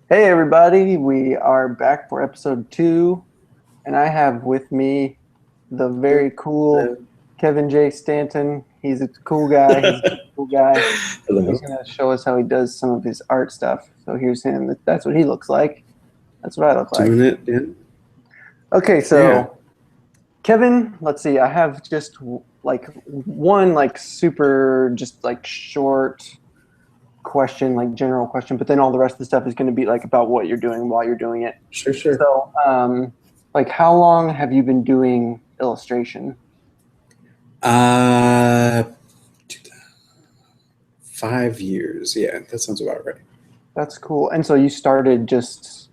Hey everybody, we are back for episode 2, and I have with me the very cool Hello. Kevin J. Stanton. He's a cool guy. He's a cool guy. He's Hello. gonna show us how he does some of his art stuff. So here's him. That's what he looks like. That's what I look Doing like. it, yeah. Okay, Yeah, so Kevin, let's see. I have just like one like super just like short question, like general question, but then all the rest of the stuff is going to be like about what you're doing while you're doing it. sure. So, like, how long have you been doing illustration? Uh, 5 years. Yeah, that sounds about right. That's cool. And so you started just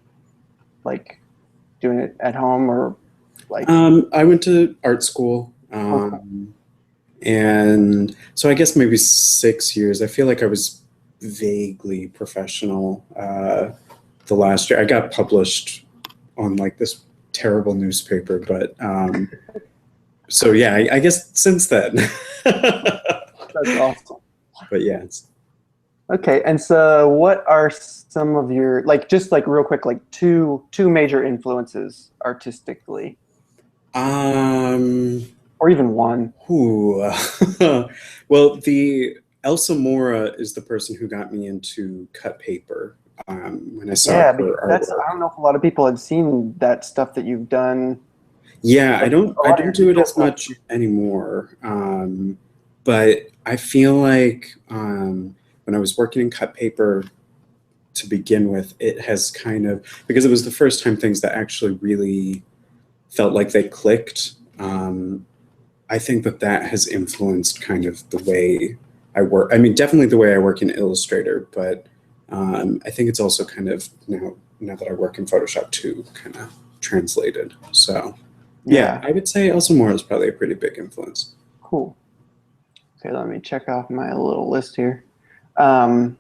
like doing it at home or like, I went to art school, oh, cool. and so I guess maybe 6 years. I feel like I was vaguely professional the last year. I got published on like this terrible newspaper, but so yeah, I guess since then. That's awesome. But yeah, it's Okay. And so what are some of your, like, just like real quick, like two major influences artistically, um or even one? Ooh. Well, the Elsa Mora is the person who got me into cut paper when I saw Yeah, because her that's, artwork. I don't know if a lot of people have seen that stuff that you've done. Yeah, I Like don't a I lot of don't your do it digital as stuff. much anymore. But I feel like when I was working in cut paper to begin with, it has kind of because it was the first time things that actually really felt like they clicked. I think that that has influenced kind of the way I work. I mean, definitely the way I work in Illustrator, but I think it's also kind of now that I work in Photoshop too, kind of translated. So yeah, Yeah, I would say Elsa Moore is probably a pretty big influence. cool. Okay, let me check off my little list here. Um,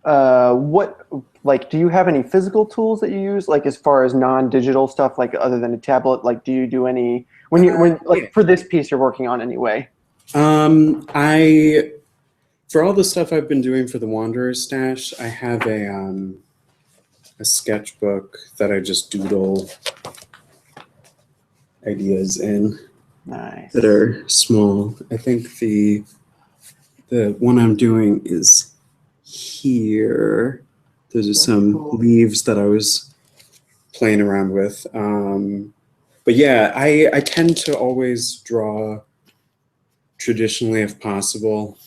what like do you have any physical tools that you use, like as far as non-digital stuff, like other than a tablet? Like, do you do any when Yeah. like for this piece you're working on anyway? I for all the stuff I've been doing for the Wanderer Stash, I have a sketchbook that I just doodle ideas in that Nice. are small. I think the one I'm doing is here. Those are That's some cool. leaves that I was playing around with. But yeah, I tend to always draw traditionally if possible.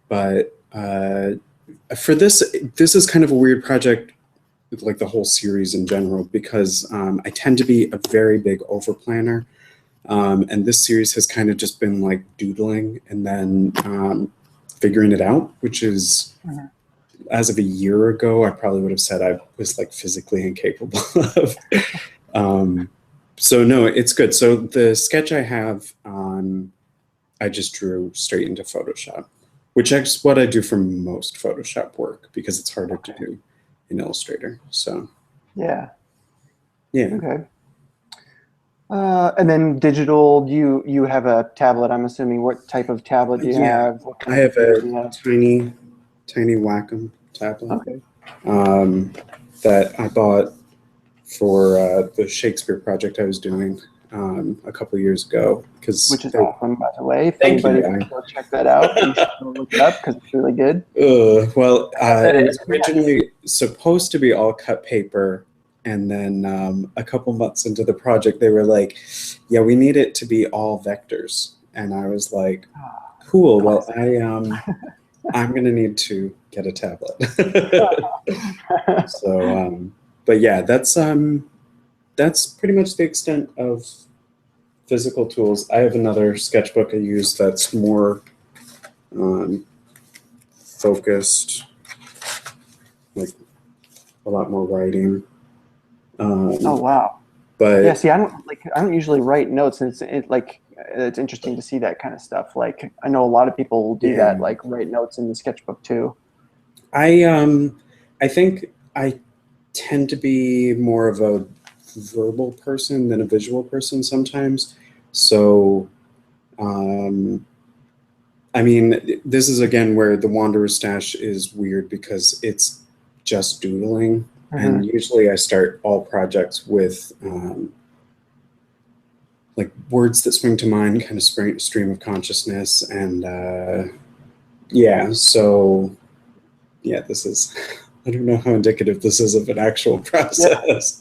But for this is kind of a weird project, like the whole series in general, because I tend to be a very big overplanner. And this series has kind of just been like doodling and then figuring it out, which is Mhm. as of a year ago, I probably would have said I was like physically incapable of. Um, so no, it's good. So the sketch I have, I just drew straight into Photoshop, which is what I do for most Photoshop work because it's harder to Okay. do in Illustrator. So Yeah. yeah, Okay. And then digital, you have a tablet, I'm assuming. What type of tablet do you yeah. have? What I kind of have computer a do you have? tiny Wacom tablet Okay. um, that I bought for the Shakespeare project I was doing a couple years ago. Which Because is awesome, by the way. If thank anybody you. wants to go check that out, you should go look it up because it's really good. Well, I have that. it was Yeah. originally supposed to be all cut paper, and then a couple months into the project, they were like, "Yeah, we need it to be all vectors," and I was like, Ah, "Cool. Well, classic. I'm gonna need to get a tablet." So, but yeah, that's pretty much the extent of physical tools. I have another sketchbook I use that's more um, focused, like a lot more writing. Oh Um, wow. Yeah, but see, I don't usually write notes, and it's interesting to see that kind of stuff. Like I know a lot of people will do yeah, that, like write notes in the sketchbook too. I um, I think I tend to be more of a verbal person than a visual person sometimes. So, um, I mean, this is again where the Wanderer Stash is weird because it's just doodling. And usually I start all projects with like words that spring to mind, kind of stream of consciousness. And yeah, so yeah, this is, I don't know how indicative this is of an actual process,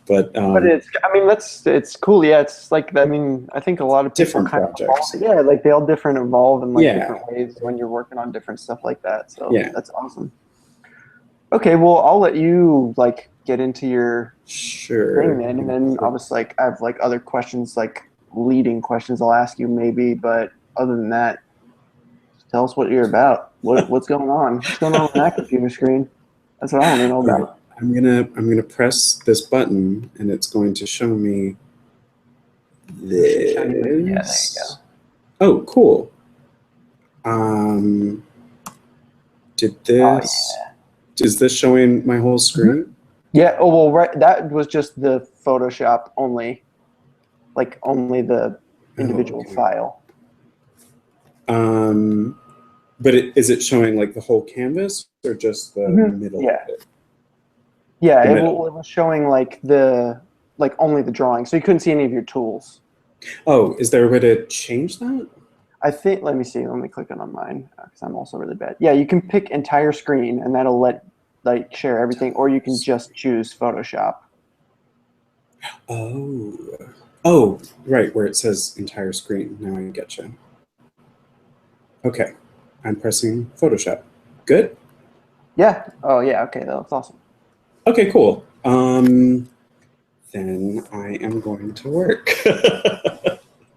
but it's, I mean, it's cool. Yeah, it's like, I mean, I think a lot of people different kind projects. of evolve, like they all different evolve in like Yeah. different ways when you're working on different stuff like that. So Yeah. that's awesome. Okay, well, I'll let you like get into your thing, man, and then obviously like I have like other questions, like leading questions I'll ask you maybe, but other than that, just tell us what you're about. What's going on? What's going on that computer screen? That's what I want to know about. Right. I'm gonna press this button, and it's going to show me this. Yeah, there you go. Oh, cool. Did this? Oh, yeah. Is this showing my whole screen? Yeah. Oh well, right. That was just the Photoshop only, like only the individual file. But is it showing like the whole canvas or just the middle of it? Yeah, it was showing like only the drawing, so you couldn't see any of your tools. Oh, is there a way to change that? I think, let me see, let me click on mine because I'm also really bad. Yeah, you can pick entire screen and that'll like share everything, or you can just choose Photoshop. Oh, right, where it says entire screen. Now I get you. Okay, I'm pressing Photoshop. Good? Yeah. Oh yeah, okay, that's awesome. Okay, cool. Then I am going to work.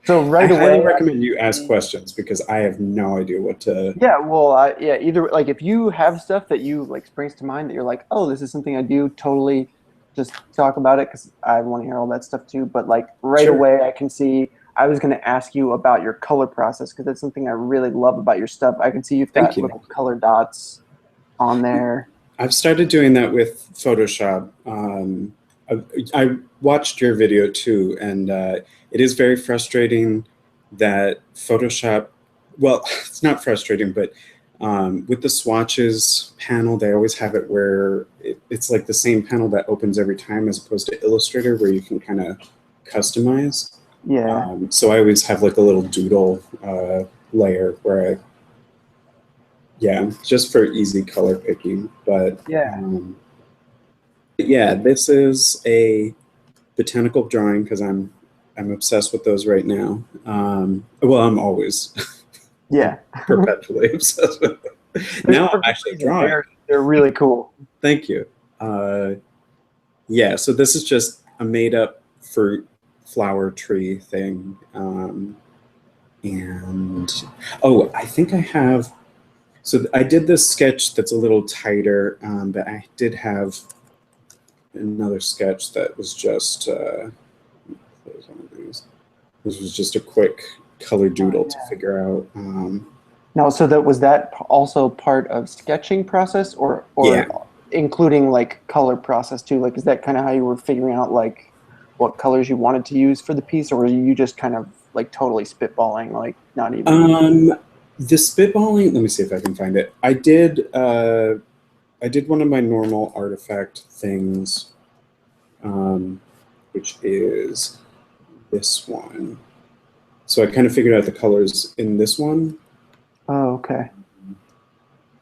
So right away, I highly recommend you ask questions because I have no idea what to. Yeah, well, either like if you have stuff that you like springs to mind that you're like, oh, this is something I do, totally, just talk about it because I want to hear all that stuff too. But like right away, I can see. I was going to ask you about your color process because that's something I really love about your stuff. I can see you've got little color dots on there. I've started doing that with Photoshop. I watched your video too, and it is very frustrating that Photoshop, well, it's not frustrating, but with the swatches panel, they always have it where it's like the same panel that opens every time as opposed to Illustrator where you can kind of customize. Yeah. So I always have like a little doodle layer where just for easy color picking. But yeah, this is a botanical drawing because I'm obsessed with those right now. Well, I'm always perpetually obsessed with them. Now I'm actually drawing. They're really cool. Thank you. Yeah, so this is just a made up fruit flower tree thing. And oh, I think I have. So I did this sketch that's a little tighter, but I did have another sketch that was just this was just a quick color doodle to figure out. No, so was that also part of sketching process, or including like color process too? Like, is that kind of how you were figuring out like what colors you wanted to use for the piece, or were you just kind of like totally spitballing, like not even? The spitballing. Let me see if I can find it. I did one of my normal artifact things, which is this one. So I kind of figured out the colors in this one. Oh, okay.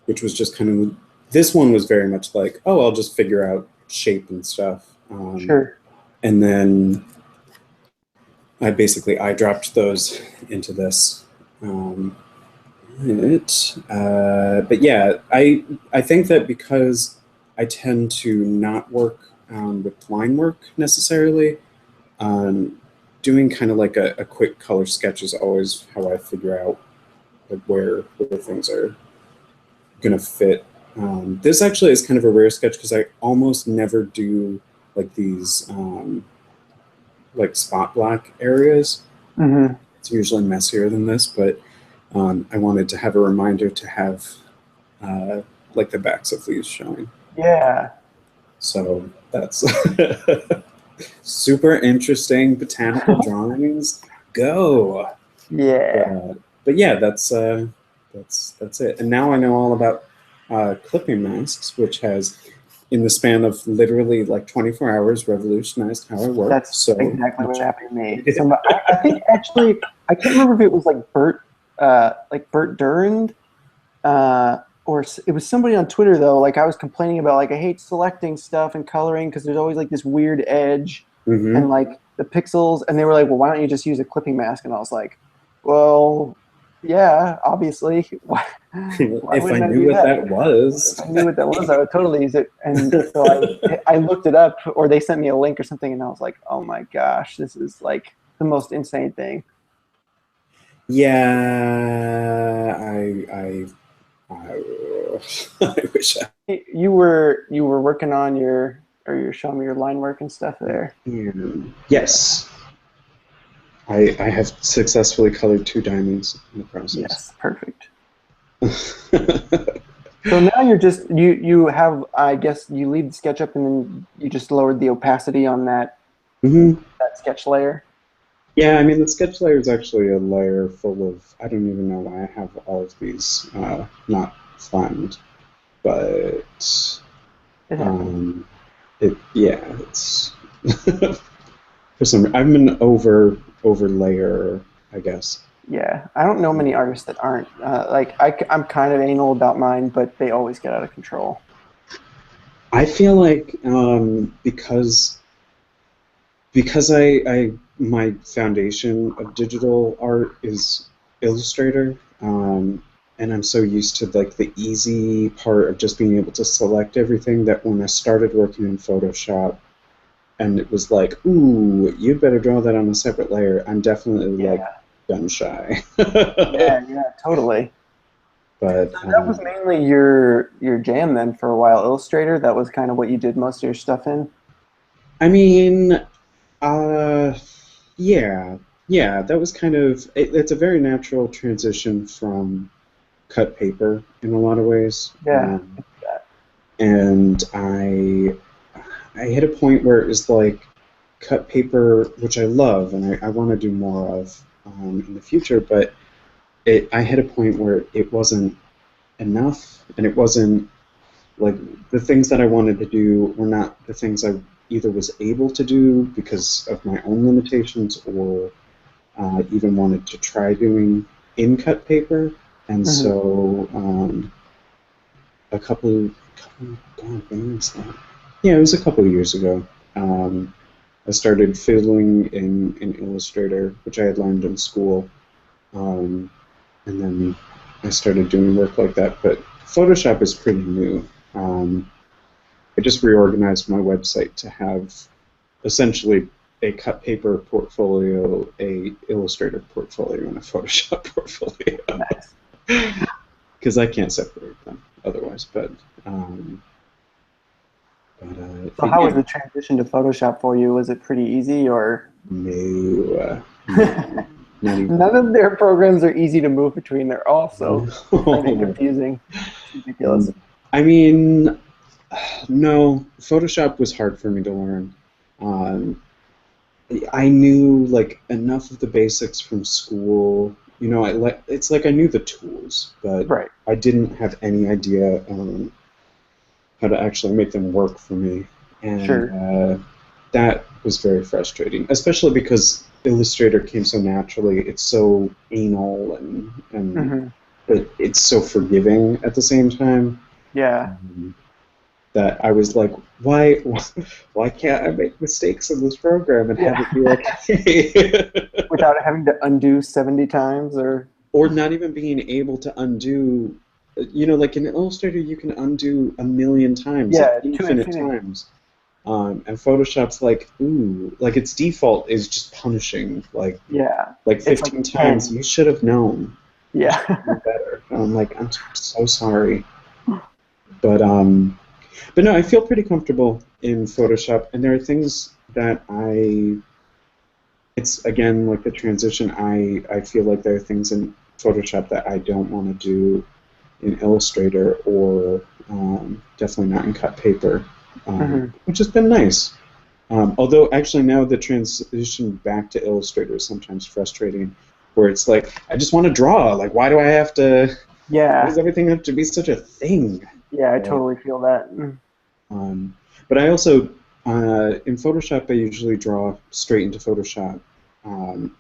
Which was just kind of, this one was very much like, oh, I'll just figure out shape and stuff. Sure. And then I dropped those into this. But yeah, I think that because I tend to not work with line work necessarily, doing kind of like a quick color sketch is always how I figure out like where things are gonna fit. This actually is kind of a rare sketch because I almost never do like these like spot black areas. It's usually messier than this, but I wanted to have a reminder to have like the backs of leaves showing. Yeah. So that's super interesting botanical drawings. Go. Yeah. But yeah, that's it. And now I know all about clipping masks, which has in the span of literally like 24 hours, revolutionized how I work. That's so exactly what happened to me. So I think actually, I can't remember if it was like Bert Durand, or it was somebody on Twitter though. Like I was complaining about like I hate selecting stuff and coloring because there's always like this weird edge and like the pixels, and they were like, well, why don't you just use a clipping mask? And I was like, well, yeah, obviously. Why If I wouldn't I knew do what that? that was. If I knew what that was, I would totally use it. And so I looked it up, or they sent me a link or something, and I was like, oh my gosh, this is like the most insane thing. Yeah, I, I wish I. You were working on you're showing me your line work and stuff there. Yes, I have successfully colored 2 diamonds in the process. Yes, perfect. So now you have, I guess you leave the SketchUp and then you just lowered the opacity on that sketch layer. Yeah, I mean the sketch layer is actually a layer full of, I don't even know why I have all of these not flattened, but it's for some I'm an over layer, I guess. Yeah, I don't know many artists that aren't. Like I'm kind of anal about mine, but they always get out of control. I feel like because I my foundation of digital art is Illustrator, and I'm so used to like the easy part of just being able to select everything that when I started working in Photoshop and it was like, ooh, you better draw that on a separate layer, I'm definitely like gun shy. Yeah, totally. But So that was mainly your jam then for a while, Illustrator. That was kind of what you did most of your stuff in. I mean, uh, yeah, that was kind of it's a very natural transition from cut paper in a lot of ways. Yeah. And I hit a point where it was like cut paper, which I love and I want to do more of in the future, but I hit a point where it wasn't enough, and it wasn't like the things that I wanted to do were not the things I either was able to do because of my own limitations or even wanted to try doing in cut paper. And so a couple God, when was that? Yeah, it was a couple of years ago. I started fiddling in Illustrator, which I had learned in school, and then I started doing work like that. But Photoshop is pretty new. I just reorganized my website to have essentially a cut paper portfolio, a Illustrator portfolio, and a Photoshop portfolio. Nice. Because I can't separate them otherwise. So how was the transition to Photoshop for you? Was it pretty easy or? No. None of their programs are easy to move between. They're all so confusing. It's ridiculous. I mean, no, Photoshop was hard for me to learn. I knew like enough of the basics from school. You know, it's like I knew the tools, but I didn't have any idea how to actually make them work for me. And that was very frustrating, especially because Illustrator came so naturally. It's so anal and it's so forgiving at the same time. Yeah. That I was like, why can't I make mistakes in this program and have it be okay? Without having to undo 70 times or not even being able to undo, you know, like in Illustrator you can undo a million times, like infinite times. And Photoshop's like, ooh, like its default is just punishing, like 15 times. You should have known. Yeah. You should know better. And I'm like, I'm so sorry. But no, I feel pretty comfortable in Photoshop, and there are things that it's again like the transition. I feel like there are things in Photoshop that I don't want to do in Illustrator, or definitely not in cut paper, which has been nice. Although actually now the transition back to Illustrator is sometimes frustrating, where it's like I just want to draw. Like, why do I have to? Yeah. Why does everything have to be such a thing? Yeah, I totally feel that. But I also, in Photoshop, I usually draw straight into Photoshop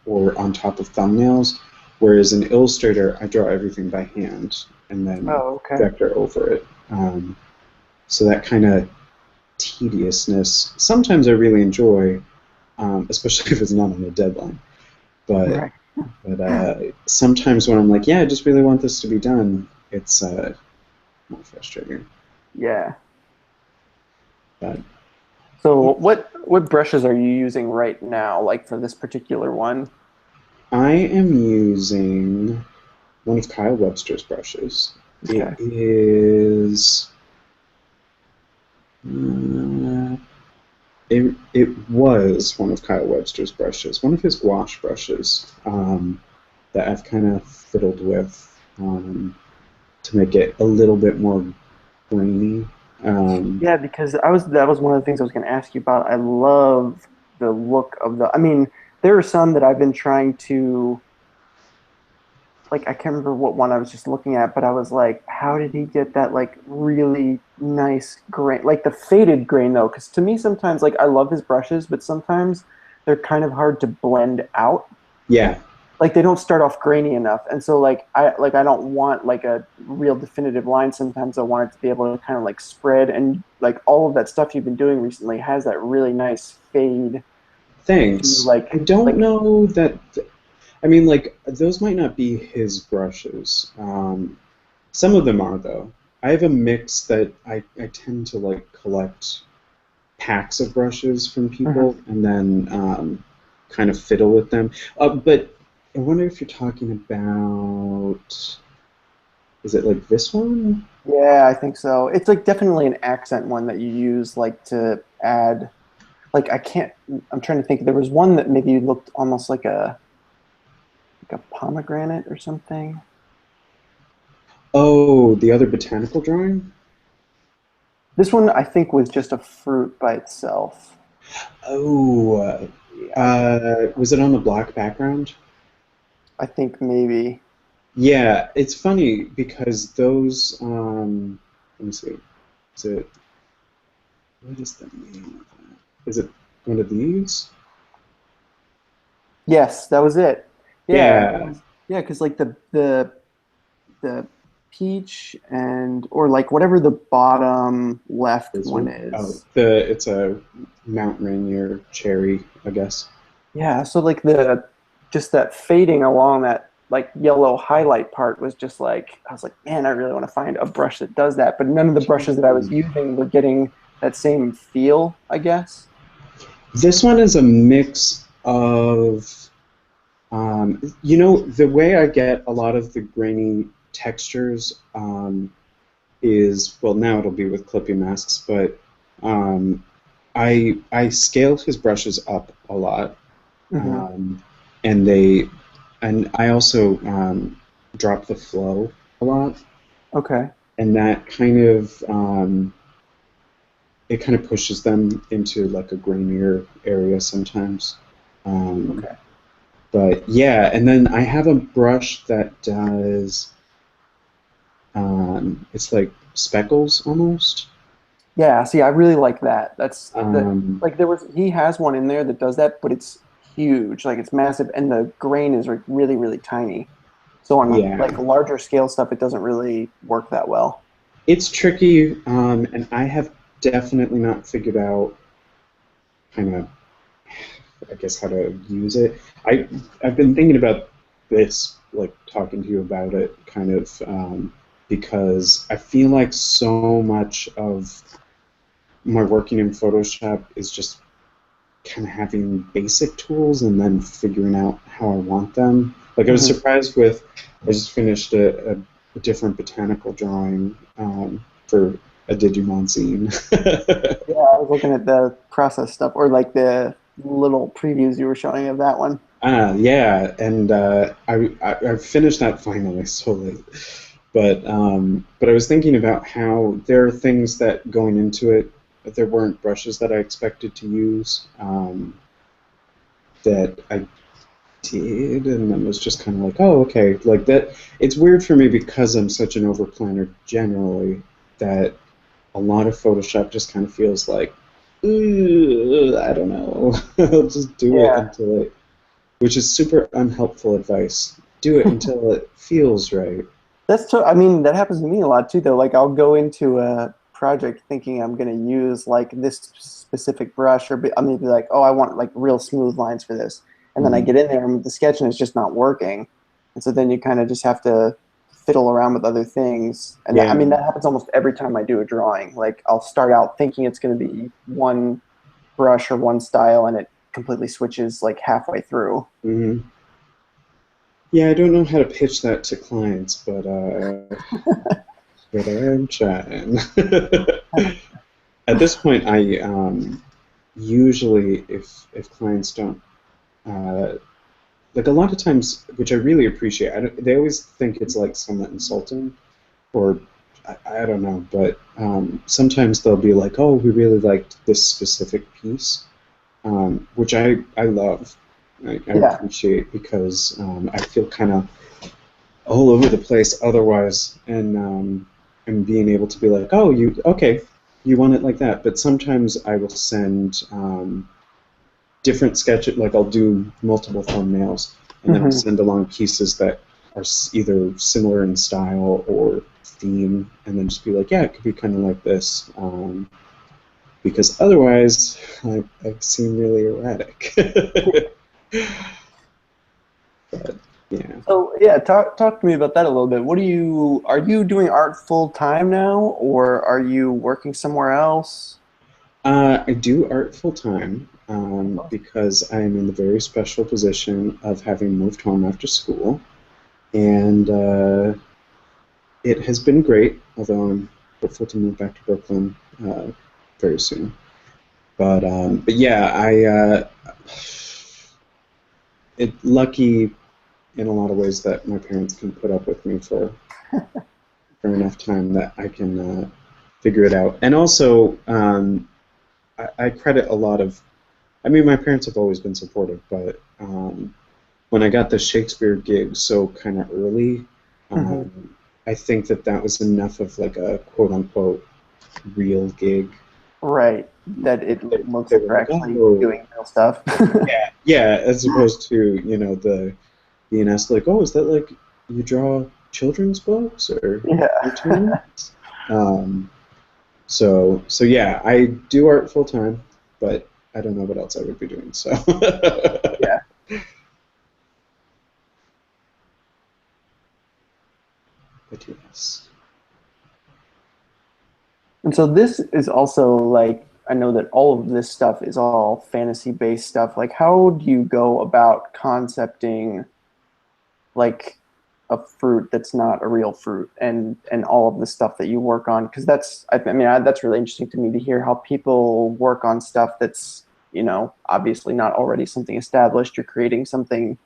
or on top of thumbnails, whereas in Illustrator, I draw everything by hand and then Oh, okay. vector over it. So that kind of tediousness, sometimes I really enjoy, especially if it's not on a deadline. But Right. sometimes when I'm like, yeah, I just really want this to be done, it's more frustrating. Yeah. But So what brushes are you using right now, like for this particular one? I am using one of Kyle Webster's brushes. It Okay. is. Uh, it was one of Kyle Webster's brushes, one of his gouache brushes that I've kind of fiddled with to make it a little bit more grainy. Um, Yeah, because that was one of the things I was going to ask you about. I love the look of the. I mean, there are some that I've been trying to like. I can't remember what one I was just looking at, but I was like, how did he get that like really nice grain, like the faded grain though? Because to me, sometimes like I love his brushes, but sometimes they're kind of hard to blend out. yeah, Like they don't start off grainy enough, and so like I don't want like a real definitive line. Sometimes I want it to be able to kind of like spread, and like all of that stuff you've been doing recently has that really nice fade to thanks. I don't like know that. I mean, like those might not be his brushes. Some of them are though. I have a mix that I tend to like collect packs of brushes from Mhm. people and then kind of fiddle with them. But I wonder if you're talking about, is it like this one? Yeah, I think so. It's like definitely an accent one that you use like to add like I can't I'm trying to think there was one that maybe looked almost like a pomegranate or something. Oh, the other botanical drawing? This one I think was just a fruit by itself. Oh, Yeah, I can't. was it on the black background? I think maybe. Yeah, it's funny because those, let me see, is it, what is the name of that? Is it one of these? Yes, that was it. Yeah, that Yeah, was yeah, because like the peach and or like whatever the bottom left this one one. Oh, is. it's a Mount Rainier cherry, I guess. Yeah, so like the just that fading along that like yellow highlight part was just like I was like, man, I really want to find a brush that does that. But none of the brushes that I was using were getting that same feel, I guess. This one is a mix of, the way I get a lot of the grainy textures is, well, now it'll be with clippy masks, but um, I scaled his brushes up a lot, Hmm. um, and they, and I also drop the flow a lot, Okay. and that kind of it kind of pushes them into like a grainier area sometimes. Um, Okay. but yeah, and then I have a brush that does it's like speckles almost. Yeah, see, I really like that. That's the Um, like there was he has one in there that does that, but it's huge, like it's massive, and the grain is like really, really tiny. So on like yeah, larger scale stuff, it doesn't really work that well. it's tricky, and I have definitely not figured out kind of, I guess, how to use it. I've been thinking about this, like talking to you about it, kind of because I feel like so much of my working in Photoshop is just kind of having basic tools and then figuring out how I want them. Like I was Hmm. surprised with, I just finished a different botanical drawing for a Digimon zine. Yeah, I was looking at the process stuff or like the little previews you were showing of that one. Yeah, and I finished that finally so late. But I was thinking about how there are things that going into it, that there weren't brushes that I expected to use that I did, and then was just kind of like, oh, okay, like that. It's weird for me because I'm such an overplanner generally that a lot of Photoshop just kind of feels like, "Ugh, I don't know. I'll just do it Yeah. until it," which is super unhelpful advice. Do it until it feels right. I mean, that happens to me a lot too, though. Like, I'll go into a project thinking I'm going to use like this specific brush, I'm going to be like, oh, I want like real smooth lines for this. And then I Mhm. get in there and the sketch and it's just not working. And so then you kind of just have to fiddle around with other things. And I Yeah. mean, that happens almost every time I do a drawing. Like, I'll start out thinking it's going to be one brush or one style, and it completely switches like halfway through. Hmm. Yeah, I don't know how to pitch that to clients, but I'm trying. At this point, I usually, if clients don't uh, like a lot of times, which I really appreciate, they always think it's like somewhat insulting, or I don't know, but sometimes they'll be like, "Oh, we really liked this specific piece," which I love. I Yeah. appreciate because I feel kind of all over the place otherwise, and being able to be like, oh, you okay, you want it like that. But sometimes I will send different sketches, like I'll do multiple thumbnails, and then I'll Hmm. send along pieces that are either similar in style or theme, and then just be like, yeah, it could be kind of like this, because otherwise I seem really erratic. But yeah. So yeah, talk to me about that a little bit. Are you doing art full time now, or are you working somewhere else? I do art full time because I am in the very special position of having moved home after school, and it has been great. Although I'm hopeful to move back to Brooklyn very soon. But yeah, it lucky in a lot of ways that my parents can put up with me for enough time that I can figure it out. And also, I credit a lot of. I mean, my parents have always been supportive, but when I got the Shakespeare gig so kind of early, Hmm. I think that that was enough of like a quote unquote real gig. Right. That it They, looks they like were you're like, actually oh, doing real stuff. yeah, yeah, as opposed to, the being asked like, oh, is that like you draw children's books or Yeah. cartoons? Um, so yeah, I do art full time, but I don't know what else I would be doing. So, Yeah. but yes. And so this is also like, I know that all of this stuff is all fantasy based stuff. Like, how do you go about concepting like a fruit that's not a real fruit, and all of the stuff that you work on? Because that's really interesting to me to hear how people work on stuff that's, obviously not already something established. You're creating something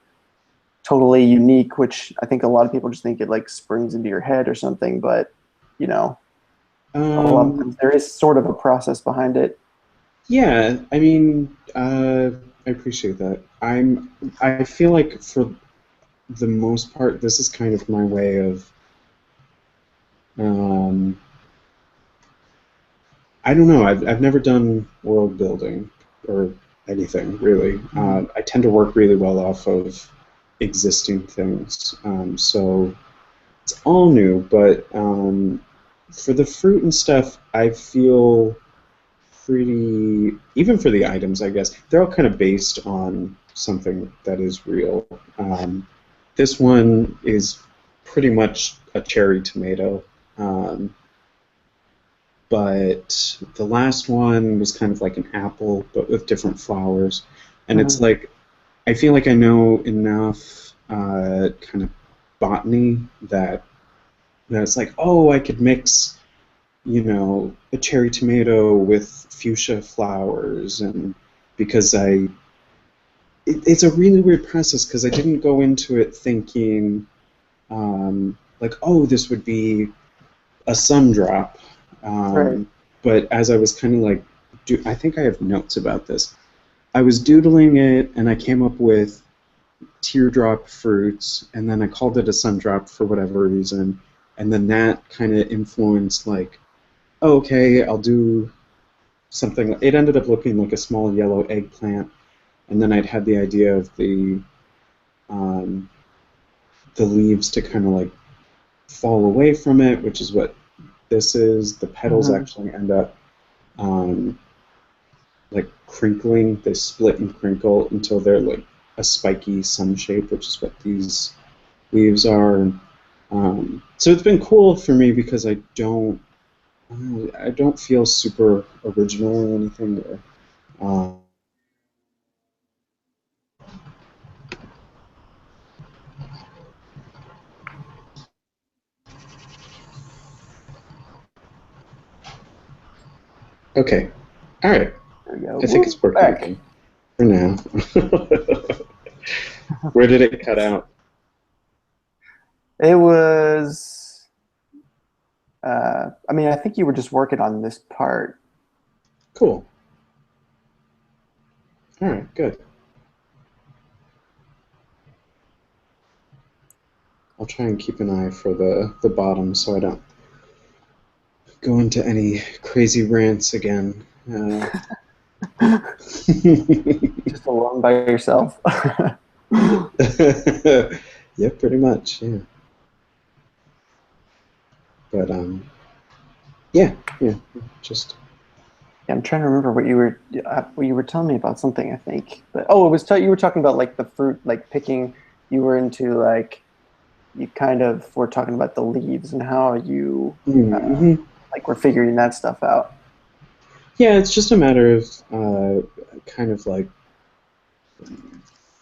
totally unique, which I think a lot of people just think it like springs into your head or something, but you know a lot of Um, times there is sort of a process behind it. yeah, I mean, I appreciate that. I feel like for the most part, this is kind of my way of, um, I don't know. I've never done world building or anything really. Mhm. I tend to work really well off of existing things. So it's all new, but for the fruit and stuff, I feel pretty, even for the items, I guess, they're all kind of based on something that is real. This one is pretty much a cherry tomato. Um, but the last one was kind of like an apple, but with different flowers. And it's Mhm. like, I feel like I know enough kind of botany that it's like, oh, I could mix, a cherry tomato with fuchsia flowers, and because it's a really weird process because I didn't go into it thinking like, oh, this would be a sun drop, Right. but as I was kind of like, I think I have notes about this. I was doodling it, and I came up with teardrop fruits, and then I called it a sun drop for whatever reason, and then that kind of influenced like oh, okay, I'll do something. It ended up looking like a small yellow eggplant, and then I'd had the idea of um, the leaves to kind of like fall away from it, which is what this is. The petals Hmm. actually end up um, like crinkling. They split and crinkle until they're like a spiky sun shape, which is what these leaves are. So it's been cool for me because I don't feel super original or anything. Uh, okay, all right. There we go. I think Woo, it's working back. again for now. Where did it cut out? It was. I mean, I think you were just working on this part. Cool. All right, good. I'll try and keep an eye for the bottom so I don't go into any crazy rants again. Just alone by yourself. Yeah, pretty much. Yeah, but yeah, yeah. Just Yeah, I'm trying to remember what you were telling me about something. I think, but oh, it was you were talking about like the fruit, like picking. You were into like you kind of were talking about the leaves and how you mm-hmm. like were figuring that stuff out. Yeah. It's just a matter of kind of like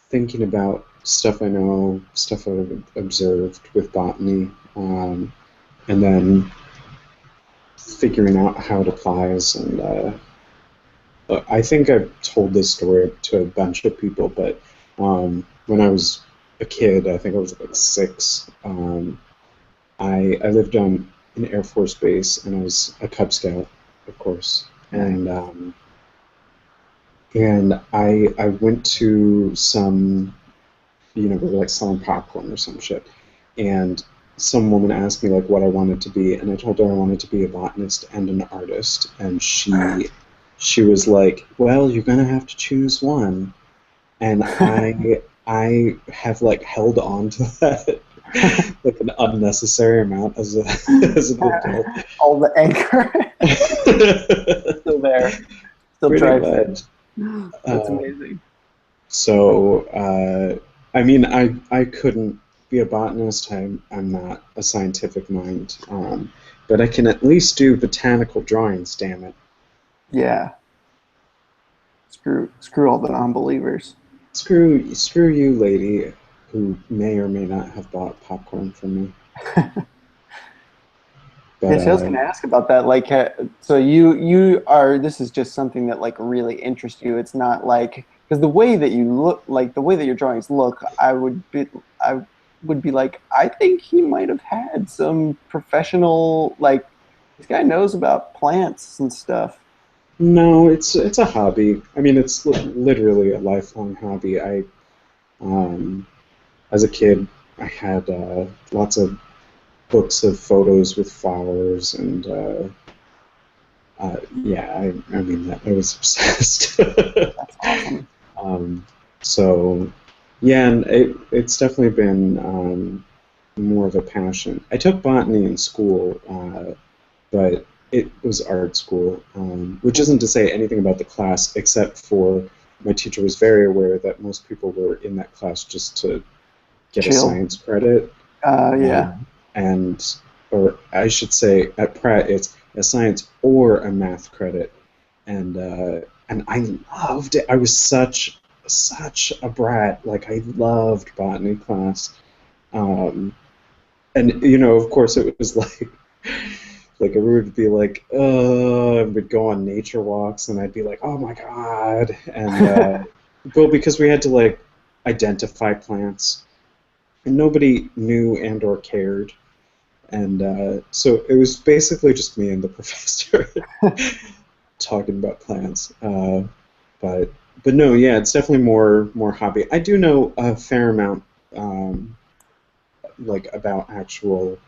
thinking about stuff I know, stuff I've observed with botany, and then figuring out how it applies. And I think I've told this story to a bunch of people, but when I was a kid, I think I was like 6. I lived on an Air Force base, and I was a Cub Scout, of course, Right. and I went to some, we were like selling popcorn or some shit, and some woman asked me like what I wanted to be, and I told her I wanted to be a botanist and an artist, and she was like, "Well, you're gonna have to choose one," and I have like held on to that like an unnecessary amount as a as an adult. All the anchor still there, still Pretty drives it. much. That's Um, amazing. so I mean, I couldn't be a botanist. I'm not a scientific mind, but I can at least do botanical drawings. Damn it! Yeah, screw all the non-believers. Screw you, lady, who may or may not have bought popcorn from me. But Yeah, see, I was going to ask about that. Like, so you are. This is just something that like really interests you. It's not like because the way that you look, like the way that your drawings look, I would be like, I think he might have had some professional, like, this guy knows about plants and stuff. no, it's a hobby. I mean, it's literally a lifelong hobby. Um, as a kid, I had lots of books of photos with flowers, and yeah, I mean, that I was obsessed. That's awesome. um, so, yeah, and it's definitely been more of a passion. I took botany in school, but it was art school, which isn't to say anything about the class, except for my teacher was very aware that most people were in that class just to get a Chill. science credit. Yeah. And or I should say at Pratt it's a science or a math credit, and I loved it. I was such a brat. Like I loved botany class, and of course it was like everyone would be like, and we'd go on nature walks, and I'd be like, oh my god, and well, because we had to like identify plants, and nobody knew and or cared. And so it was basically just me and the professor talking about plants. But but no, yeah, it's definitely more hobby. I do know a fair amount, um, like about actual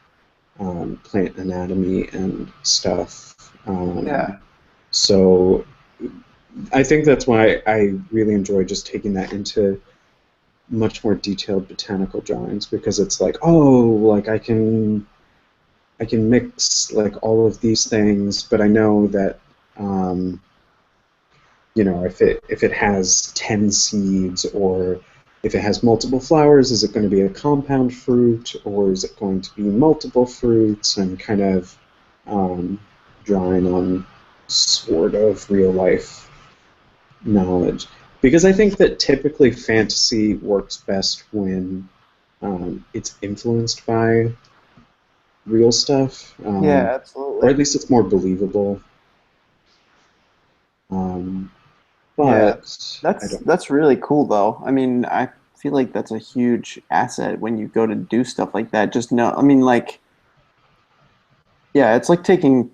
plant anatomy and stuff. Yeah. So I think that's why I really enjoy just taking that into much more detailed botanical drawings, because it's like, oh, like I can mix like all of these things, but I know that um, if it has 10 seeds, or if it has multiple flowers, is it going to be a compound fruit, or is it going to be multiple fruits, and kind of um, drawing on sort of real life knowledge. Because I think that typically fantasy works best when it's influenced by real stuff, Yeah, or at absolutely. least it's more believable. Um, Yeah. but I don't. That's really cool though. I mean, I feel like that's a huge asset when you go to do stuff like that. Just know, I mean, like, yeah, it's like taking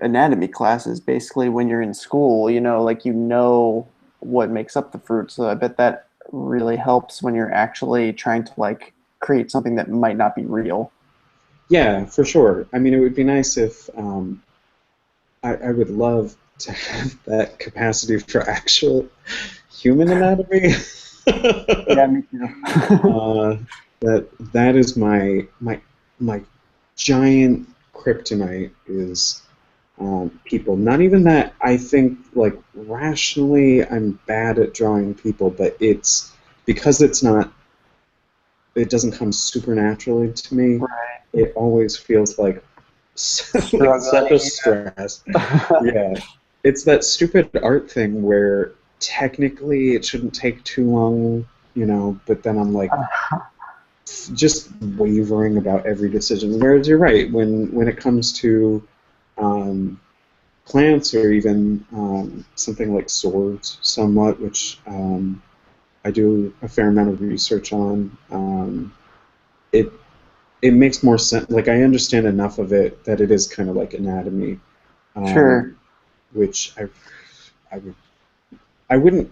anatomy classes basically when you're in school, like what makes up the fruit. So I bet that really helps when you're actually trying to like create something that might not be real. Yeah, for sure. I mean, it would be nice if I would love to have that capacity for actual human anatomy. Yeah, me too. uh, that is my giant kryptonite is people. Not even that I think like rationally I'm bad at drawing people, but it's because it doesn't come supernaturally to me. Right. It always feels like like such a Struggling. stress. Yeah. Yeah, it's that stupid art thing where technically it shouldn't take too long, but then I'm like just wavering about every decision. Whereas you're right, when it comes to um, plants, or even something like swords, somewhat, which I do a fair amount of research on. It it makes more sense. Like I understand enough of it that it is kind of like anatomy, Sure. um, which I would I wouldn't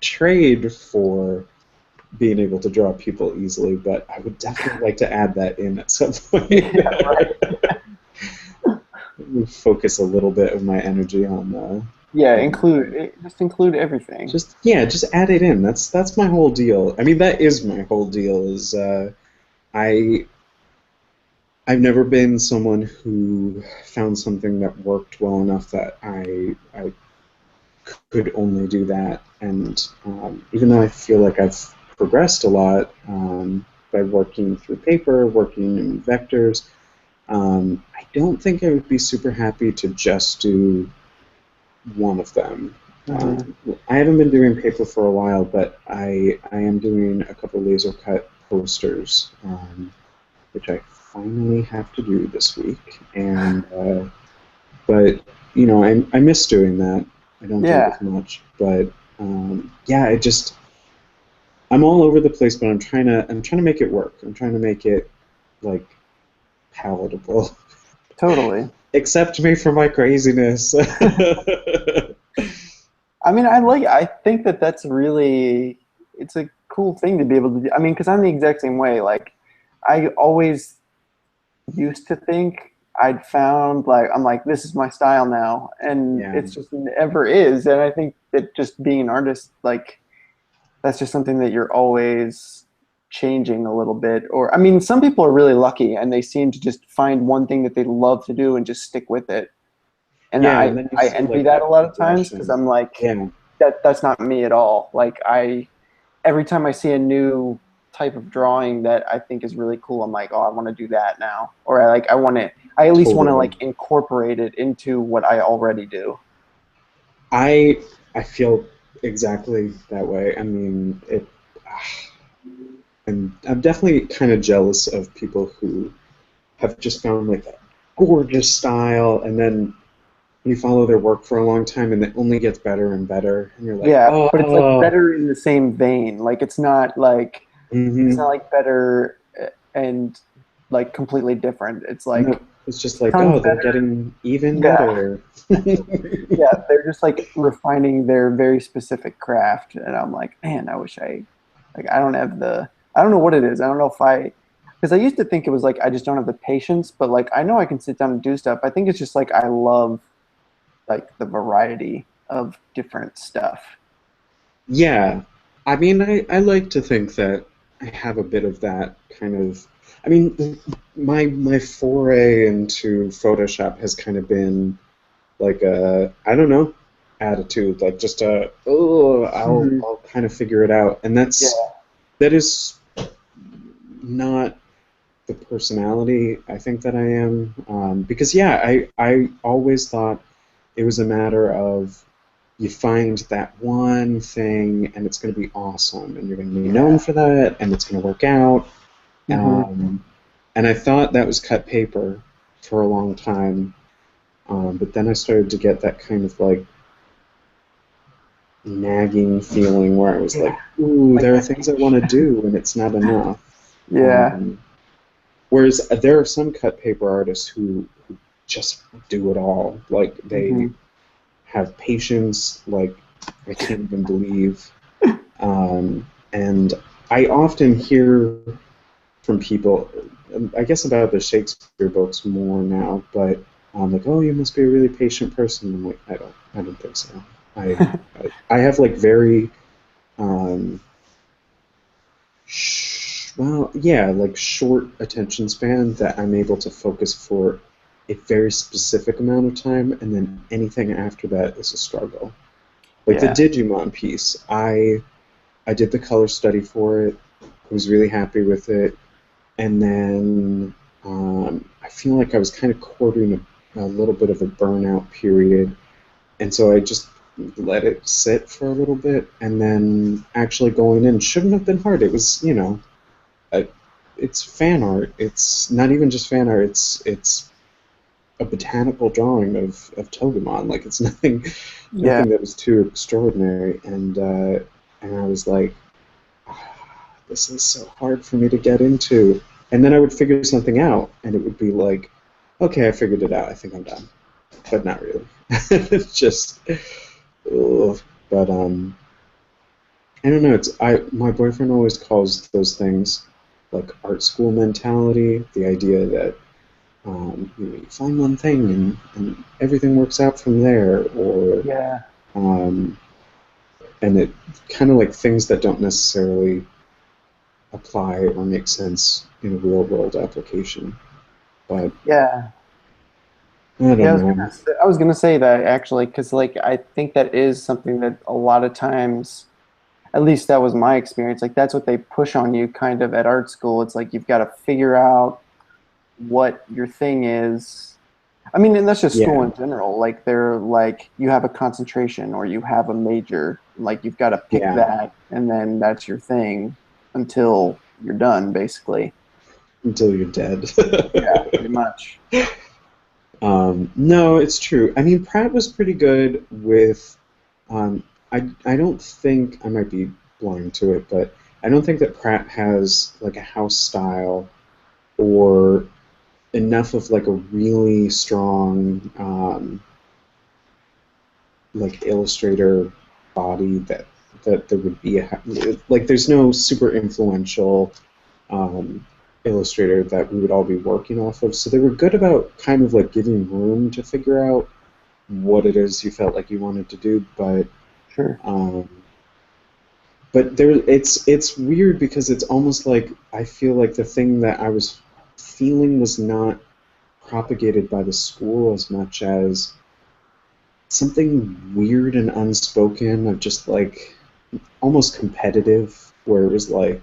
trade for being able to draw people easily, but I would definitely like to add that in at some point. Yeah, right. Focus a little bit of my energy on Yeah, the just include everything. just add it in. That's my whole deal. I mean, that is my whole deal. Is I I've never been someone who found something that worked well enough that I could only do that. And even though I feel like I've progressed a lot by working through paper, working in vectors, I don't think I would be super happy to just do one of them. Hmm. I haven't been doing paper for a while, but I am doing a couple laser cut posters, which I finally have to do this week. And but I miss doing that. I don't do it Yeah. as much, but yeah, I'm all over the place, but I'm trying to make it work. I'm trying to make it like palatable. Totally. Accept me for my craziness. I mean, I think that that's really, it's a cool thing to be able to do. I mean, because I'm the exact same way. Like, I always used to think I'd found, like, I'm like, this is my style now. And Yeah, it's just never is. And I think that just being an artist, like, that's just something that you're always changing a little bit. Or, I mean, some people are really lucky and they seem to just find one thing that they love to do and just stick with it. And yeah, and then you I see envy like that a that lot of times because progression. I'm like, Yeah, that's not me at all. Like every time I see a new type of drawing that I think is really cool, I'm like, oh, I want to do that now, or I at least want to totally. like incorporate it into what I already do. I I feel exactly that way. I mean, and I'm definitely kind of jealous of people who have just found like that gorgeous style, and then you follow their work for a long time, and it only gets better and better, and you're like, Yeah, but it's like oh, better in the same vein. Like it's not mm-hmm. like better and like completely different. It's No, like it's just like, tons oh, they're better. getting even Yeah, better. yeah, they're just like refining their very specific craft, and I'm like, man, I wish like I don't have I don't know what it is. I don't know if because I used to think it was like I just don't have the patience, but like I know I can sit down and do stuff. I think it's just like I love. like the variety of different stuff. Yeah, I mean, I like to think that I have a bit of that kind of. I mean, my foray into Photoshop has kind of been like a, I don't know, attitude, like just a, oh, Hmm. I'll kind of figure it out, and Yeah. that is not the personality I think that I am, because yeah, I always thought it was a matter of you find that one thing and it's going to be awesome and you're going to be known Yeah. for that and it's going to work out. Hmm. Um, and I thought that was cut paper for a long time, but then I started to get that kind of like nagging feeling where I was Yeah. like, ooh, Like there are that things I itch. want to do and it's not enough. Yeah. Um, Whereas there are some cut paper artists who just do it all. Like they Hmm. have patience, like I can't even believe. And I often hear from people, I guess about the Shakespeare books more now, but like, oh, you must be a really patient person. I'm like, I don't think so. I have like very, um, well, yeah, like short attention span that I'm able to focus for a very specific amount of time, and then anything after that is a struggle. Like the Yeah. Digimon piece, I did the color study for it. I was really happy with it, and then I feel like I was kind of courting a little bit of a burnout period, and so I just let it sit for a little bit, and then actually going in shouldn't have been hard. It was, uh, it's fan art. It's not even just fan art. It's a botanical drawing of Togemon. Like it's nothing, Yeah. nothing that was too extraordinary. And I was like, this is so hard for me to get into. And then I would figure something out, and it would be like, okay, I figured it out. I think I'm done, but not really. It's just, ugh. But I don't know. It's I. My boyfriend always calls those things like art school mentality. The idea that you find one thing and everything works out from there, or Yeah. um, and it kind of like things that don't necessarily apply or make sense in a real world application. But Yeah. I Yeah, don't know. I was gonna say that actually, because like I think that is something that a lot of times, at least that was my experience, like that's what they push on you kind of at art school. It's like you've got to figure out what your thing is. I mean, and that's just school Yeah, in general. Like they're like you have a concentration or you have a major, like you've got to pick yeah. that and then that's your thing until you're done, basically. Until you're dead. Yeah, pretty much. No, it's true. I mean, Pratt was pretty good with. I don't think I might be blind to it, but I don't think that Pratt has like a house style or enough of like a really strong like illustrator body that there would be like there's no super influential um, illustrator that we would all be working off of. So they were good about kind of like giving room to figure out what it is you felt like you wanted to do, Sure. um, but there it's weird because it's almost like I feel like the thing that I was feeling was not propagated by the school as much as something weird and unspoken of just like almost competitive where it was like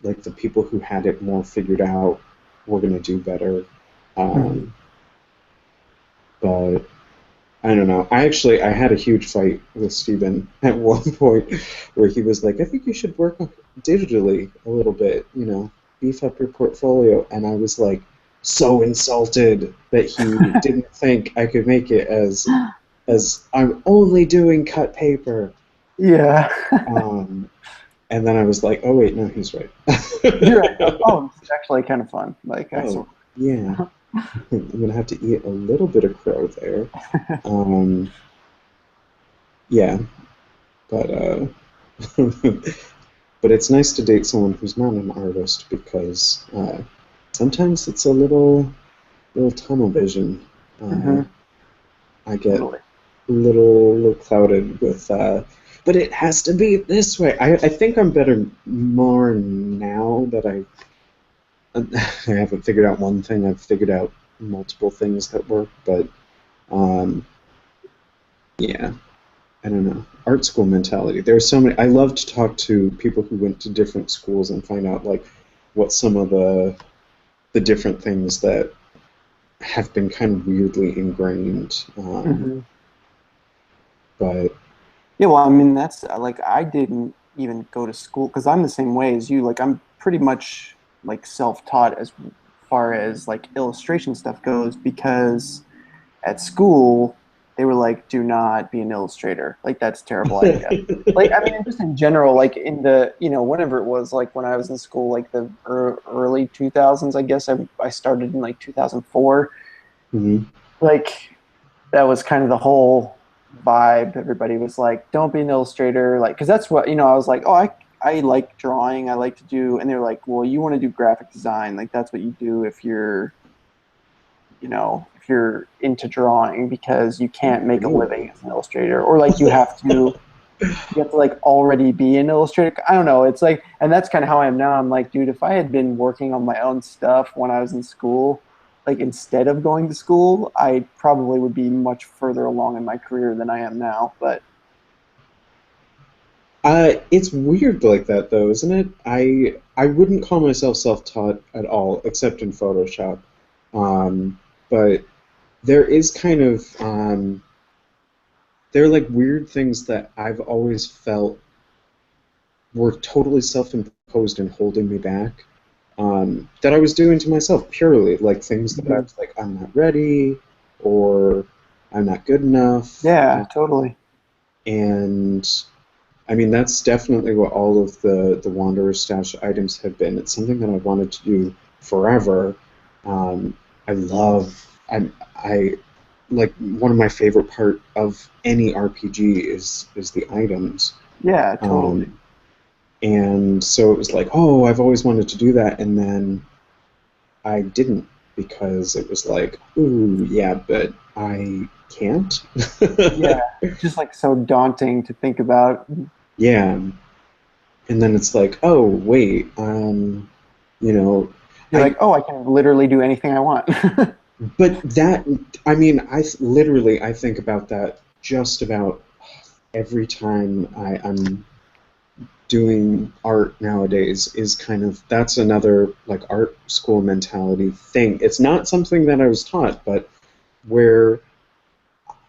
the people who had it more figured out were going to do better. Hmm. um, but I don't know. I had a huge fight with Steven at one point where he was like, I think you should work digitally a little bit, beef up your portfolio. And I was like so insulted that he didn't think I could make it as I'm only doing cut paper. Yeah. Um, and then I was like, oh wait, no, he's right. You're right. Oh, this is actually kind of fun. Like I Oh sort yeah, of. I'm gonna have to eat a little bit of crow there. Um, yeah, but but it's nice to date someone who's not an artist because sometimes it's a little tunnel vision. Uh, Hmm. I get Totally. little clouded with, but it has to be this way. I think I'm better more now that I haven't figured out one thing. I've figured out multiple things that work, but um, yeah, I don't know. Art school mentality. There's so many. I love to talk to people who went to different schools and find out like what some of the different things that have been kind of weirdly ingrained. Hmm. But Yeah, well, I mean, that's like I didn't even go to school because I'm the same way as you. Like, I'm pretty much like self-taught as far as like illustration stuff goes because at school they were like, do not be an illustrator. Like, that's a terrible idea. Like, I mean, just in general, like in the, whenever it was, like when I was in school, like the early 2000s, I guess I started in like 2004. mhm. Like, that was kind of the whole vibe. Everybody was like, don't be an illustrator. Like, because that's what, I was like, oh, I like drawing. I like to do, and they're like, well, you want to do graphic design. Like, that's what you do if you're into drawing because you can't make a living Really? as an illustrator, or like you have to like already be an illustrator. I don't know. It's like, and that's kind of how I am now. I'm like, dude, if I had been working on my own stuff when I was in school, like instead of going to school, I probably would be much further along in my career than I am now. But It's weird like that though, isn't it? I wouldn't call myself self-taught at all, except in Photoshop. But there is kind of there are like weird things that I've always felt were totally self-imposed and holding me back. That I was doing to myself purely, like things that I mhm. was like, I'm not ready, or I'm not good enough. Yeah, totally. And I mean, that's definitely what all of the Wanderer Stash items have been. It's something that I wanted to do forever. I love, I like one of my favorite part of any RPG is the items. Yeah, totally. Um, and so it was like, oh, I've always wanted to do that, and then I didn't because it was like, ooh, yeah, but I can't. Yeah, just like so daunting to think about. Yeah, and then it's like, oh, wait, you know, You're I, like, oh, I can literally do anything I want. but that, I mean, literally, I think about that just about every time I'm doing art nowadays is kind of, that's another like art school mentality thing. It's not something that I was taught, but where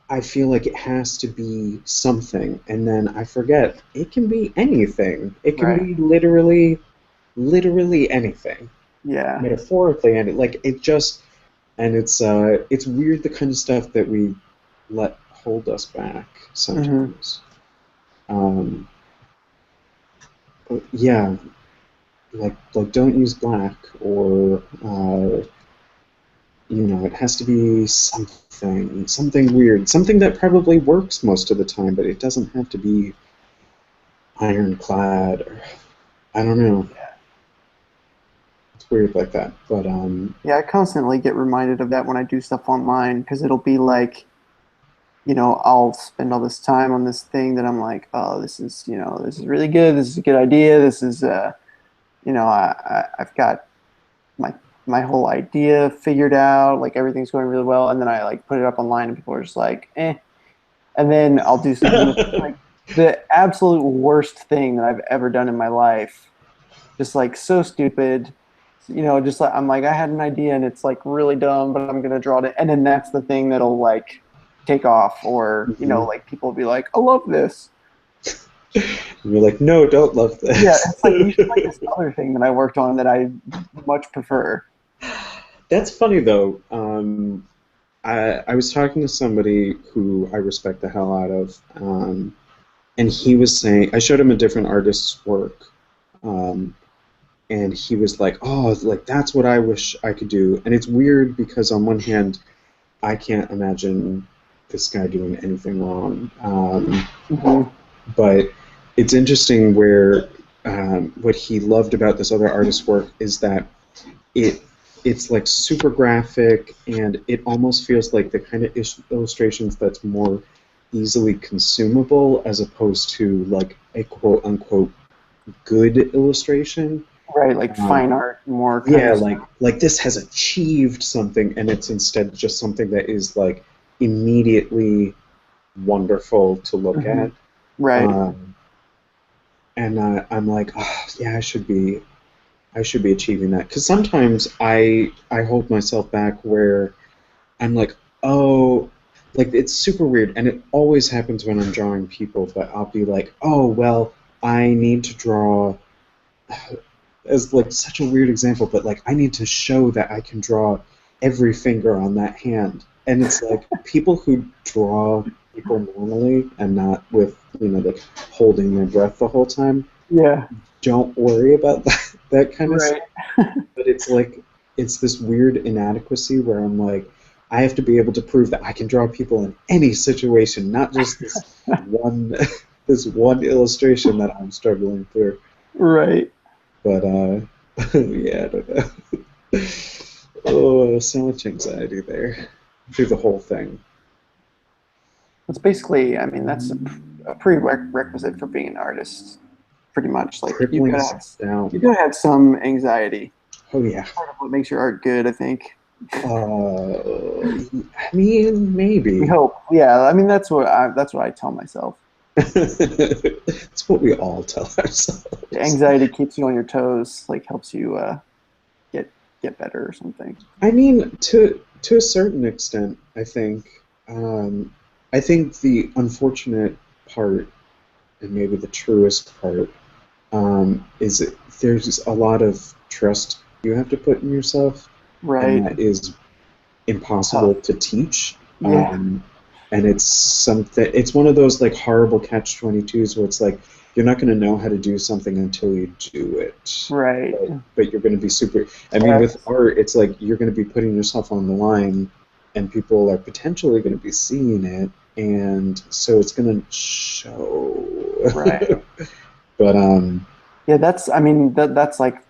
I feel like it has to be something, and then I forget it can be anything. It can Right. be literally anything, Yeah. metaphorically, and like it just, and it's weird the kind of stuff that we let hold us back Hmm. sometimes. Um, but yeah, like don't use black, or it has to be something weird, something that probably works most of the time, but it doesn't have to be ironclad, or I don't know. It's weird like that, but Yeah, I constantly get reminded of that when I do stuff online because it'll be like, I'll spend all this time on this thing that I'm like, oh, this is really good. This is a good idea. This is, I've got my my whole idea figured out. Like everything's going really well, and then I like put it up online, and people are just like, eh. And then I'll do something with like the absolute worst thing that I've ever done in my life. Just like so stupid. Just like I'm like I had an idea and it's like really dumb, but I'm gonna draw it. And then that's the thing that'll like take off, or mhm. like people will be like, I love this. And you're like, no, don't love Yeah, this. it's like you should like this other thing that I worked on that I much prefer. That's funny though. I was talking to somebody who I respect the hell out of, and he was saying, I showed him a different artist's work, um, and he was like, "Oh, like that's what I wish I could do." And it's weird because on one hand, I can't imagine this guy doing anything wrong, Hmm. but it's interesting where what he loved about this other artist's work is that it it's like super graphic, and it almost feels like the kind of illustrations that's more easily consumable as opposed to like a quote unquote good illustration. Right, like Um, fine art, more kind yeah, of. like this has achieved something, and it's instead just something that is like immediately wonderful to look Mhm. at. Right. Um, and I'm like, oh, yeah, I should be achieving that because sometimes I hold myself back where I'm like, oh, like it's super weird, and it always happens when I'm drawing people. But I'll be like, oh well, I need to draw as like such a weird example, but like I need to show that I can draw every finger on that hand, and it's like people who draw people normally and not with like holding their breath the whole time Yeah. don't worry about that kind of Right. stuff. But it's like it's this weird inadequacy where I'm like, I have to be able to prove that I can draw people in any situation, not just this one this one illustration that I'm struggling through. Right. But yeah, I don't know. Oh, so much anxiety there through the whole thing. It's basically, I mean, that's a prerequisite for being an artist, pretty much. Like Crippling stuff you down. gotta have some anxiety. Oh yeah. Part of what makes your art good, I think. I mean, We maybe. hope. Yeah, I mean that's what I tell myself. That's what we all tell ourselves. Anxiety keeps you on your toes, like helps you get get better or something. I mean, to a certain extent, I think. Um, I think the unfortunate part, and maybe the truest part, is that there's a lot of trust you have to put in yourself, and Right. that is impossible Tough. to teach. Yeah. And it's something. It's one of those like horrible catch-22s where it's like you're not going to know how to do something until you do it. Right. But you're going to be super. I mean, with Yes. art, it's like you're going to be putting yourself on the line, and people are potentially going to be seeing it, and so it's going to show. Right. But Yeah, that's I mean that's like,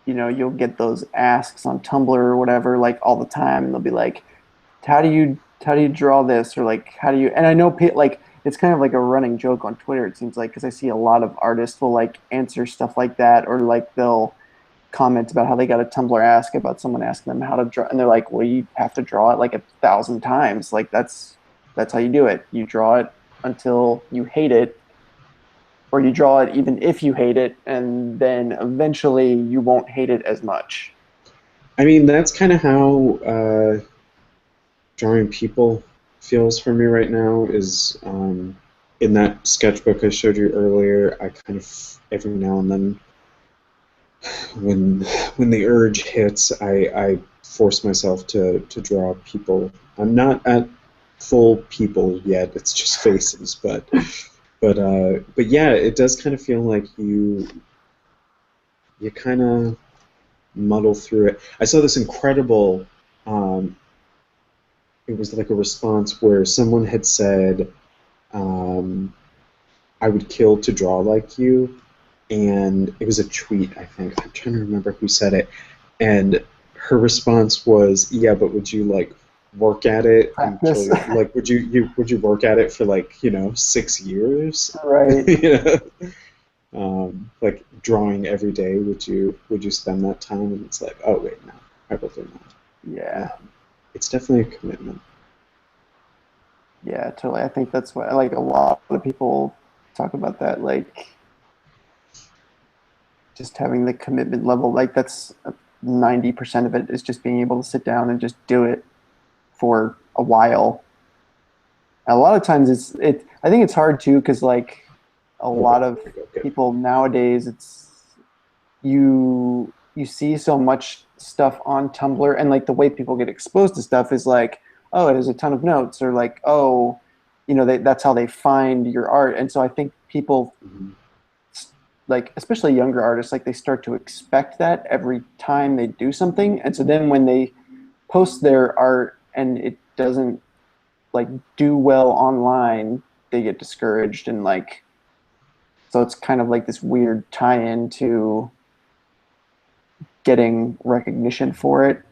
you'll get those asks on Tumblr or whatever like all the time, and they'll be like, how do you draw this, or like how do you, and I know like it's kind of like a running joke on Twitter, it seems like, because I see a lot of artists will like answer stuff like that, or like they'll comment about how they got a Tumblr ask about someone asking them how to draw, and they're like, well, you have to draw it like 1,000 times, like that's how you do it, you draw it until you hate it, or you draw it even if you hate it, and then eventually you won't hate it as much. I mean, that's kind of how drawing people feels for me right now. Is in that sketchbook I showed you earlier. I kind of every now and then when when the urge hits, I force myself to draw people. I'm not at full people yet. It's just faces, but yeah, it does kind of feel like you kind of muddle through it. I saw this incredible. Um, it was like a response where someone had said, um, "I would kill to draw like you," and it was a tweet. I think I'm trying to remember who said it, and her response was, "Yeah, but would you like work at it Practice. until like would you work at it for like 6 years?" Right. you know, like drawing every day. Would you spend that time? And it's like, oh wait, no, probably not. Yeah. It's definitely a commitment. Yeah, totally. I think that's what, like, a lot of people talk about that, like just having the commitment level. Like that's 90% of it is just being able to sit down and just do it for a while. And a lot of times I think it's hard too, because like a Oh, go, lot of go, go. people nowadays, you see so much stuff on Tumblr, and like the way people get exposed to stuff is like, oh, it has a ton of notes, or like, oh, that's how they find your art. And so I think people, Mhm. like especially younger artists, like they start to expect that every time they do something, and so then when they post their art and it doesn't like do well online, they get discouraged, and like, so it's kind of like this weird tie-in to getting recognition for it,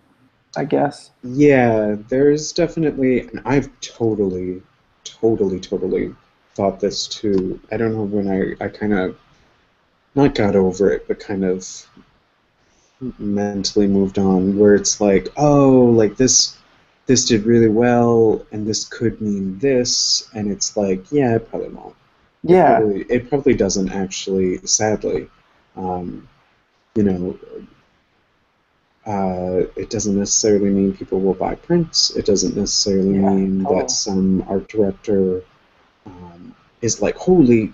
I guess. Yeah, there's definitely, and I've totally totally thought this too. I don't know when I kind of not got over it, but kind of mentally moved on, where it's like, oh, like this did really well, and this could mean this, and it's like, yeah, it probably won't. Yeah. It probably doesn't actually, sadly. Um, you know, it doesn't necessarily mean people will buy prints. It doesn't necessarily Yeah. mean that Totally. some art director is like, holy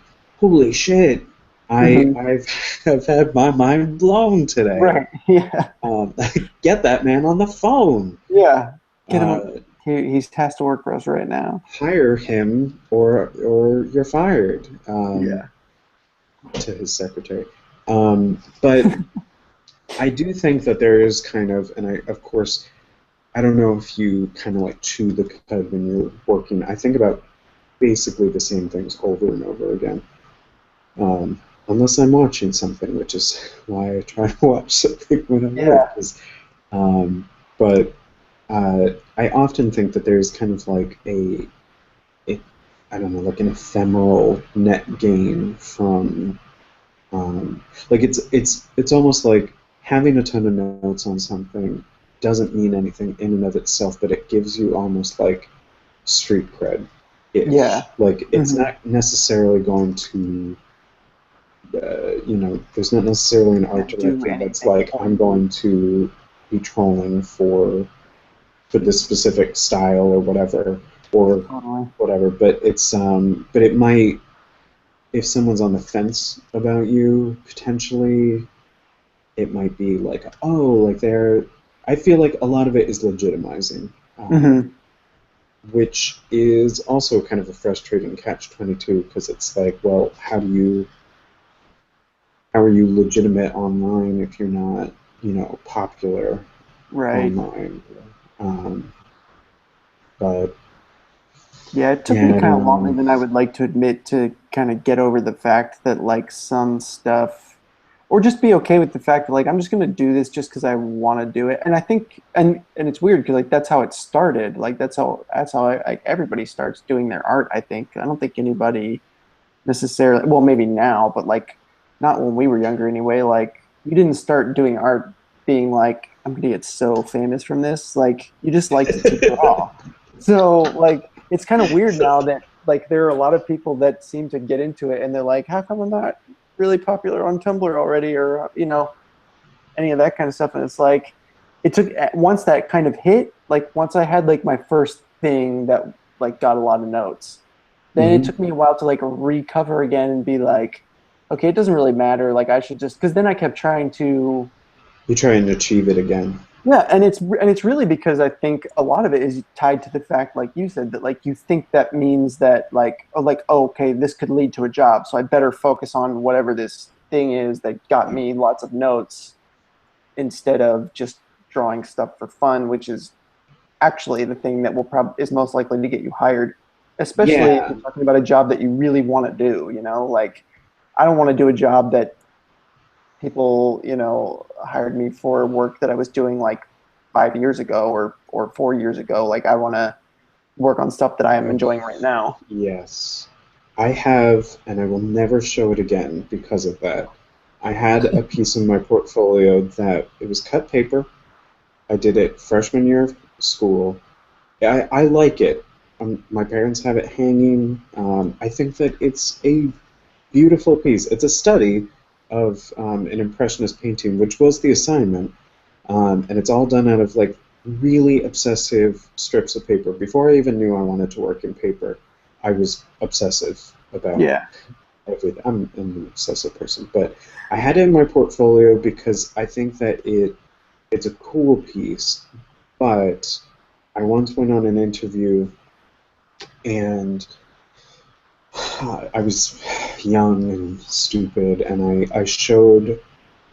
shit, Hmm. I've have had my mind blown today. Right. Yeah. Um, get that man on the phone. Yeah. Get him. Uh, He has to work for us right now. hire him, or you're fired. Yeah. To his secretary. But I do think that there is kind of, and I, of course, I don't know if you kind of like chew the cud when you're working. I think about basically the same things over and over again. Unless I'm watching something, which is why I try to watch something when I work. Yeah. Um, but I often think that there's kind of like a, I don't know, like an ephemeral net gain from, like it's almost like having a ton of notes on something doesn't mean anything in and of itself, but it gives you almost like street cred Yeah. ish. Like it's Hmm. not necessarily going to, there's not necessarily an art Yeah. Do director that's anything like, for I'm you. going to be trolling for this specific style or Totally. whatever. But but it might, if someone's on the fence about you potentially, it might be like, oh, like they're. I feel like a lot of it is legitimizing, Hmm. which is also kind of a frustrating catch-22 because it's like, well, how are you legitimate online if you're not, popular Right. online? Um, but Yeah, it took me yeah, I kind don't of longer know. than I would like to admit to kind of get over the fact that like some stuff, or just be okay with the fact that like I'm just gonna do this just because I want to do it. And I think, and it's weird because like that's how it started. Like that's how like everybody starts doing their art. I think I don't think anybody necessarily. Well, maybe now, but like not when we were younger anyway. Like you didn't start doing art being like I'm gonna get so famous from this. Like you just liked to draw. So like it's kind of weird now that like there are a lot of people that seem to get into it and they're like, how come I'm not really popular on Tumblr already, or any of that kind of stuff? And it's like it took once that kind of hit, like once I had like my first thing that like got a lot of notes, then it Hmm. took me a while to like recover again and be like, okay, it doesn't really matter. Like I should just because then I kept trying to. You try and achieve it again. Yeah, and it's really because I think a lot of it is tied to the fact, like you said, that like you think that means that oh, okay, this could lead to a job, so I better focus on whatever this thing is that got me lots of notes instead of just drawing stuff for fun, which is actually the thing that will probably is most likely to get you hired, especially if Yeah, you're talking about a job that you really want to do. Like I don't want to do a job that people, hired me for work that I was doing like 5 years ago or 4 years ago. Like I want to work on stuff that I am Ugh, enjoying right now. yes. I have, and I will never show it again because of that. I had a piece in my portfolio that it was cut paper. I did it freshman year of school. I like it. My parents have it hanging. I think that it's a beautiful piece. It's a study of an impressionist painting, which was the assignment, and it's all done out of like really obsessive strips of paper. Before I even knew I wanted to work in paper, I was obsessive about Yeah. everything. I'm an obsessive person, but I had it in my portfolio because I think that it's a cool piece. But I once went on an interview and I was young and stupid, and I showed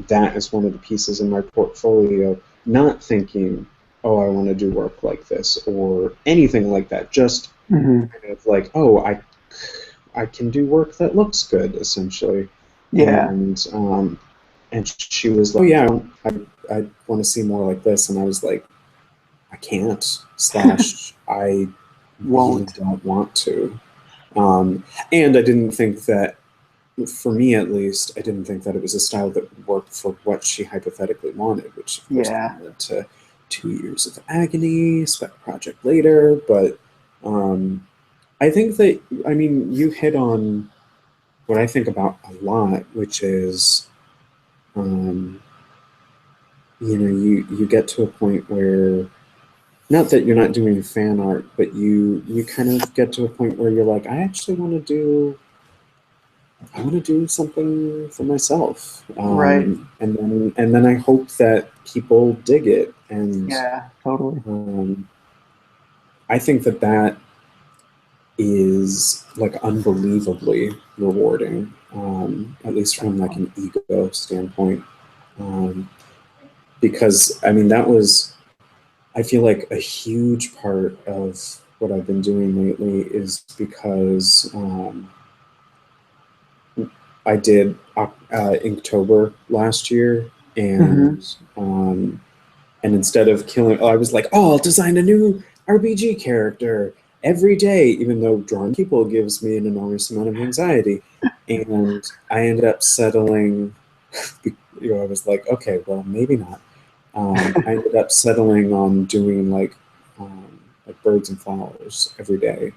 that as one of the pieces in my portfolio, not thinking, oh, I want to do work like this or anything like that. Just Hmm. kind of like, oh, I can do work that looks good, essentially. Yeah. And she was like, oh yeah, I want to see more like this, and I was like, I can't. Slash, I really Won't. don't want to. And I didn't think that, for me at least, I didn't think that it was a style that worked for what she hypothetically wanted, which of course Yeah. then led to 2 years of agony, spec project later. But I think that, I mean, you hit on what I think about a lot, which is, um, you get to a point where, not that you're not doing fan art, but you kind of get to a point where you're like, I want to do something for myself, Right. and then I hope that people dig it, and Yeah, totally. um, I think that that is like unbelievably rewarding, at least from like an ego standpoint, um, because I mean that was, I feel like, a huge part of what I've been doing lately is because I did Inktober last year, Hmm. and instead of killing, I was like, oh, I'll design a new RPG character every day, even though drawing people gives me an enormous amount of anxiety. And I ended up settling, I was like, okay, well, maybe not. I ended up settling on doing like birds and flowers every day,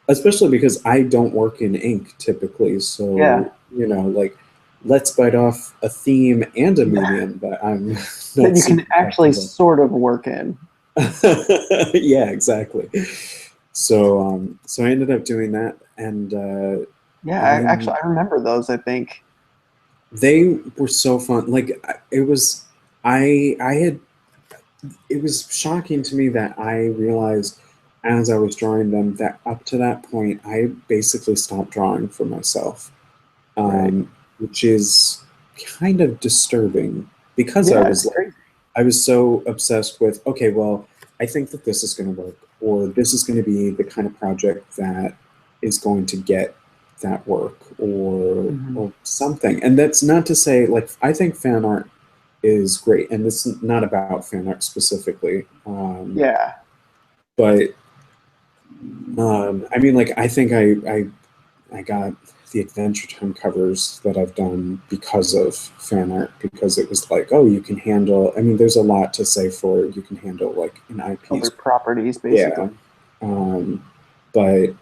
especially because I don't work in ink typically. Yeah. So, like, let's bite off a theme and a Yeah. medium that I'm That not you can super actually comfortable. sort of work in. Yeah, exactly. So I ended up doing that, and Yeah, I'm actually, I remember those, I think. they were so fun. Like, it was, I had, it was shocking to me that I realized as I was drawing them that up to that point I basically stopped drawing for myself, Right. which is kind of disturbing because Yeah, it's crazy. I was so obsessed with, okay, well, I think that this is going to work, or this is going to be the kind of project that is going to get that work, Hmm. or something. And that's not to say, like, I think fan art is great, and this is not about fan art specifically, Yeah. but I mean, like, I think I got the Adventure Time covers that I've done because of fan art, because it was like, oh, you can handle, I mean, there's a lot to say for you can handle like an Other IP's, properties, yeah. basically. Um, but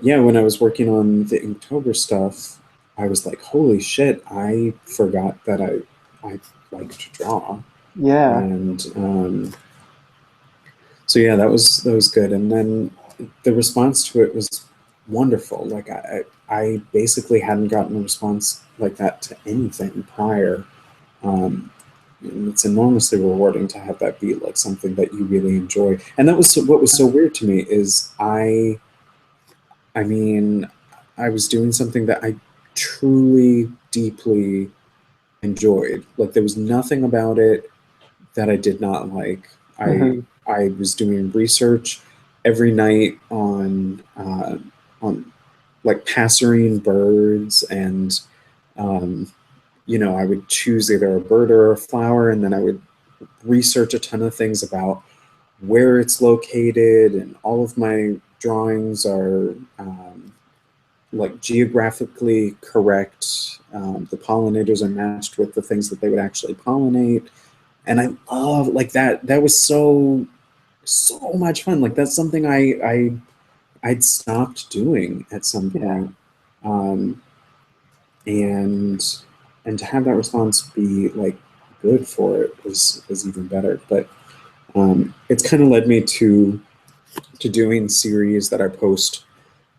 yeah, when I was working on the Inktober stuff, I was like, holy shit, I forgot that I like to draw. Yeah. And so yeah, that was good. And then the response to it was wonderful. Like, I basically hadn't gotten a response like that to anything prior. Um, and it's enormously rewarding to have that be like something that you really enjoy. And that was what was so weird to me is I mean, I was doing something that I truly, deeply enjoyed. Like, there was nothing about it that I did not like. I Hmm. I was doing research every night on like passerine birds, and um, I would choose either a bird or a flower, and then I would research a ton of things about where it's located, and all of my drawings are like geographically correct. The pollinators are matched with the things that they would actually pollinate, and I love like that. That was so much fun. Like, that's something I'd stopped doing at some Yeah. point, um, and and to have that response be like good for it was even better. But it's kind of led me to doing series that I post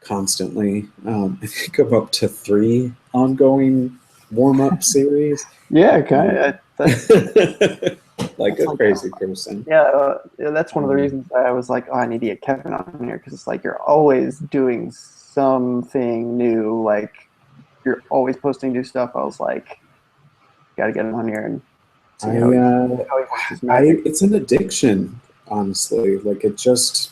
constantly. I think I'm up to 3 ongoing warm up series. Yeah, kind Um, of. That's like that's a like crazy person. yeah, yeah, that's one of the Um, reasons I was like, oh, I need to get Kevin on here because it's like you're always doing something new. Like you're always posting new stuff. I was like, got to get him on here and see I, how he works his I, magic. it's an addiction, honestly. Like, it's,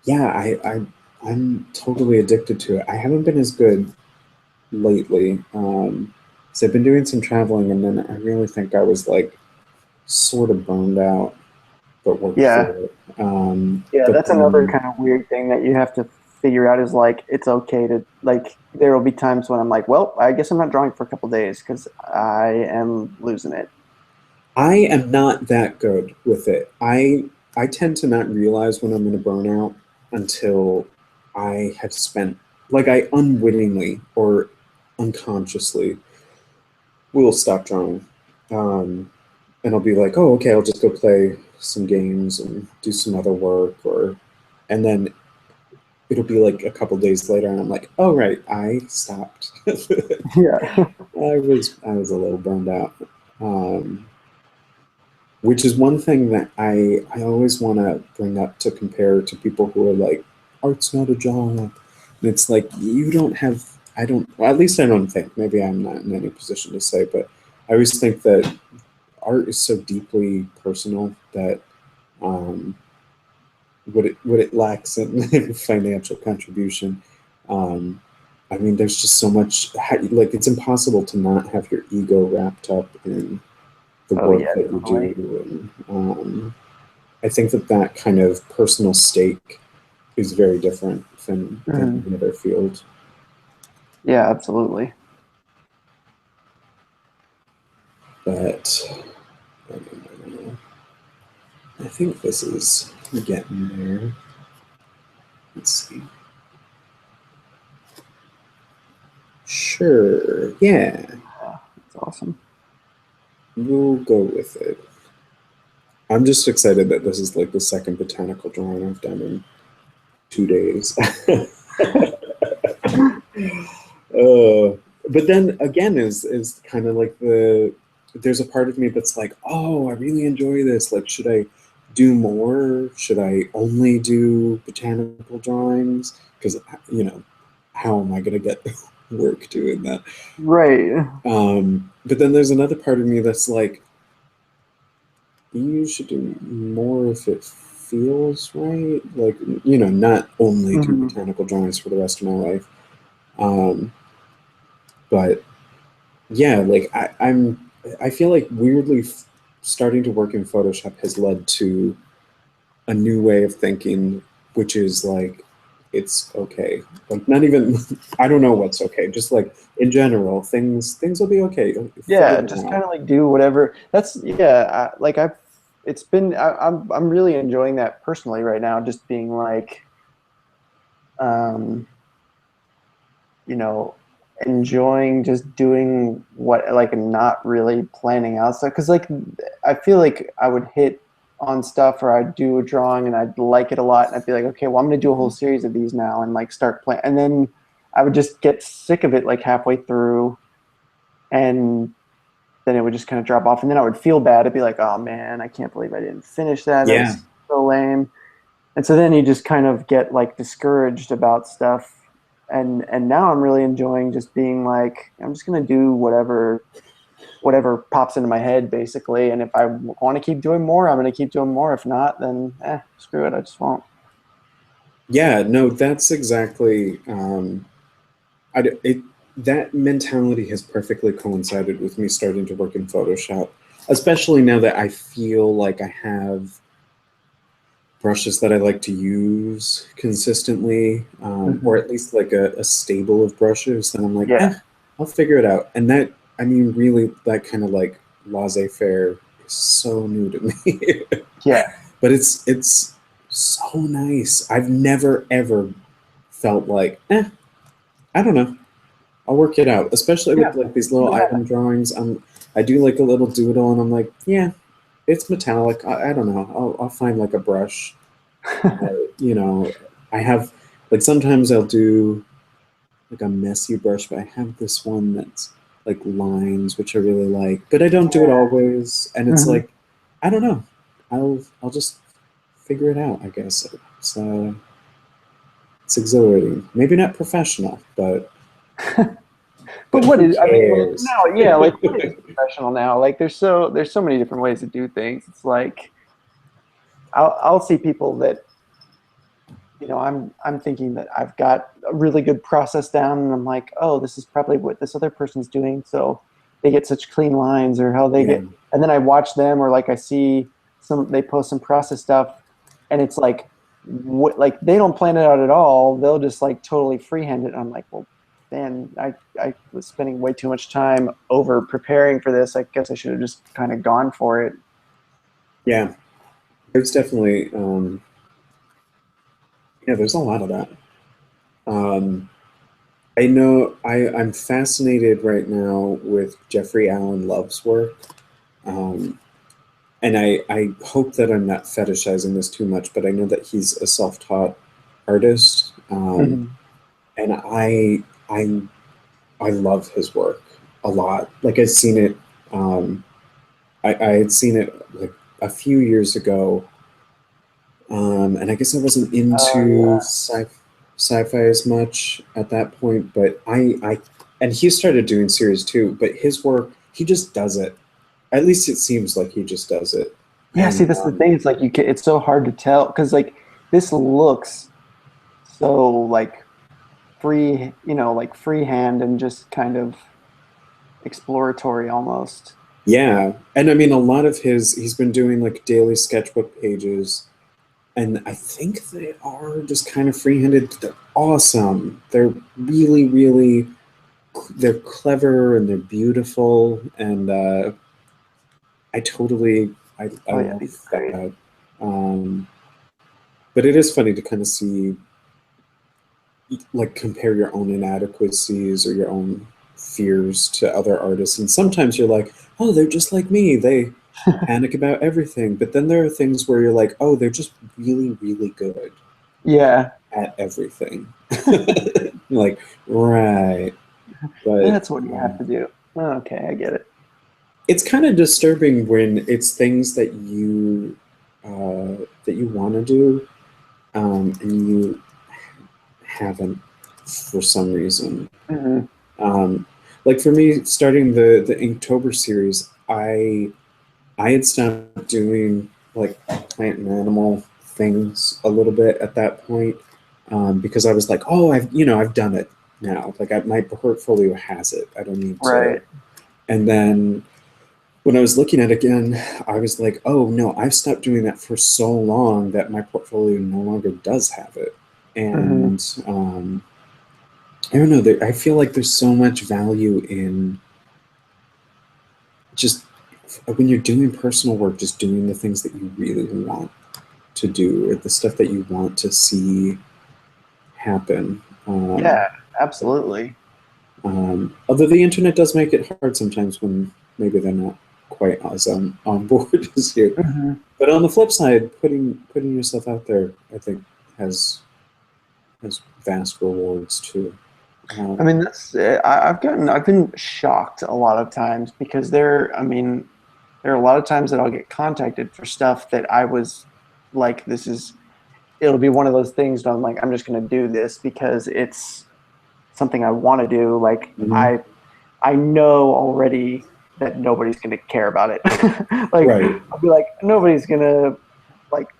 yeah, I'm totally addicted to it. I haven't been as good lately. So I've been doing some traveling, and then I really think I was like sort of burned out. but work Yeah. through it. Yeah, But that's another then, kind of weird thing that you have to figure out is like it's okay to like there will be times when I'm like, well, I guess I'm not drawing for a couple days because I am losing it. I am not that good with it. I tend to not realize when I'm in a burnout until I have spent, like, I unwittingly or unconsciously will stop drawing. Um, and I'll be like, oh, okay, I'll just go play some games and do some other work, or, and then it'll be like a couple days later, and I'm like, oh, right, I stopped. Yeah. I was a little burned out. Um, which is one thing that I always want to bring up to compare to people who are like, art's not a job. And it's like, you don't have, I don't, well, at least I don't think, maybe I'm not in any position to say, but I always think that art is so deeply personal that um, what it lacks in financial contribution. Um, I mean, there's just so much, like, it's impossible to not have your ego wrapped up in the Oh work yeah, that you totally. do. And I think that that kind of personal stake is very different than Mhm. the other field. Yeah, absolutely. But I don't know. I think this is getting there. Let's see. Sure. Yeah, Yeah, that's awesome. we'll go with it. I'm just excited that this is like the second botanical drawing I've done in 2 days. But then again, is kind of like there's a part of me that's like, oh, I really enjoy this. Like, should I do more? Should I only do botanical drawings? Because how am I gonna get work doing that? Right. But then there's another part of me that's like, you should do more if it feels right. Like, not only do Mhm. botanical drawings for the rest of my life. Um, but yeah, like I feel like weirdly starting to work in Photoshop has led to a new way of thinking, which is like, it's okay. Like, not even, I don't know what's okay. Just like in general, things will be okay. You'll figure Yeah, them just out. kind of like do whatever. That's yeah. Like I've, it's been. I'm really enjoying that personally right now. Just being like, um, you know, enjoying just doing what like and not really planning out stuff. Because like I feel like I would hit on stuff or I'd do a drawing and I'd like it a lot and I'd be like, okay, well I'm gonna do a whole series of these now and like start playing. And then I would just get sick of it like halfway through and then it would just kind of drop off. And then I would feel bad. I'd be like, oh man, I can't believe I didn't finish that. That Yeah. was so lame. And so then you just kind of get like discouraged about stuff. And now I'm really enjoying just being like, I'm just gonna do whatever pops into my head basically. And if I want to keep doing more, I'm gonna keep doing more. If not, then screw it, I just won't. Yeah, no, that's exactly it, that mentality has perfectly coincided with me starting to work in Photoshop, especially now that I feel like I have brushes that I like to use consistently, or Hmm. at least like a stable of brushes. Then I'm like, Yeah, I'll figure it out. And that, I mean, really, that kind of like laissez-faire is so new to me. yeah, But it's so nice. I've never ever felt like, I don't know. I'll work it out, especially with yeah, like these little yeah. item drawings. I do like a little doodle, and I'm like, yeah, it's metallic. I don't know. I'll find like a brush. You know, I have like sometimes I'll do like a messy brush, but I have this one that's like lines, which I really like. But I don't do it always, and it's Hmm. like, I don't know. I'll just figure it out. I guess it's exhilarating. Maybe not professional, but But what who is? I mean, like cares? now, yeah, like what is professional now? Like there's so many different ways to do things. It's like I'll see people that I'm thinking that I've got a really good process down, and I'm like, oh, this is probably what this other person's doing, so they get such clean lines, or how they Yeah. get. And then I watch them, or like I see they post some process stuff, and it's like what, like they don't plan it out at all. They'll just like totally freehand it. I'm like, well, man, I was spending way too much time over preparing for this. I guess I should have just kind of gone for it. Yeah, there's definitely yeah, there's a lot of that. Um, I know I'm fascinated right now with Jeffrey Allen Love's work. Um, and I hope that I'm not fetishizing this too much, but I know that he's a self-taught artist. Mhm. And I I love his work a lot. Like I've seen it I had seen it like a few years ago. And I guess I wasn't Oh into yeah, sci-fi as much at that point, but I and he started doing series too, but his work, he just does it. At least it seems like he just does it. yeah. See, And that's the thing. It's like it's so hard to tell because like this looks so like free, like freehand and just kind of exploratory almost. yeah, and I mean a lot of he's been doing like daily sketchbook pages, and I think they are just kind of free-handed. They're awesome. They're really, really they're clever and they're beautiful, and I Oh yeah, love these are great. that. Um, but it is funny to kind of see, like, compare your own inadequacies or your own fears to other artists, and sometimes you're like, oh, they're just like me. They panic about everything, but then there are things where you're like, oh, they're just really, really good Yeah, at everything. Like, right, but that's what you have to do. Okay, I get it. it's kind of disturbing when it's things that you want to do, and you haven't for some reason. Hmm. Um, like for me, starting the Inktober series, I had stopped doing like plant and animal things a little bit at that point, because I was like, oh, I've done it now. Like my portfolio has it. I don't need to. Right. And then when I was looking at it again, I was like, oh no, I've stopped doing that for so long that my portfolio no longer does have it. Hmm. And I don't know, I feel like there's so much value in just when you're doing personal work, just doing the things that you really want to do or the stuff that you want to see happen. Yeah, absolutely. Although the internet does make it hard sometimes when maybe they're not quite as on board as you. Hmm. But on the flip side, putting yourself out there, I think, has vast rewards too. I Um, mean, I've been shocked a lot of times because I mean, there are a lot of times that I'll get contacted for stuff that I was like, it'll be one of those things that I'm like, I'm just going to do this because it's something I want to do. Like mhm. I know already that nobody's going to care about it. Like Right. I'll be like, nobody's going to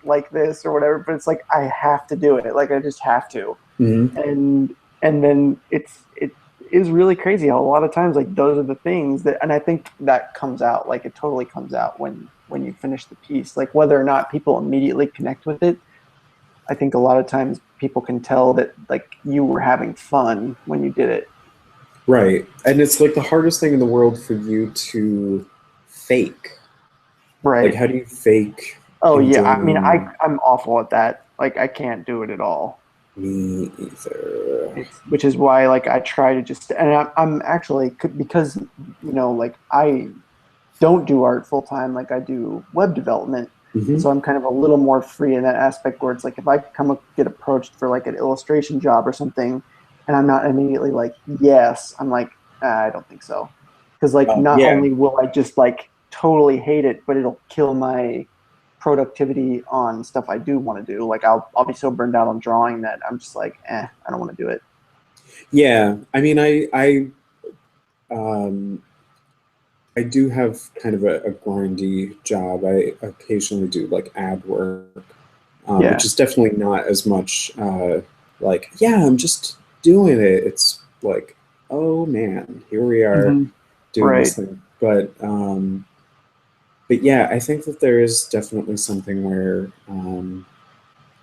like this or whatever, but it's like I have to do it. Like I just have to. Hmm. And then it is really crazy how a lot of times like those are the things that, and I think that comes out, like it totally comes out when you finish the piece, like whether or not people immediately connect with it. I think a lot of times people can tell that like you were having fun when you did it. Right. And it's like the hardest thing in the world for you to fake. Like, Right. how do you fake Oh yeah, I mean enjoying I'm awful at that. Like I can't do it at all. me either? It's which is why like I try to just, and I'm actually because like I don't do art full time, like I do web development. And Hmm. so I'm kind of a little more free in that aspect where it's like if I get approached for like an illustration job or something and I'm not immediately like yes, I'm like I don't think so. Because like not Yeah. only will I just like totally hate it, but it'll kill my productivity on stuff I do want to do. Like I'll be so burned out on drawing that I'm just like, I don't want to do it. Yeah. I mean, um, I do have kind of a grindy job. I occasionally do like ad work, which Yeah. is definitely not as much like, yeah, I'm just doing it. It's like, oh man, here we are Hmm. doing this Right. thing. But but yeah, I think that there is definitely something where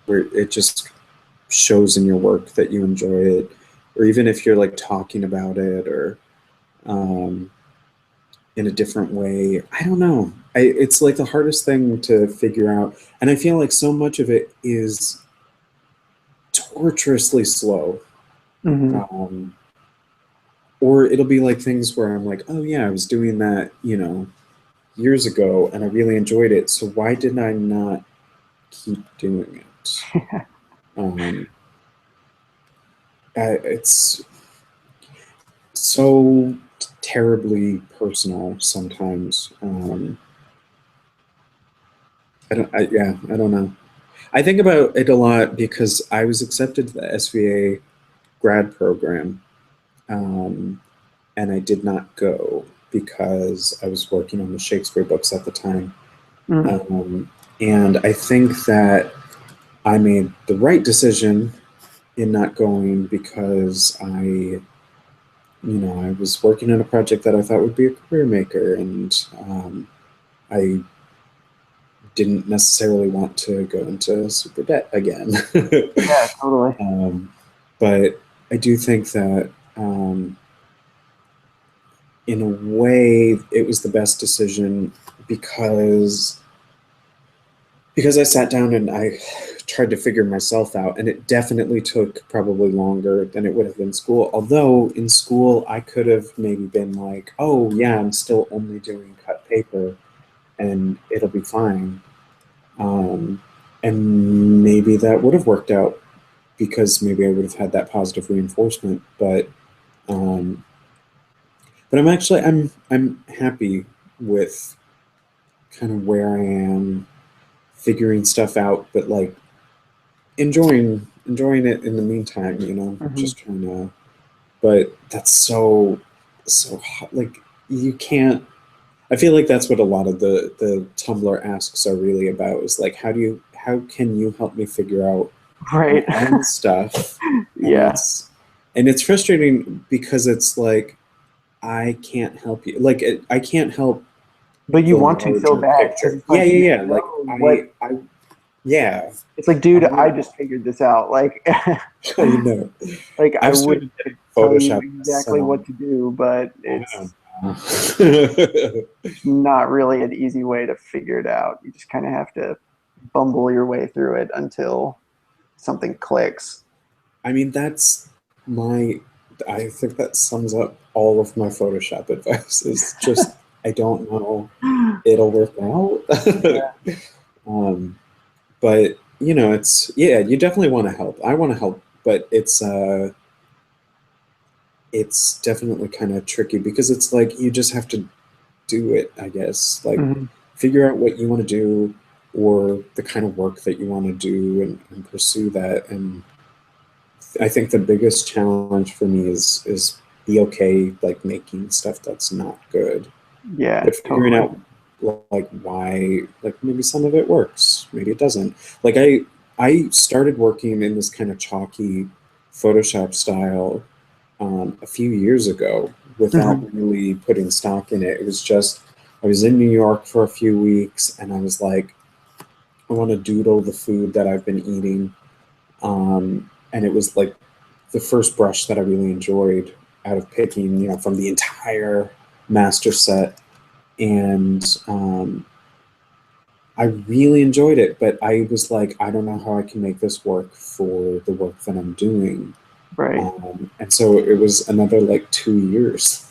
it just shows in your work that you enjoy it, or even if you're like talking about it or um, in a different way. I don't know. It's like the hardest thing to figure out, and I feel like so much of it is torturously slow. Hmm. Um, or it'll be like things where I'm like, oh yeah, I was doing that, years ago, and I really enjoyed it. So why did I not keep doing it? Um, it's so terribly personal sometimes. I don't know. I think about it a lot because I was accepted to the SVA grad program, um, and I did not go because I was working on the Shakespeare books at the time. Hmm. Um, and I think that I made the right decision in not going because I was working on a project that I thought would be a career maker, and I didn't necessarily want to go into super debt again. Yeah, totally. um, but I do think that in a way it was the best decision because I sat down and I tried to figure myself out, and it definitely took probably longer than it would have in school. Although in school, I could have maybe been like, oh, yeah, I'm still only doing cut paper and it'll be fine. Um, and maybe that would have worked out because maybe I would have had that positive reinforcement. Um, but I'm happy with kind of where I am, figuring stuff out, but like enjoying it in the meantime, Hmm. just trying to. But that's so hot. Like you can't. I feel like that's what a lot of the Tumblr asks are really about. Is like how can you help me figure out my Right. own stuff? And Yeah. it's frustrating because it's like I can't help you. Like I can't help But you the want to so larger bad because picture. it's Yeah, like you yeah, yeah. Like know what yeah. it's like, I dude, I want. just figured this out. Like, I know. like I I've wish started I could tell you Photoshop exactly what myself. to do, but I don't it's know. not really an easy way to figure it out. You just kind of have to bumble your way through it until something clicks. I mean, my. I think that sums up all of my Photoshop advice. Is just I don't know. It'll work out. Yeah. um, but it's yeah. You definitely want to help. I want to help, but it's definitely kind of tricky because it's like you just have to do it, I guess. Like Hmm. figure out what you want to do or the kind of work that you want to do and pursue that. And I think the biggest challenge for me is be okay like making stuff that's not good, Yeah, but figuring totally. out like why, like maybe some of it works, maybe it doesn't. Like I started working in this kind of chalky Photoshop style a few years ago without Hmm. really putting stock in it. It was just I was in New York for a few weeks and I was like, I want to doodle the food that I've been eating. And it was like the first brush that I really enjoyed out of picking, from the entire master set. And I really enjoyed it, but I was like, I don't know how I can make this work for the work that I'm doing. Right. And so it was another like 2 years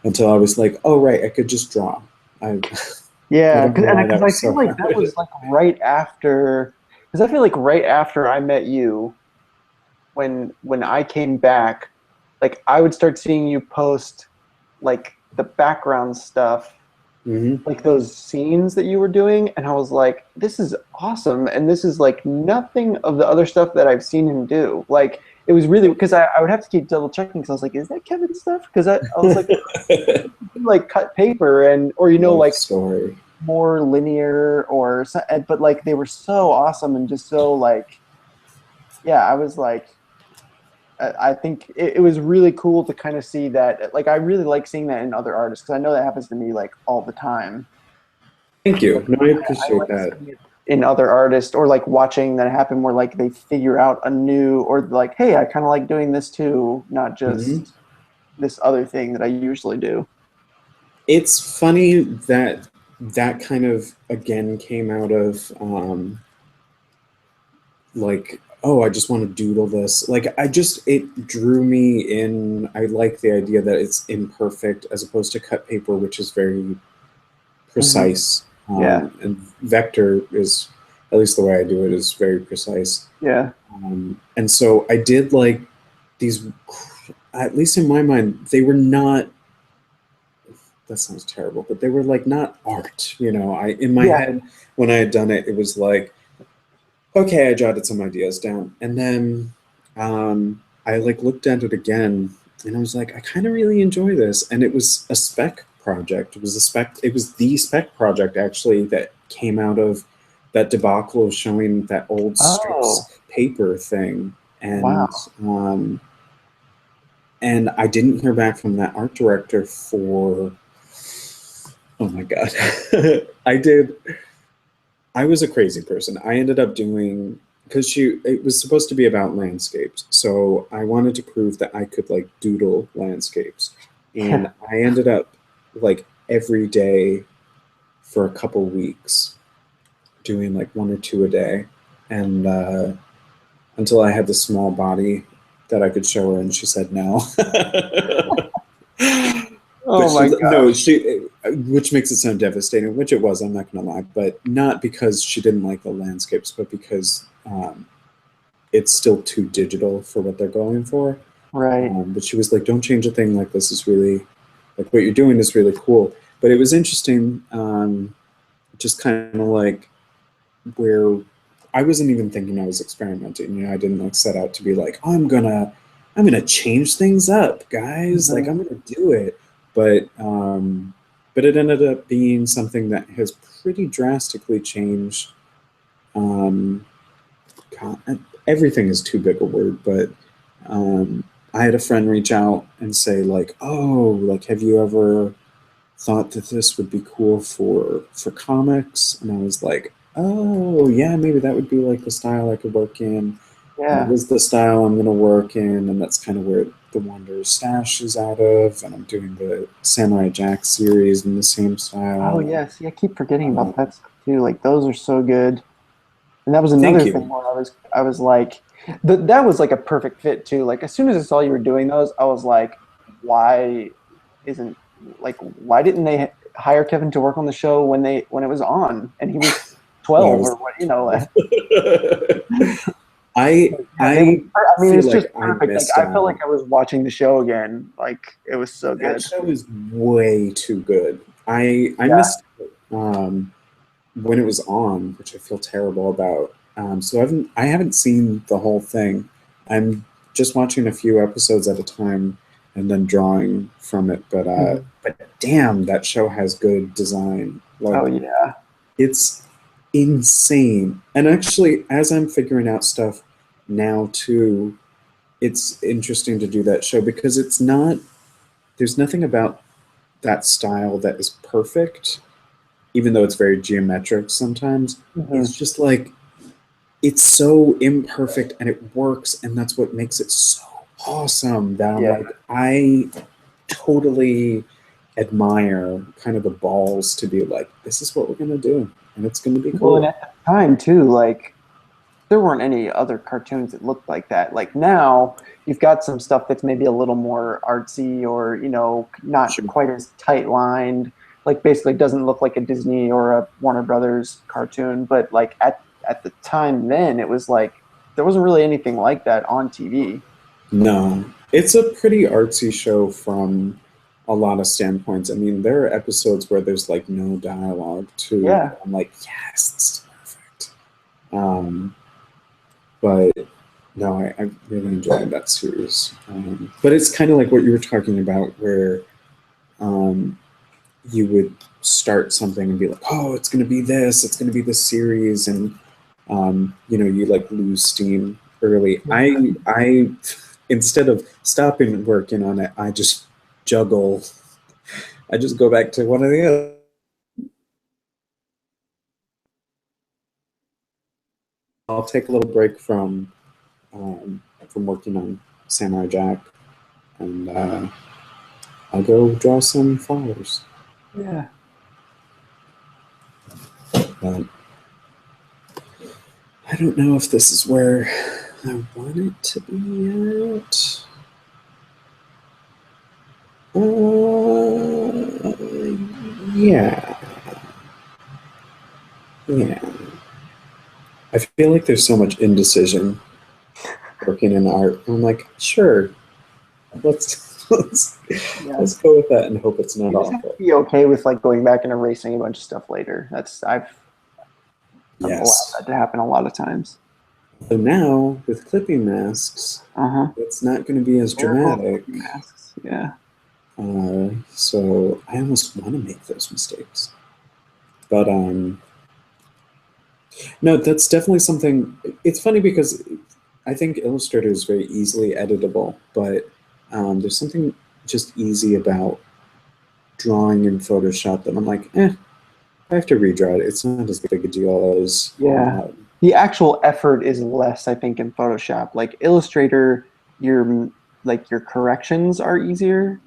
until I was like, oh right, I could just draw. I I Yeah, don't know why because that I was feel so like that hard. was like right after, because I feel like right after I met you, when I came back, like I would start seeing you post like the background stuff, Hmm. like those scenes that you were doing, and I was like, this is awesome, and this is like nothing of the other stuff that I've seen him do. Like it was really because I would have to keep double checking because I was like, is that Kevin's stuff? Because I was like, like cut paper and or Life like story. more linear or but like they were so awesome and just so like yeah, I was like I think it was really cool to kind of see that. Like, I really like seeing that in other artists because I know that happens to me like all the time. Thank you. No, I I appreciate like that. seeing it in other artists, or like watching that happen where like they figure out a new, or like, hey, I kind of like doing this too, not Mhm. just this other thing that I usually do. It's funny that that kind of again came out of like, oh, I just want to doodle this. Like, it drew me in. I like the idea that it's imperfect as opposed to cut paper, which is very Hmm. precise. Yeah, And vector is, at least the way I do it, is very precise. yeah, And so I did like these, at least in my mind, they were not, that sounds terrible, but they were like not art. In my yeah. head, when I had done it, it was like, okay, I jotted some ideas down. And then I like looked at it again and I was like, I kind of really enjoy this. And it was a spec project. It was the spec project actually that came out of that debacle of showing that old Oh, strips paper thing. And wow. um, and I didn't hear back from that art director for, oh my God. I did I was a crazy person. I ended up doing, because it was supposed to be about landscapes. So I wanted to prove that I could like doodle landscapes. And I ended up like every day for a couple weeks doing like one or two a day. And until I had the small body that I could show her and she said no. But Oh my no, gosh. which makes it sound devastating, which it was, I'm not going to lie, but not because she didn't like the landscapes, but because it's still too digital for what they're going for. Right. But she was like, don't change a thing like this is really, like what you're doing is really cool. But it was interesting, just kind of like where I wasn't even thinking I was experimenting. I didn't like set out to be like, oh, I'm gonna change things up, guys. Like Hmm. I'm gonna do it. But it ended up being something that has pretty drastically changed. Um, God, everything is too big a word, but I had a friend reach out and say like, oh, like have you ever thought that this would be cool for comics? And I was like, oh yeah, maybe that would be like the style I could work in. And it Yeah. is the style I'm going to work in, and that's kind of where the Wanderer's Stash is out of. And I'm doing the Samurai Jack series in the same Oh style. yes. Yeah, I keep forgetting about Um, that stuff too. Like those are so good. And that was thank another thing you. where I was like, that was like a perfect fit too. Like as soon as I saw you were doing those, I was like, why isn't why didn't they hire Kevin to work on the show when it was on and he was When I 12 or was what, 12. I yeah, they would, I I mean, feel it's just like I perfect. Like missed I felt like out. I was watching the show again. Like it was so That good. show is way too good. I Yeah. missed it, when it was on, which I feel terrible about. So I haven't seen the whole thing. I'm just watching a few episodes at a time and then drawing from it. Mhm. But damn, that show has good design. Oh Like yeah. it's insane. And actually, as I'm figuring out stuff now too, it's interesting to do that show because it's not. There's nothing about that style that is perfect, even though it's very geometric sometimes. It's Hmm. just like it's so imperfect and it works, and that's what makes it so awesome that I'm Yeah. like, I totally admire kind of the balls to be like, this is what we're gonna do, and it's gonna be Well, and cool. at the time too, like there weren't any other cartoons that looked like that. Like now, you've got some stuff that's maybe a little more artsy or, not Sure. quite as tight lined. Like basically doesn't look like a Disney or a Warner Brothers cartoon. But like at the time then, it was like there wasn't really anything like that on TV. No, it's a pretty artsy show from a lot of standpoints. I mean, there are episodes where there's like no dialogue too. Yeah. I'm like, yes, this is perfect. Um, but no, I really enjoyed that series. But it's kind of like what you were talking about, where um, you would start something and be like, oh, it's going to be this, it's going to be this series, and you like lose steam early. I instead of stopping working on it, I just juggle. I just go back to one of the other. I'll take a little break from working on Samurai Jack, and I'll go draw some flowers. Yeah. But I don't know if this is where I want it to be at. Yeah. Yeah. I feel like there's so much indecision working in art. I'm like, sure, let's Yeah. let's go with that and hope it's not You just have to awful. be okay with like going back and erasing a bunch of stuff later. I've allowed Yes. that to happen a lot of times. So now with clipping masks, Uh-huh. it's not going to be as dramatic. Masks. Yeah. So I almost want to make those mistakes. But no, that's definitely something. It's funny because I think Illustrator is very easily editable, but there's something just easy about drawing in Photoshop that I'm like, I have to redraw it. It's not as big a deal as Yeah. The actual effort is less, I think, in Photoshop. Like Illustrator, your corrections are easier.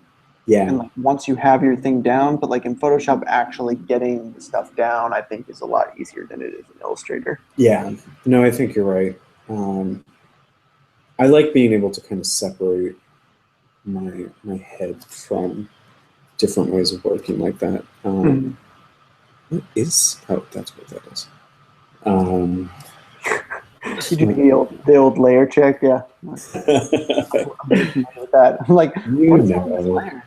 yeah, And like once you have your thing down, but like in Photoshop, actually getting the stuff down, I think is a lot easier than it is in Illustrator. yeah. No, I think you're right. I like being able to kind of separate my head from different ways of working like that. Mhm. What is? Oh, that's what that is. Um, You do the old layer check, yeah. I'm very familiar with that. I'm like, you what is all this know, layer?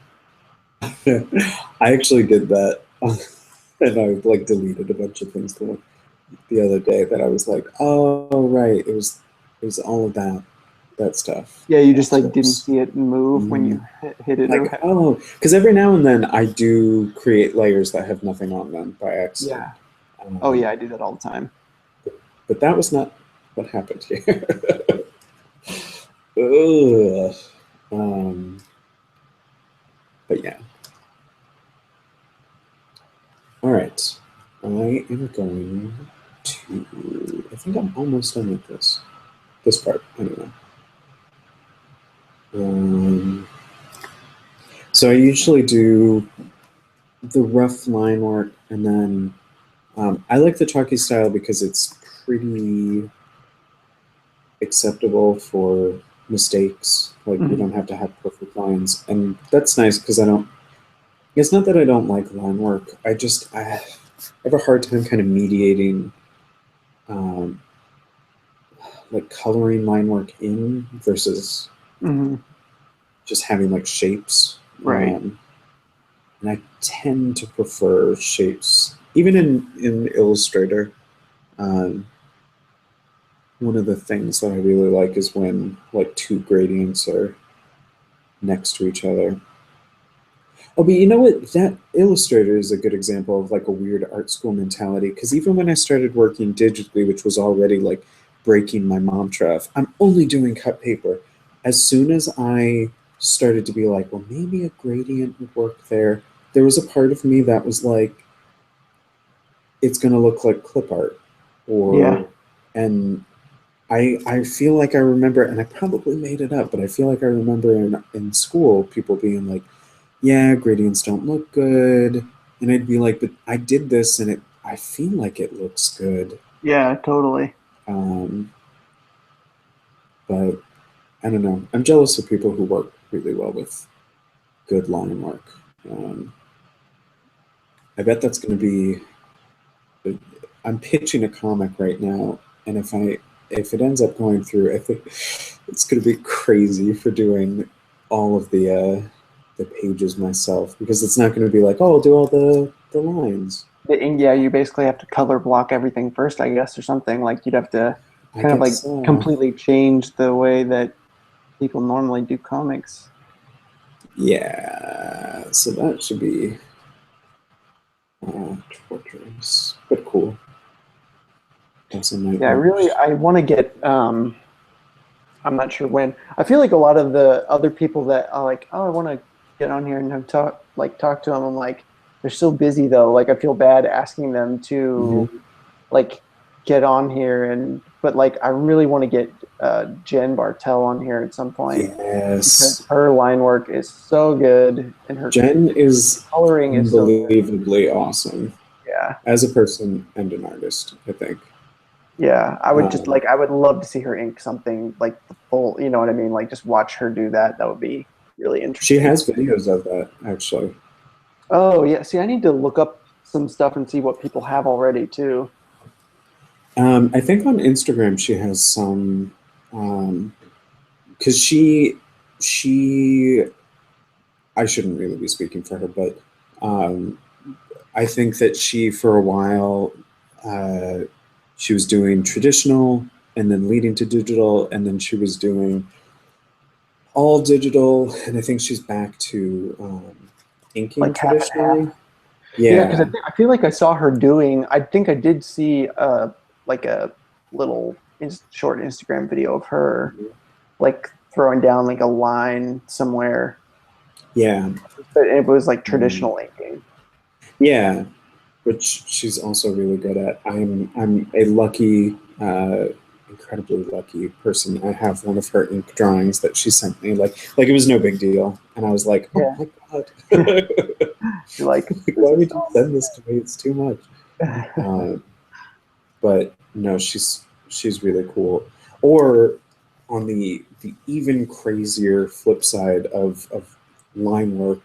I actually did that, and I like deleted a bunch of things the other day that I was like, oh right, it was all of that stuff. Yeah, you just That's like what didn't see it move when you mm, hit it or like, whatever. oh, because every now and then I do create layers that have nothing on them by accident. Yeah. Oh Um, yeah, I do that all the time. but that was not what happened here. Ugh. Um, but yeah. All right. I am going to. I think I'm almost done with this. This part, anyway. Um, so I usually do the rough line work, and then I like the chalky style because it's pretty acceptable for mistakes. Like you Mhm. don't have to have perfect lines, and that's nice because I don't. It's not that I don't like line work. I have a hard time kind of mediating, um, like coloring line work in versus Mhm. just having like shapes. Right. And I tend to prefer shapes, even in Illustrator. Um, one of the things that I really like is when like two gradients are next to each other. Oh, but you know what? That Illustrator is a good example of like a weird art school mentality. Because even when I started working digitally, which was already like breaking my mantra of I'm only doing cut paper, as soon as I started to be like, well, maybe a gradient would work there was a part of me that was like, it's going to look like clip art, Yeah. or and I feel like I remember, and I probably made it up, but I feel like I remember in school people being like, yeah, gradients don't look good. And I'd be like, but I did this and I feel like it looks good. Yeah, totally. Um, but I don't know. I'm jealous of people who work really well with good line work. Um, I bet that's going to be. I'm pitching a comic right now, and if it ends up going through, I think it's going to be crazy for doing all of the pages myself because it's not going to be like, oh, I'll do all the lines. Yeah, you basically have to color block everything first, I guess, or something. Like you'd have to I kind of like guess so. completely change the way that people normally do comics. Yeah, so that should be torturous, but cool. Also Yeah, I want to get I'm not sure when. I feel like a lot of the other people that are like, oh, I want to get on here and have talk to them. I'm like, they're so busy though. Like I feel bad asking them to Mhm. like get on here and but like I really want to get Jen Bartel on here at some point because Yes. her line work is so good and her Jen is coloring is so good. unbelievably awesome Yeah. as a person and an artist, I think. Yeah, I would just Um, like I would love to see her ink something like the full, you know what I mean? Like just watch her do that. That would be really she interesting. has videos of that, actually. Oh, yeah. See, I need to look up some stuff and see what people have already too. I think on Instagram she has some, because she, I shouldn't really be speaking for her, but um, I think that she, for a while, uh, she was doing traditional and then leading to digital, and then she was doing all digital, and I think she's back to inking Like half and half. traditionally. Yeah, because Yeah, I feel like I saw her doing. I think I did see like a little short Instagram video of her like throwing down like a line somewhere. yeah, But it was like um, traditional inking. yeah. Which she's also really good at. I'm a lucky, incredibly lucky person. I have one of her ink drawings that she sent me. Like it was no big deal, and I was like, oh Yeah, my god, you're like like, this why is would you send this to me? It's too much. so. Uh, but no, she's really cool. Or on the even crazier flip side of line work,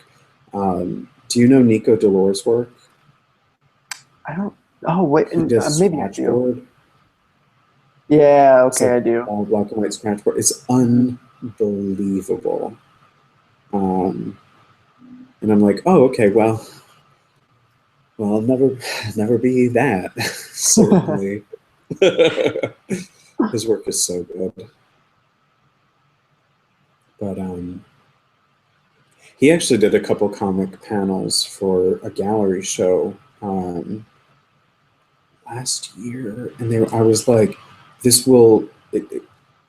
do you know Nico Delors' work? I don't. Oh wait, He does maybe I scratch do. board. Yeah. It's Okay, like I do. all black and white scratch board. It's Mhm. unbelievable. Um, and I'm like, oh, okay, well, I'll never be that. Certainly, his work is so good. But he actually did a couple comic panels for a gallery show last year, and I was like, this will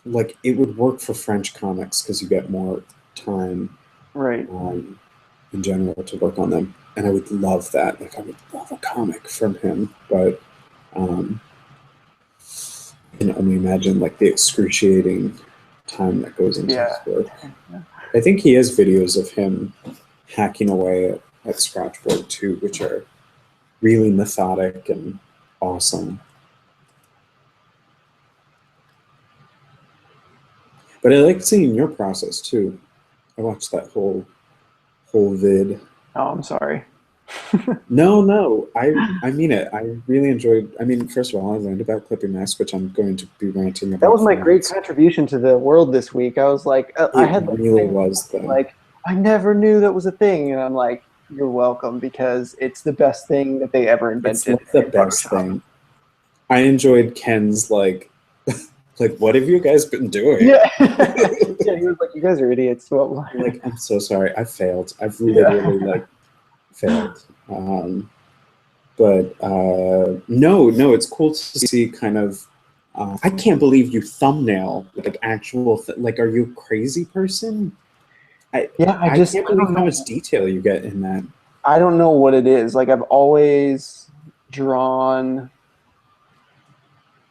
like it would work for French comics because you get more time Right. um, in general to work on them. And I would love that. Like I would love a comic from him, but um, I can only imagine like the excruciating time that goes into Yeah. his work. I think he has videos of him hacking away at Scratchboard too, which are really methodic and awesome. But I like seeing your process too. I watched that whole vid. Oh, I'm sorry. No, no, I mean it. I really enjoyed. I mean, first of all, I learned about clipping masks, which I'm going to be ranting That about was for my great months. contribution to the world this week. I was like, I It had like really things was though. like I never knew that was a thing, and I'm like, you're welcome because it's the best thing that they ever It's invented like the in best Photoshop. thing. I enjoyed Ken's like what have you guys been doing? Yeah, yeah. He was like, you guys are idiots. Well, I'm like, I'm so sorry. I failed. I've yeah, literally like failed. But no, no, it's cool to see kind of. I can't believe you thumbnail like actual. Like, are you a crazy person? I yeah. I can't I believe don't how much know. detail you get in that. I don't know what it is. Like I've always drawn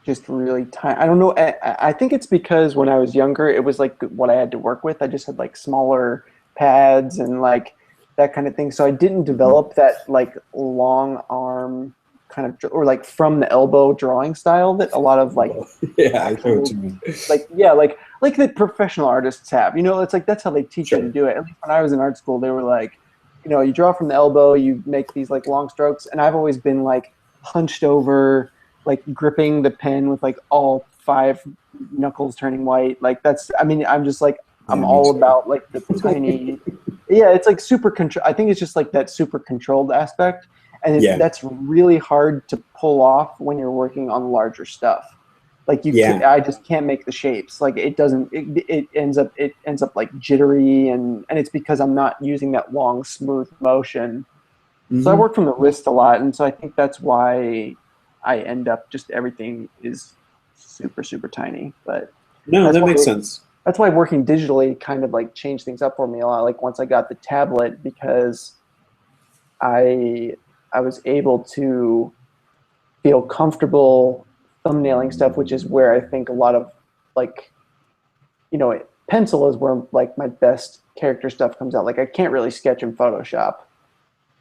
just really tiny. I don't know. I think it's because when I was younger, it was like what I had to work with. I just had like smaller pads and like that kind of thing. So I didn't Mhm. develop that like long arm kind of or like from the elbow drawing style that a lot of like Yeah, I know what actual you mean. like yeah like the professional artists have. You know, it's like that's how they teach you to Sure. do it. At least when I was in art school, they were like, you know, you draw from the elbow, you make these like long strokes, and I've always been like hunched over like gripping the pen with like all five knuckles turning white. Like that's, I mean, I'm just like, I'm Yeah, me all too. about like the tiny, yeah, it's like super control. I think it's just like that super controlled aspect. And Yeah, that's really hard to pull off when you're working on larger stuff. Like you can't, yeah. I just can't make the shapes. Like it doesn't, it ends up like jittery and it's because I'm not using that long, smooth motion. So I Hmm. work from the wrist a lot, and so I think that's why I end up just everything is super super tiny. But No, that's that makes why sense. working digitally kind of like changed things up for me a lot. Like once I got the tablet, because I I was able to feel comfortable thumbnailing stuff, which is where I think a lot of like, pencil is where like my best character stuff comes out. Like I can't really sketch in Photoshop.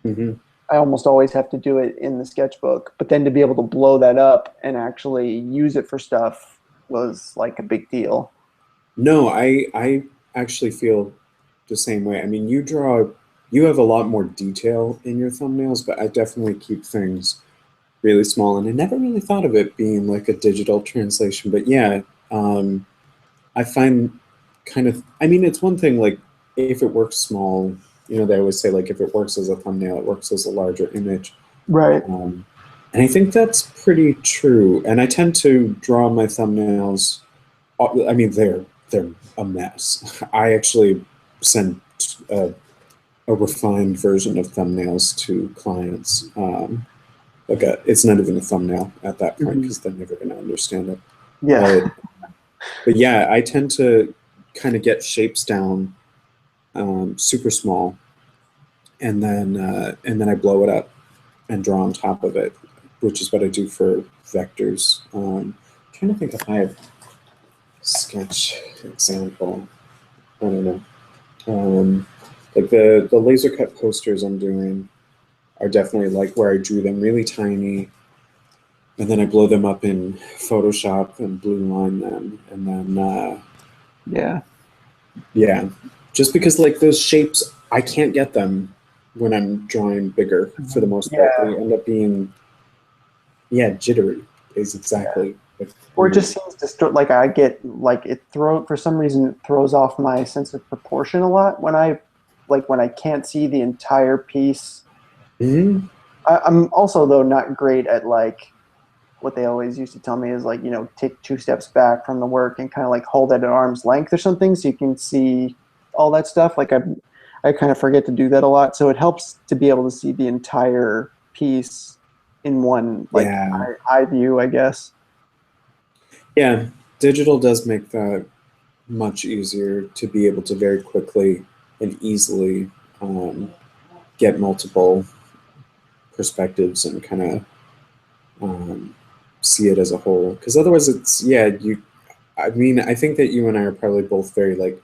Hmm. I almost always have to do it in the sketchbook, but then to be able to blow that up and actually use it for stuff was like a big deal. No, I actually feel the same way. I mean, you have a lot more detail in your thumbnails, but I definitely keep things really small, and I never really thought of it being like a digital translation. But yeah, um, I find I mean, it's one thing like if it works small, they always say like if it works as a thumbnail, it works as a larger image. Right. Um, and I think that's pretty true. And I tend to draw my thumbnails. I mean, they're a mess. I actually send a, a refined version of thumbnails to clients. It's not even a thumbnail at that point Mhm. because they're never going to understand it. Yeah. But but yeah, I tend to kind of get shapes down super small, and then I blow it up and draw on top of it, which is what I do for vectors. Trying to think if I have sketch example. I don't know. Like the laser cut posters I'm doing are definitely like where I drew them really tiny, and then I blow them up in Photoshop and blue line them, and then Yeah. yeah, just because like those shapes, I can't get them when I'm drawing bigger for the Mhm. most part. Yeah. They end up being, yeah, jittery is Yeah. exactly what Or you it just mean. seems like I get like for some reason it throws off my sense of proportion a lot when I can't see the entire piece. Hmm. I'm also though not great at like what they always used to tell me is like, take two steps back from the work and kind of like hold it at arm's length or something so you can see all that stuff. Like I kind of forget to do that a lot. So it helps to be able to see the entire piece in one like Yeah, eye view, I guess. yeah. Digital does make that much easier to be able to very quickly and easily um, get multiple perspectives and kind of um, see it as a whole. Because otherwise, it's yeah. I mean, I think that you and I are probably both very like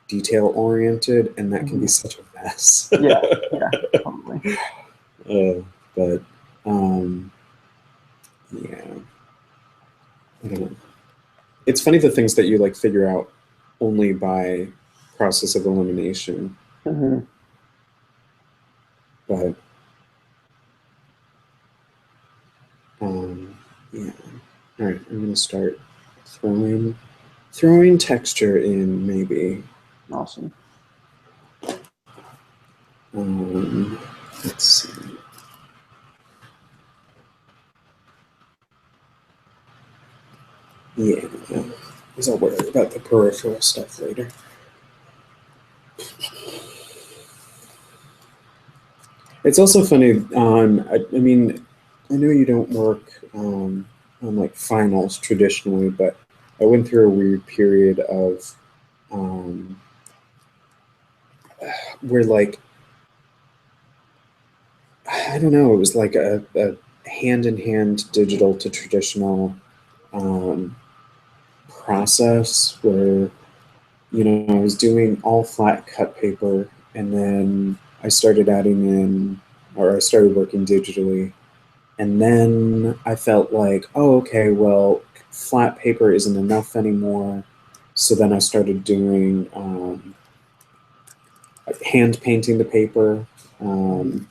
detail oriented, and that can be Mhm. such a mess. Yeah, yeah, totally. But yeah, I don't know. It's funny the things that you like figure out only by process of elimination. Hmm. But um, yeah, all right. I'm gonna start throwing texture in maybe. Awesome. Um, let's see. Yeah, because I'll worry about the peripheral stuff later. It's also funny. I mean, I know you don't work on like finals traditionally, but I went through a weird period of um, where like I don't know, it was like a hand in hand digital to traditional um, process where I was doing all flat cut paper, and then I started adding in, or I started working digitally. And then I felt like, oh, okay, well, flat paper isn't enough anymore. So then I started doing hand painting the paper, Mhm. um,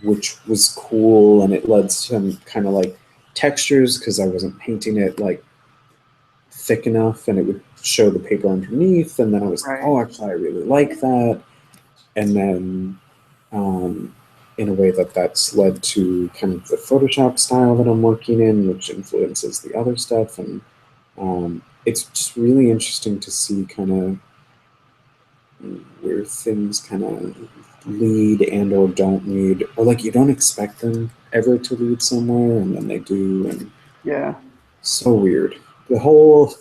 which was cool. And it led to some kind of like textures because I wasn't painting it like thick enough and it would show the paper underneath. And then I was like, Right. oh, actually, I really like that. And then um, in a way that's led to kind of the Photoshop style that I'm working in, which influences the other stuff. And it's just really interesting to see kind of where things kind of lead and or don't lead, or like you don't expect them ever to lead somewhere, and then they do, and Yeah. so weird. The whole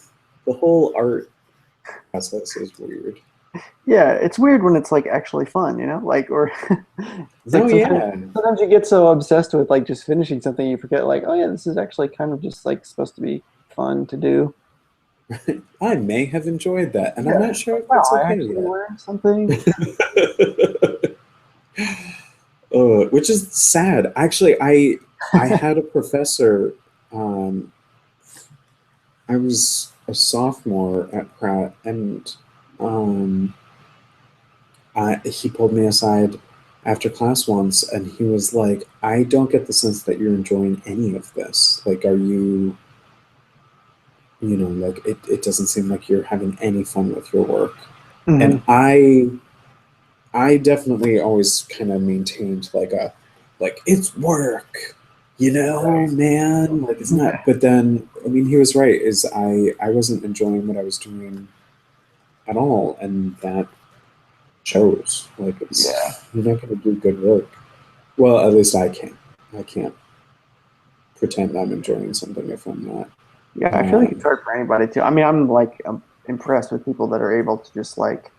art process is weird. Yeah, it's weird when it's like actually fun, you know? Like or it's No, like yeah. sometimes you get so obsessed with like just finishing something you forget like, oh yeah, this is actually kind of just like supposed to be fun to do. I may have enjoyed that, and I'm Yeah. not sure Like if wow, it's I okay actually yet. learned something. Which is sad. Actually, I had a professor. Um, I was a sophomore at Pratt, and um, he pulled me aside after class once, and he was like, "I don't get the sense that you're enjoying any of this. Like, are you, like it doesn't seem like you're having any fun with your work." Hmm. And I definitely always kind of maintained like it's work, Right. man. Like it's Yeah. not. But then, I mean, he was right. Is I wasn't enjoying what I was doing at all, and that shows. Like Yeah. you're not going to do good work. Well, at least I can't. I can't pretend I'm enjoying something if I'm not. Yeah, I feel like it's Um, hard for anybody to. I mean, I'm impressed with people that are able to just like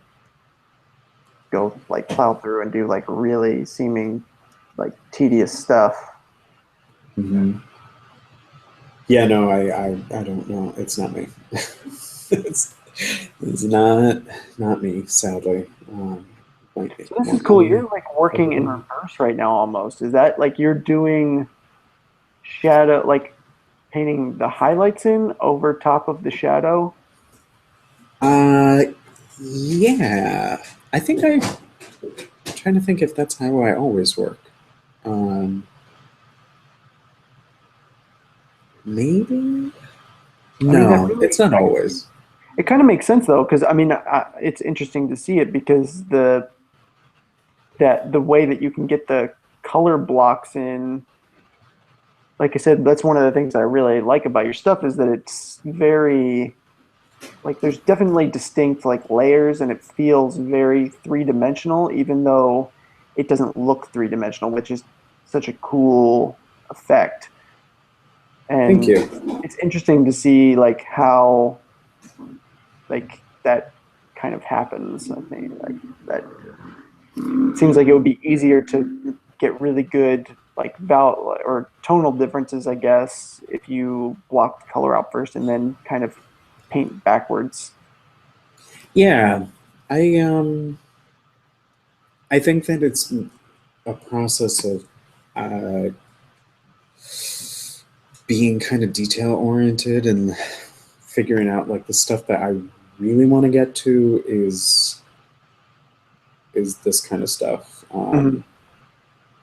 go like plow through and do like really seeming like tedious stuff. mhm. Yeah, no, I don't know. It's not me. it's it's not me, sadly. Might So this is want cool. me You're like working in over. reverse right now almost. Is that like you're doing shadow, like painting the highlights in over top of the shadow? Uh, yeah. I think I'm trying to think if that's how I always work. Um, maybe? I mean, that No, really, it's not always. it kind of makes sense though, because I mean, it's interesting to see it because the way that you can get the color blocks in, like I said, that's one of the things that I really like about your stuff is that it's very like there's definitely distinct like layers and it feels very three-dimensional even though it doesn't look three-dimensional, which is such a cool effect. Thank And you. it's interesting to see like how like that kind of happens. I think like that it seems like it would be easier to get really good like val or tonal differences, I guess, if you block the color out first and then kind of paint backwards. Yeah, I um, I think that it's a process of uh, being kind of detail oriented and figuring out like the stuff that I really want to get to is this kind of stuff. Hmm.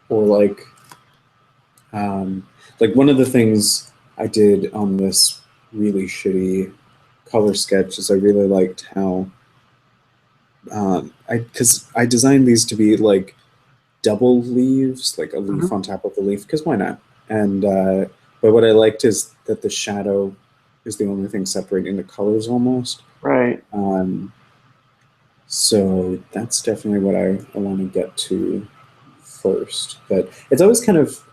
Or um, like one of the things I did on this really shitty color sketch is I really liked how I because I designed these to be like double leaves, like a leaf Hmm. on top of a leaf, because why not? And but what I liked is that the shadow is the only thing separating the colors almost. Right. Um, so that's definitely what I want to get to first. But it's always kind of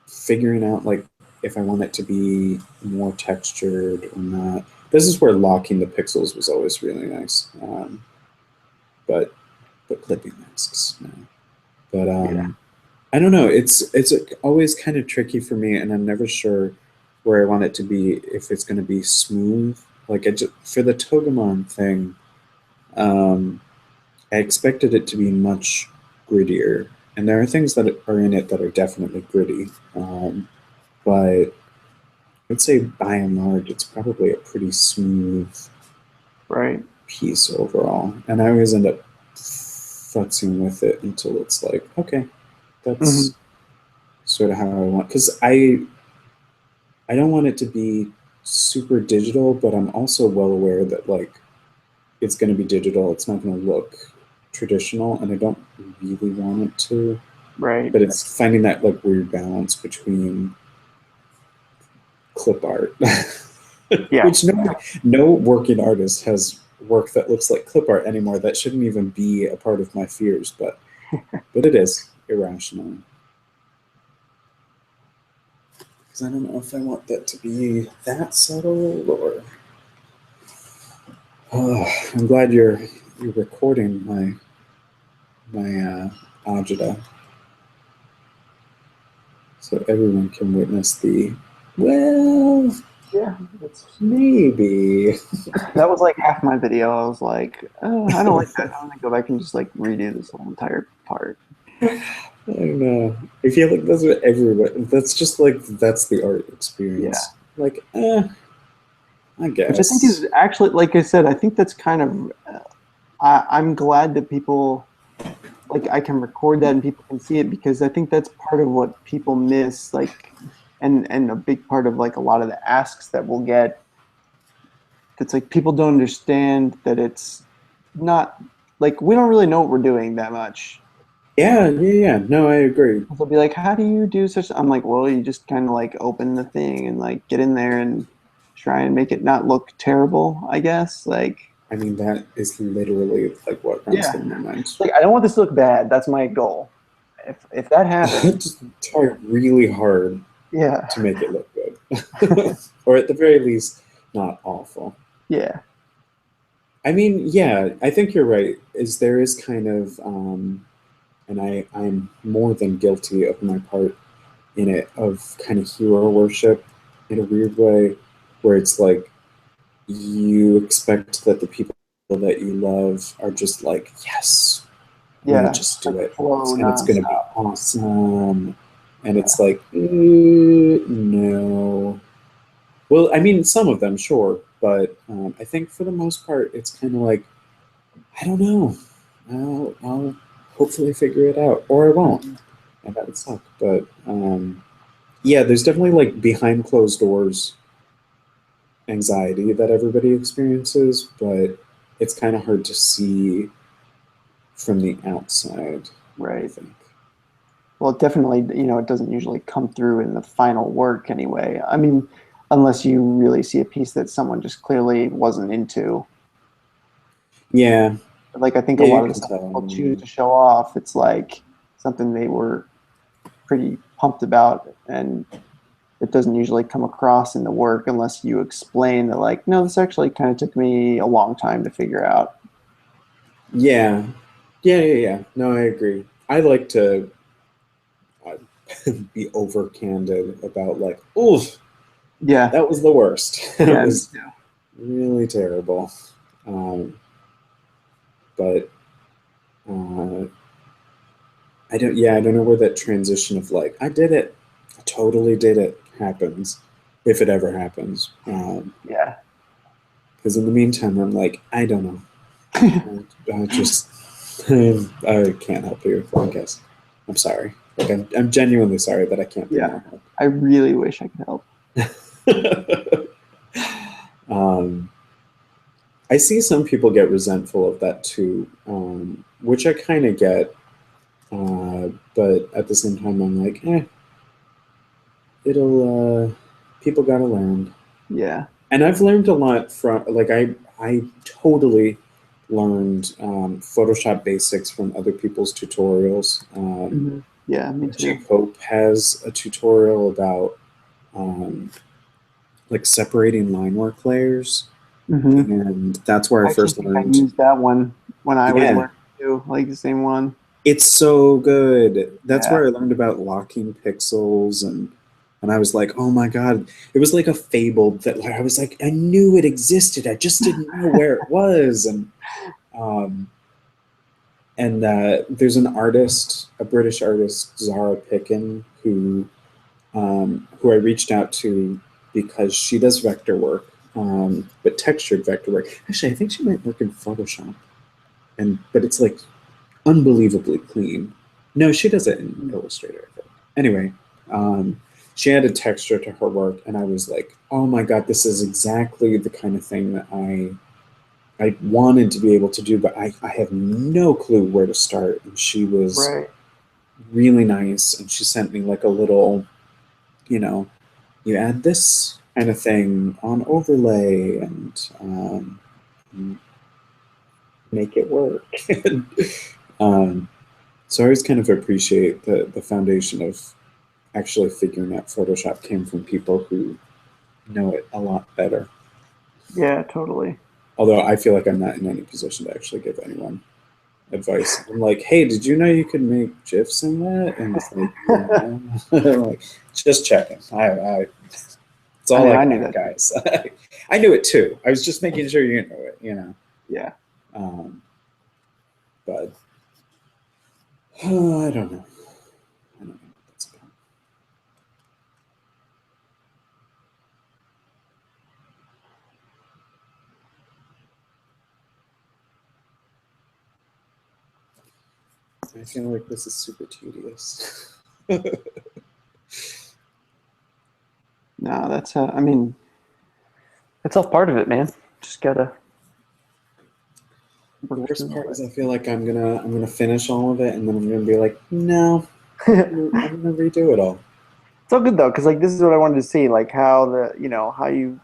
figuring out like if I want it to be more textured or not. This is where locking the pixels was always really nice. But clipping masks, no. But Yeah. I don't know. It's always kind of tricky for me, and I'm never sure where I want it to be. If it's going to be smooth, like for the Togemon thing, um, I expected it to be much grittier, and there are things that are in it that are definitely gritty. But I'd say by and large, it's probably a pretty smooth Right. piece overall. And I always end up futzing with it until it's like, okay, Hmm. that's sort of how I want. Because I don't want it to be super digital, but I'm also well aware that like it's going to be digital. It's not going to look traditional, and I don't really want it to. Right. But it's finding that like weird balance between clip art, Yeah. which no working artist has work that looks like clip art anymore. That shouldn't even be a part of my fears, but it is irrational because I don't know if I want that to be that subtle or. Oh, I'm glad you're recording my agita, so everyone can witness the, well, Yeah, maybe. that was like half my video. I was like, I don't like that. I'm gonna go back and just like redo this whole entire part. I don't know. I feel like that's what everyone. That's just like that's the art Yeah, experience. Like, I which I think guess. is actually, like I said, I think that's kind of. I'm glad that people like I can record that and people can see it because I think that's part of what people miss. Like, and a big part of like a lot of the asks that we'll get. It's like people don't understand that it's not like we don't really know what we're doing that much. Yeah, yeah, yeah. No, I agree. They'll be like, "How do you do such?" I'm like, "Well, you just kind of like open the thing and like get in there and try and make it not look terrible, I guess." Like, I mean, that is literally like what runs yeah, through my mind. like I don't want this to look bad. That's my goal. If that happens, Just try really hard yeah, to make it look good, or at the very least, not awful. yeah, I mean, yeah, I think you're right. Is there is kind of, and I'm more than guilty of my part in it of kind of hero worship in a weird way, where it's like you expect that the people that you love are just like, yes, I'm gonna yeah, just like do it, flow and it's gonna be nonstop. awesome, and Yeah, it's like, no. Well, I mean, some of them, sure, but I think for the most part, it's kind of like, I don't know. I'll hopefully figure it out, or I won't, mhm. and that would suck. But yeah, there's definitely like behind closed doors anxiety that everybody experiences, but it's kind of hard to see from the outside, I Right. think. Well, definitely, it doesn't usually come through in the final work anyway. I mean, unless you really see a piece that someone just clearly wasn't into. Yeah, Like I think a yeah, you lot of the can stuff tell. people choose to show off, it's like something they were pretty pumped about, and it doesn't usually come across in the work unless you explain that, like, no, this actually kind of took me a long time to figure out. Yeah, yeah, yeah, yeah. No, I agree. I like to uh, be over candid about like, oof, Yeah, that was the worst. It yeah, me was too. really terrible. Um, but uh, I don't. Yeah, I don't know where that transition of like, I did it, I totally did it happens, if it ever happens. Yeah, Because in the meantime, I'm like, I don't know. I just, I can't help you, I guess. I'm sorry. Like, I'm genuinely sorry that I can't be yeah. more I really wish I could help. help. um, I see some people get resentful of that too, which I kind of get. But at the same time, I'm like, people gotta learn. Yeah. And I've learned a lot from, like, I totally learned Photoshop basics from other people's tutorials. Yeah, me Jake too. Hope has a tutorial about um, like separating line work layers, hmm and that's where I I actually first think I learned. used that one when I was Yeah, learning too, like the same one. it's so good. That's Yeah. where I learned about locking pixels, and I was like, oh my god, it was like a fable that, like, I was like, I knew it existed, I just didn't know where it was. Um, and there's an artist, a British artist, Zara Picken, who I reached out to because she does vector work, but textured vector work. Actually, I think she might work in Photoshop, but it's like unbelievably clean. No, she does it in Illustrator, I think. Anyway, um, she added texture to her work, and I was like, oh my god, this is exactly the kind of thing that I wanted to be able to do, but I have no clue where to start. And she was Right. really nice, and she sent me like a little, you know, you add this kind of thing on overlay and make it work. um, so I always kind of appreciate the foundation of actually figuring out Photoshop came from people who know it a lot better. Yeah, totally. Although I feel like I'm not in any position to actually give anyone advice. I'm like, hey, did you know you could make GIFs in that? And it's like, yeah. I'm like, just checking. It's I all mean, I I knew got, that. guys. I knew it too. I was just making sure you knew it, you know. Yeah. But I don't know. I don't know what that's about. I feel like this is super tedious. No, that's I mean, it's all part of it, man. Just gotta The work worst through part all is I feel like I'm gonna finish all of it and then I'm gonna be like, no, it. I'm gonna redo it all. It's all good though, because like this is what I wanted to see, like how how you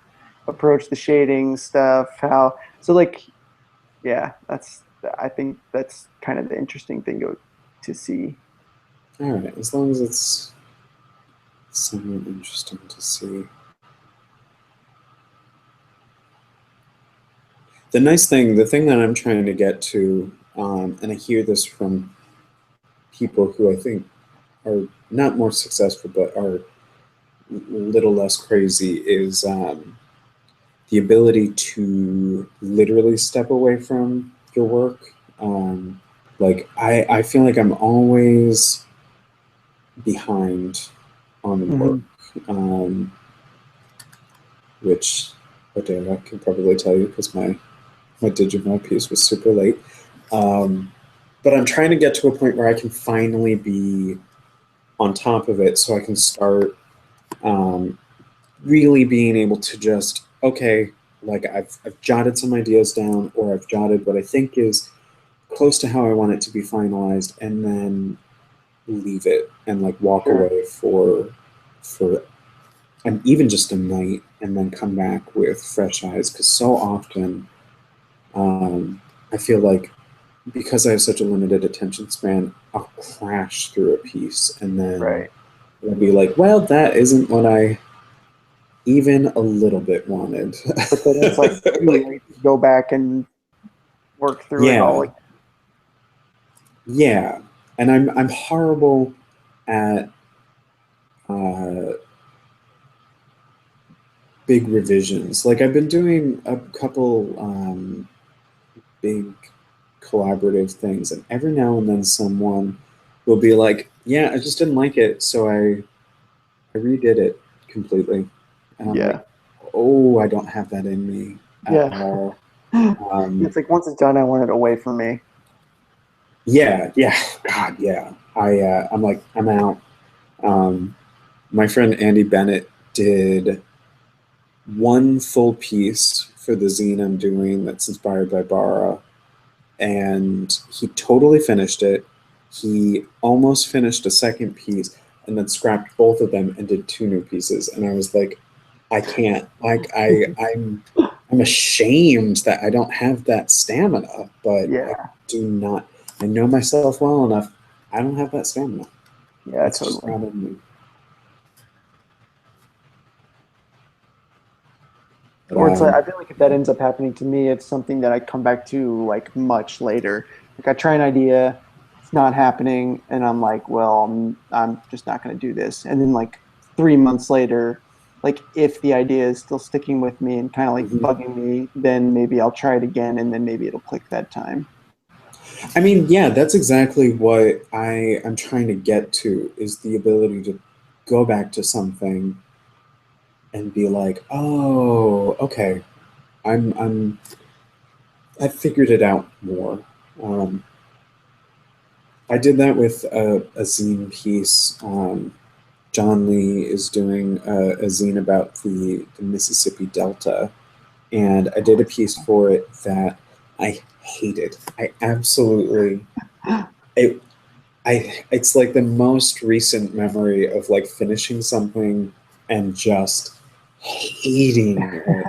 approach the shading stuff, how so like yeah, that's I think that's kind of the interesting thing to see. All right, as long as it's somewhat interesting to see. The thing that I'm trying to get to, and I hear this from people who I think are not more successful but are a little less crazy, is the ability to literally step away from your work. Like I feel like I'm always behind on the work, Hmm. um, which okay, I can probably tell you because my Digimon piece was super late. Um, but I'm trying to get to a point where I can finally be on top of it, so I can start um, really being able to just okay, like I've jotted some ideas down, or I've jotted what I think is close to how I want it to be finalized, and then leave it and like walk Sure. away for and even just a night, and then come back with fresh eyes. Because so often, I feel like because I have such a limited attention span, I'll crash through a piece, and then Right. I'll be like, well, that isn't what I even a little bit wanted. But then it's like too Like, late to go back and work through it all yeah, again. yeah, and I'm horrible at uh, big revisions. Like I've been doing a couple big collaborative things, and every now and then someone will be like, "Yeah, I just didn't like it, so I redid it completely," and I'm like, Yeah. "Oh, I don't have that in me at Yeah. all." It's like once it's done, I want it away from me. Yeah, yeah, God, yeah. I'm like, I'm out. Um, my friend Andy Bennett did one full piece for the zine I'm doing that's inspired by Bara, and he totally finished it. He almost finished a second piece and then scrapped both of them and did two new pieces. And I was like, I can't. Like I'm ashamed that I don't have that stamina, but I Yeah. do not. I know myself well enough. I don't have that stamina. Yeah, It's just totally. not in me. But Or it's like I feel like if that ends up happening to me, it's something that I come back to like much later. Like I try an idea, it's not happening, and I'm like, well, I'm just not going to do this. And then like 3 months later, like if the idea is still sticking with me and kind of like mhm. bugging me, then maybe I'll try it again, and then maybe it'll click that time. I mean, yeah, that's exactly what I am trying to get to is the ability to go back to something and be like, oh, okay, I'm I figured it out more. Um, I did that with a zine piece. John Lee is doing a zine about the Mississippi Delta, and I did a piece for it that I hated. I absolutely it. It's like the most recent memory of like finishing something and just hating it.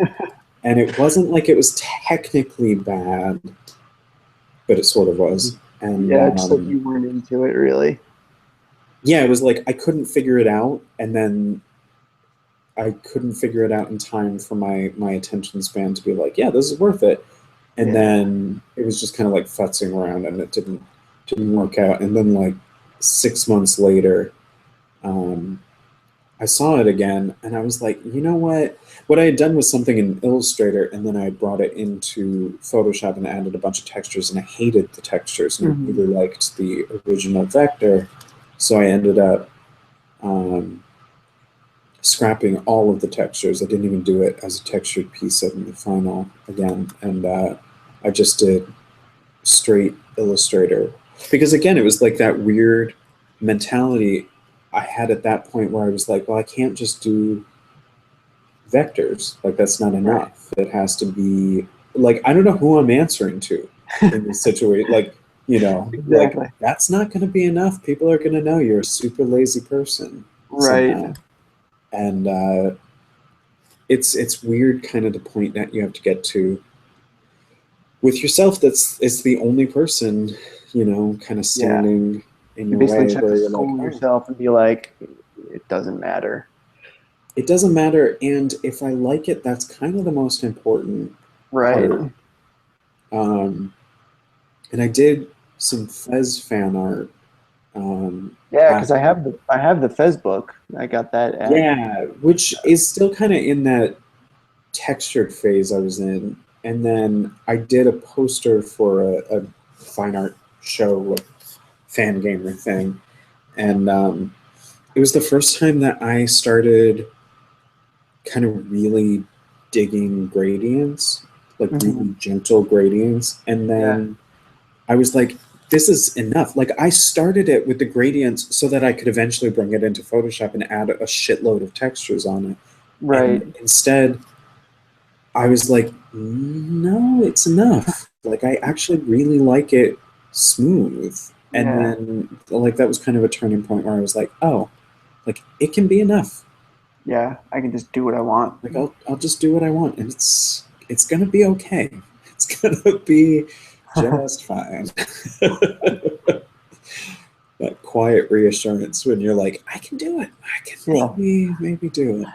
And it wasn't like it was technically bad, but it sort of was. And Yeah, just like you weren't into it really. yeah, it was like I couldn't figure it out, and then I couldn't figure it out in time for my attention span to be like, yeah, this is worth it. And then it was just kind of like futzing around, and it didn't work out. And then like 6 months later, I saw it again, and I was like, you know what? What I had done was something in Illustrator, and then I brought it into Photoshop and added a bunch of textures, and I hated the textures, and I really liked the original vector. So I ended up scrapping all of the textures. I didn't even do it as a textured piece in the final again, and I just did straight Illustrator. Because again, it was like that weird mentality I had at that point where I was like, well, I can't just do vectors. Like, that's not enough. It has to be, like, I don't know who I'm answering to in this situation. Like, you know, Exactly. like, that's not going to be enough. People are going to know you're a super lazy person. Right. Somehow. And it's weird kind of the point that you have to get to with yourself. It's the only person, you know, kind of standing in You your basically way just have where to you're like, school oh, yourself and be like, it doesn't matter. it doesn't matter. And if I like it, that's kind of the most important Right. part. And I did some Fez fan art. Yeah, because After. I have the Fez book. I got that at Yeah, which is still kind of in that textured phase I was in. And then I did a poster for a fine art show, like fan gamer thing. And it was the first time that I started kind of really digging gradients, like really gentle gradients. And then I was like, this is enough. Like, I started it with the gradients so that I could eventually bring it into Photoshop and add a shitload of textures on it. Right. And instead, I was like, no, it's enough. Like, I actually really like it smooth. And then, like, that was kind of a turning point where I was like, oh, like, it can be enough. Yeah, I can just do what I want. Like, I'll just do what I want, and it's gonna be okay. It's gonna be just fine. That quiet reassurance when you're like, I can do it. I can maybe do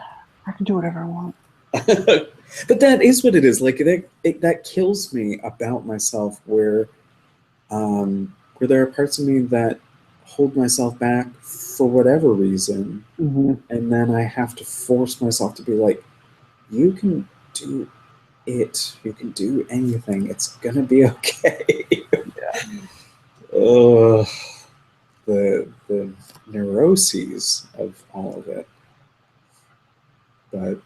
I can do whatever I want. it. But that is what it is. Like, that kills me about myself, where there are parts of me that hold myself back for whatever reason, and then I have to force myself to be like, you can do it. You can do anything. It's gonna be okay. Ugh, the neuroses of all of it. But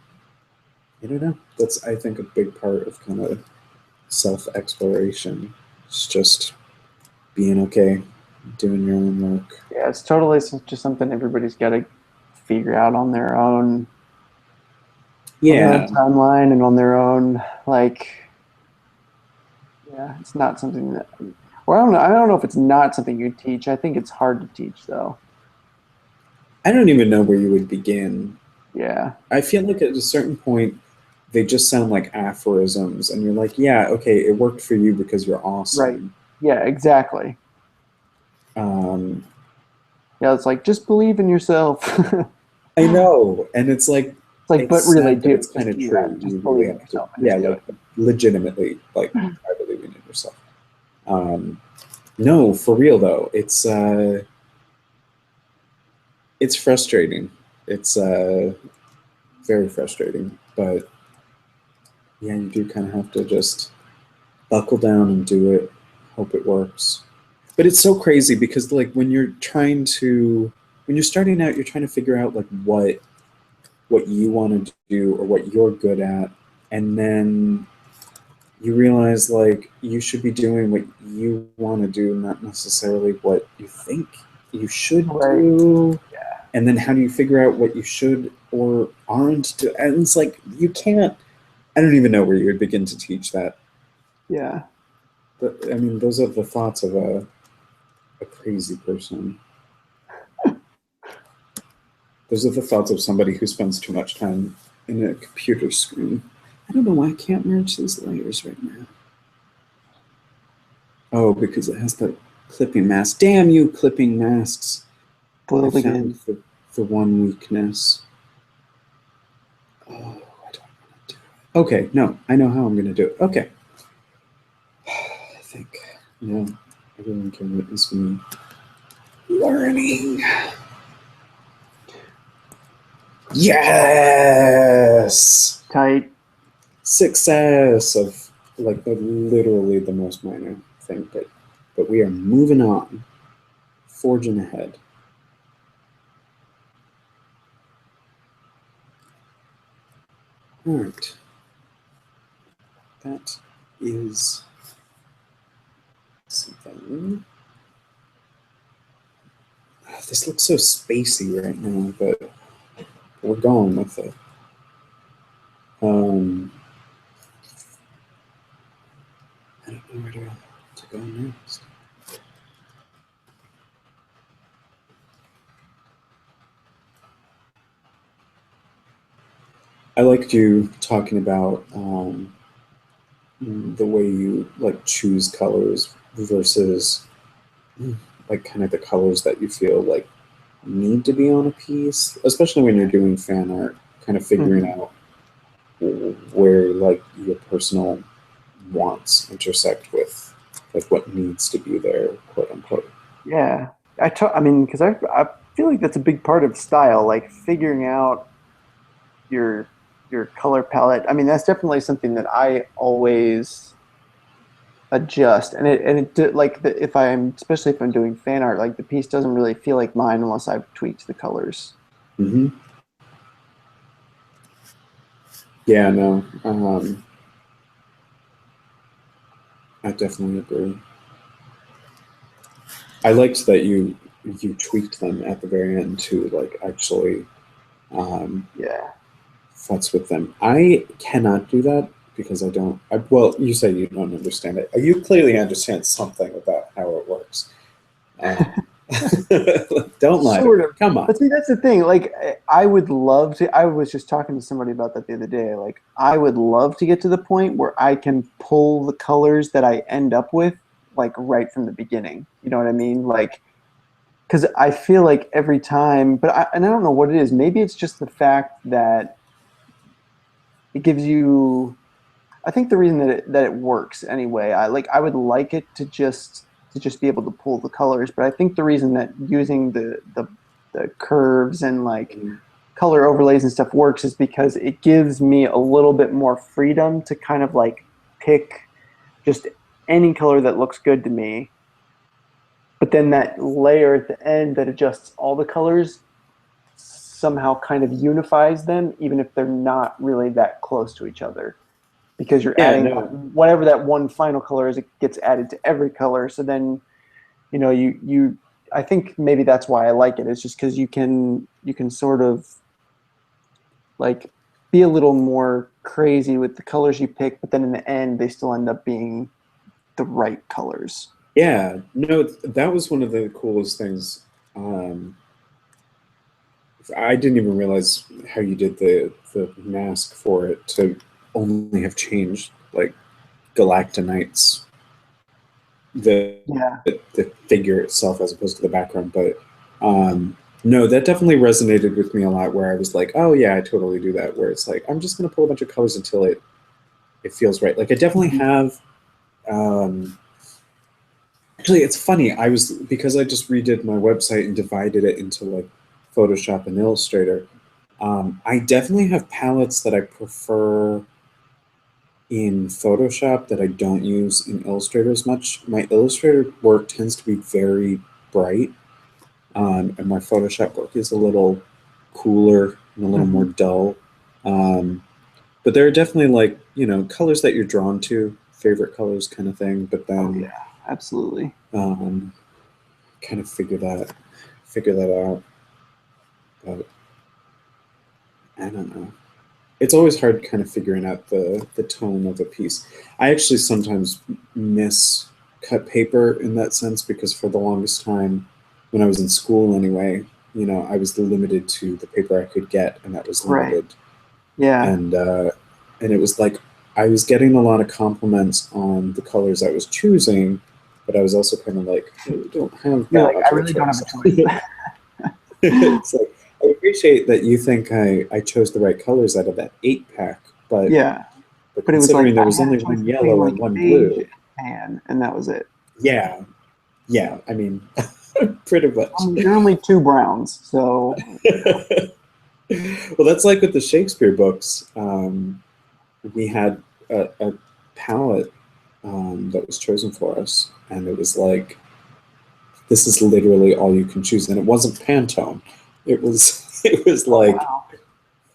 I don't know. That's, I think, a big part of kind of self-exploration. It's just being okay, doing your own work. Yeah, it's totally just something everybody's got to figure out on their own Yeah, timeline and on their own yeah, it's not something that well, I don't know if it's not something you teach. I think it's hard to teach though. I don't even know where you would begin. Yeah. I feel like at a certain point, they just sound like aphorisms, and you're like, yeah, okay, it worked for you because you're Right. awesome. Yeah, exactly. Um, Yeah, it's like just believe in yourself. I know, and it's like, It's like, but it's really sad, but do. it's kind of Yeah, true. You just really believe in have to, yourself and yeah, just do like, it. legitimately, like, try believing in yourself. No, for real though, it's frustrating. It's very frustrating, but yeah, you do kind of have to just buckle down and do it. Hope it works. But it's so crazy because, like, when you're starting out, you're trying to figure out like what you want to do or what you're good at, and then you realize like you should be doing what you want to do, not necessarily what you think you should Right. do. And then how do you figure out what you should or aren't do? And it's like, you can't. I don't even know where you would begin to teach that. Yeah. But I mean, those are the thoughts of a crazy person. Those are the thoughts of somebody who spends too much time in a computer screen. I don't know why I can't merge these layers right now. Oh, because it has the clipping mask. Damn you, clipping masks. I Foiled found again. the one weakness. Oh, I don't want to do it. Okay, no, I know how I'm going to do it. Okay. I think, everyone can witness me learning. Yes! Tight. Success of like literally the most minor thing, but we are moving on, forging ahead. All right. That is something. This looks so spacey right now, but we're going with it. I don't know where to go next. I liked you talking about the way you like choose colors versus like kind of the colors that you feel like need to be on a piece, especially when you're doing fan art, kind of figuring out where like your personal wants intersect with like what needs to be there, quote unquote. Yeah. I mean, because I feel like that's a big part of style, like figuring out your your color palette. I mean, that's definitely something that I always adjust, and like if I'm, especially if I'm doing fan art, like the piece doesn't really feel like mine unless I've tweaked the colors. Mm-hmm. Yeah, no, I definitely agree. I liked that you tweaked them at the very end to like actually Yeah. futz with them. I cannot do that because I don't. Well, you say you don't understand it. You clearly understand something about how it works. Um, don't lie to Sort me. of. Come on. But see, that's the thing. Like, I would love to. I was just talking to somebody about that the other day. Like, I would love to get to the point where I can pull the colors that I end up with, like, right from the beginning. You know what I mean? Like, because I feel like every time, and I don't know what it is. Maybe it's just the fact that it gives you. I think the reason that it works anyway. I would like it to just be able to pull the colors, but I think the reason that using the curves and like color overlays and stuff works is because it gives me a little bit more freedom to kind of like pick just any color that looks good to me. But then that layer at the end that adjusts all the colors somehow kind of unifies them, even if they're not really that close to each other. Because you're Yeah, adding no. whatever that one final color is, it gets added to every color. So then, you I think maybe that's why I like it. It's just because you can sort of like be a little more crazy with the colors you pick, but then in the end they still end up being the right colors. Yeah, no, that was one of the coolest things. Um, I didn't even realize how you did the mask for it to only have changed like Galactonite's Yeah. the figure itself as opposed to the background. But no, that definitely resonated with me a lot. Where I was like, oh yeah, I totally do that. Where it's like I'm just gonna pull a bunch of colors until it feels right. Like I definitely Mhm. have. Actually, it's funny. I was because I just redid my website and divided it into like Photoshop and Illustrator. I definitely have palettes that I prefer in Photoshop that I don't use in Illustrator as much. My Illustrator work tends to be very bright, and my Photoshop work is a little cooler and a little more Mhm. dull. Um, but there are definitely like colors that you're drawn to, favorite colors kind of thing. But Oh then yeah, absolutely. um, kind of figure that out. But I don't know. It's always hard kind of figuring out the tone of a piece. I actually sometimes miss cut paper in that sense because for the longest time, when I was in school anyway, I was limited to the paper I could get, and that was Right. limited. Yeah. And it was like I was getting a lot of compliments on the colors I was choosing, but I was also kind of like, I don't have You're that like, much I of a really don't have choice. a choice. It's like I appreciate that you think I chose the right colors out of that 8 pack, Yeah, but but it was like considering there I was had a only choice one between yellow like and one beige blue, and tan, and that was it. yeah, yeah, I mean, pretty much. There are only two browns, so Well, that's like with the Shakespeare books. We had a palette that was chosen for us, and it was like, this is literally all you can choose, and it wasn't Pantone. It was it was oh like wow,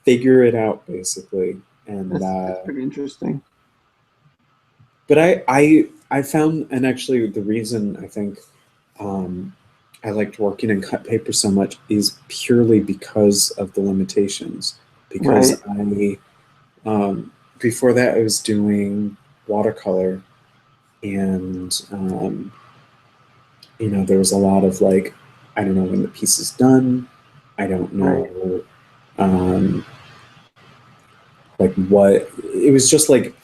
figure it out basically, and that's pretty interesting. but I found, and actually the reason I think um, I liked working in cut paper so much is purely because of the limitations. Right. Because before that I was doing watercolor, and there was a lot of like, I don't know when the piece is done. I don't Right. know um, like what it was. Just like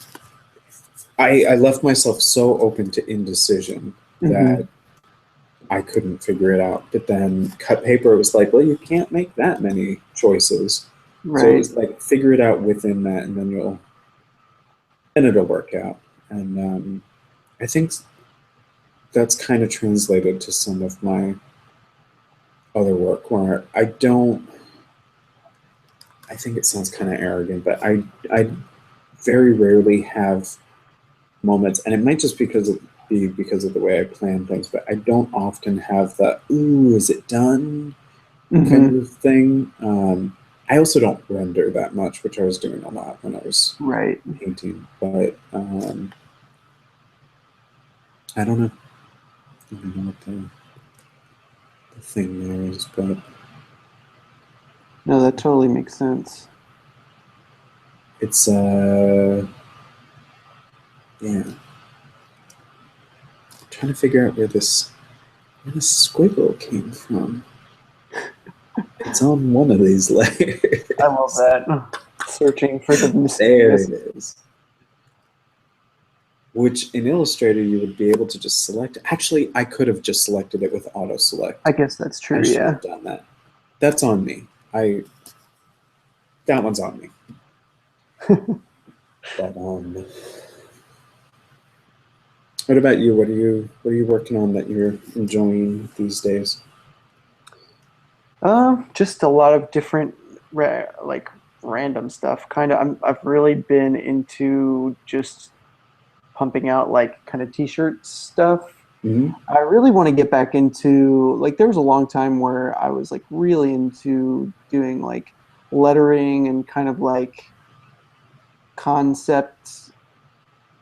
I left myself so open to indecision Hmm. that I couldn't figure it out. But then cut paper was like, well, you can't make that many choices. So it Right. was like, figure it out within that, and then it'll work out. And I think that's kind of translated to some of my other work where I think it sounds kind of arrogant, but I very rarely have moments, and it might just be because of the way I plan things, but I don't often have the "ooh, is it done?" kind Hmm. of thing. I also don't render that much, which I was doing a lot when I was Right. painting, but I don't know. I don't know what the thing there is, but No, that totally makes sense. it's yeah. I'm trying to figure out where this squiggle came from. It's on one of these I love layers. that. Searching for the There mysterious. it is. Which in Illustrator you would be able to just select. Actually, I could have just selected it with auto select. I guess that's I true. should Yeah. have done that. That's on me. That one's on me. But what about you? What are you working on that you're enjoying these days? Just a lot of different, like random stuff. Kind of, I've really been into just pumping out like kind of t-shirt stuff. Hmm. I really want to get back into like there was a long time where I was like really into doing like lettering and kind of like concept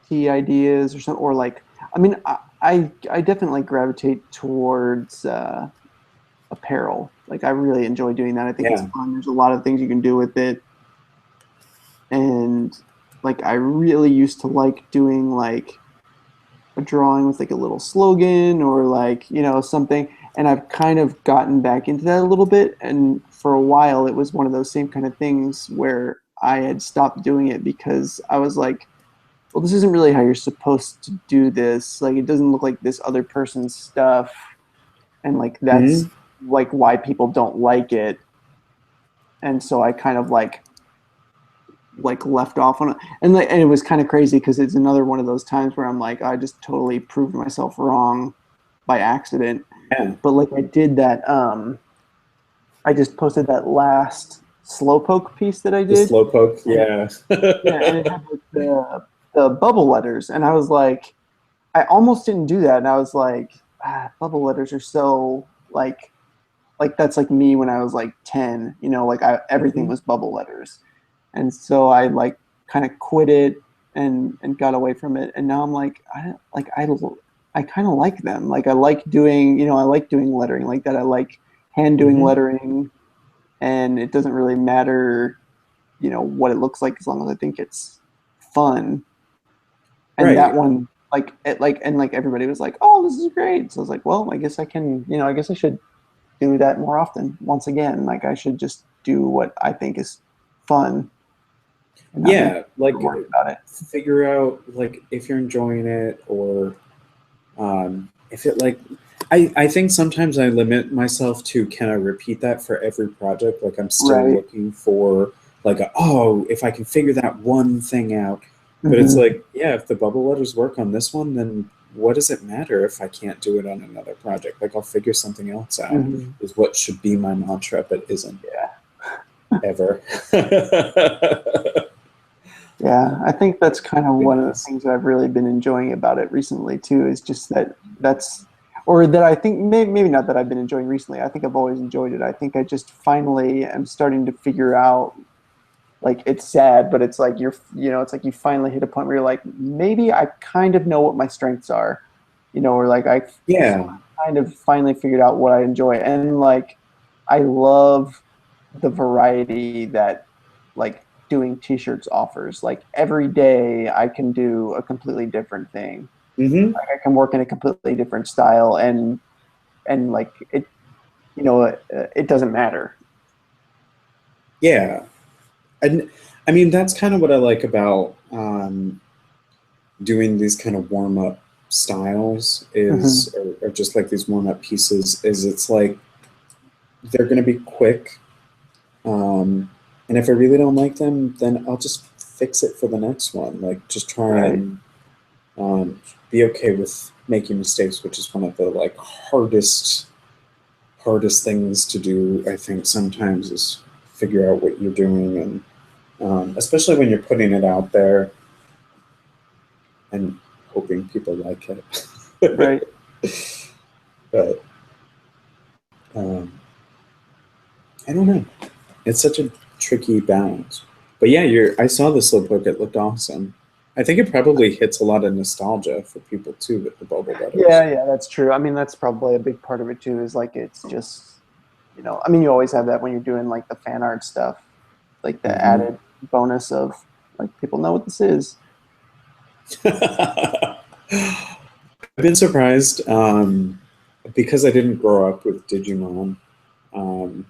key ideas or something, or like I mean I definitely gravitate towards apparel. Like I really enjoy doing that. I think it's Yeah. fun. There's a lot of things you can do with it, and like I really used to like doing like a drawing with like a little slogan or like something, and I've kind of gotten back into that a little bit, and for a while it was one of those same kind of things where I had stopped doing it because I was like, well, this isn't really how you're supposed to do this. Like, it doesn't look like this other person's stuff. And like, that's Hmm. like why people don't like it. And so I kind of like left off on it. And it was kind of crazy because it's another one of those times where I'm like, I just totally proved myself wrong by accident. Yeah. But like, I did that. I just posted that last slowpoke piece that I The did. slowpoke. And Yeah. yeah, and it had like the bubble letters. And I was like, I almost didn't do that, and I was like, bubble letters are so like that's like me when I was like 10. Like everything Hmm. was bubble letters, and so I like kind of quit it and got away from it, and now I'm like I kind of like them. Like I like doing lettering like that. I like hand doing Hmm. lettering, and it doesn't really matter what it looks like as long as I think it's fun. And that Right. one like everybody was like, oh, this is great. So I was like, well, I guess I can, I guess I should do that more often. Once again, like I should just do what I think is fun and not be Yeah. Like, worried about it. figure out like if you're enjoying it, or if it like I think sometimes I limit myself to, can I repeat that for every project? Like I'm still Right. looking for like oh, if I can figure that one thing out. But it's Hmm. like, yeah, if the bubble letters work on this one, then what does it matter if I can't do it on another project? Like I'll figure something else out Hmm. is what should be my mantra, but isn't Yeah. ever. Yeah. I think that's kind of Be one of the nice. things that I've really been enjoying about it recently too, is just that that's, or that I think maybe not that I've been enjoying recently. I think I've always enjoyed it. I think I just finally am starting to figure out, like, it's sad, but it's like it's like you finally hit a point where you're like, maybe I kind of know what my strengths are, or like I Yeah. kind of finally figured out what I enjoy. And like, I love the variety that like doing t-shirts offers. Like every day I can do a completely different thing. Hmm. Like I can work in a completely different style, and like it doesn't matter. Yeah. And I mean, that's kind of what I like about doing these kind of warm up styles Hmm. is, or just like these warm up pieces, is it's like they're going to be quick. Um, and if I really don't like them, then I'll just fix it for the next one. Like just try Right. and be okay with making mistakes, which is one of the like hardest things to do. I think sometimes is figure out what you're doing, and especially when you're putting it out there and hoping people like it. Right. But um, I don't know. It's such a tricky balance. But yeah, I saw the slow poke. It looked awesome. I think it probably hits a lot of nostalgia for people too with the bubble letters. Yeah, yeah, that's true. I mean, that's probably a big part of it too, is like it's just, I mean, you always have that when you're doing like the fan art stuff, like the Hmm. added bonus of like people know what this is. I've been surprised because I didn't grow up with Digimon, um,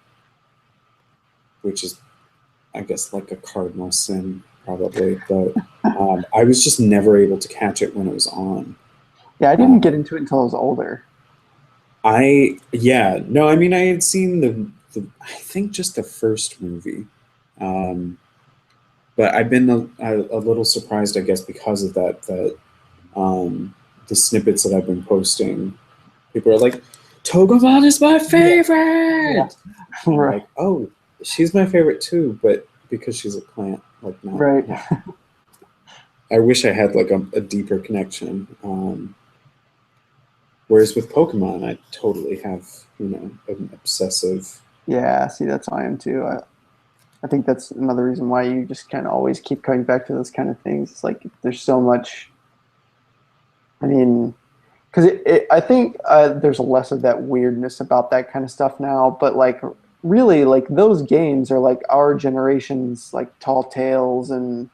which is, I guess, like a cardinal sin, probably. But I was just never able to catch it when it was on. Yeah, I didn't get Um, into it until I was older. yeah, no, I mean, I had seen I think just the first movie. Um, but I've been a little surprised, I guess, because of that um, the snippets that I've been posting, people are like, Togemon is my Yeah, yeah, favorite. I'm right, like, oh, she's my favorite too, but because she's a plant, like not. right. I wish I had like a deeper connection. Whereas with Pokemon, I totally have an obsessive. Yeah, see, that's how I am too. I think that's another reason why you just kind of always keep coming back to those kind of things. It's like there's so much. I mean, because I think there's less of that weirdness about that kind of stuff now. But like, really, like those games are like our generation's like Tall Tales, and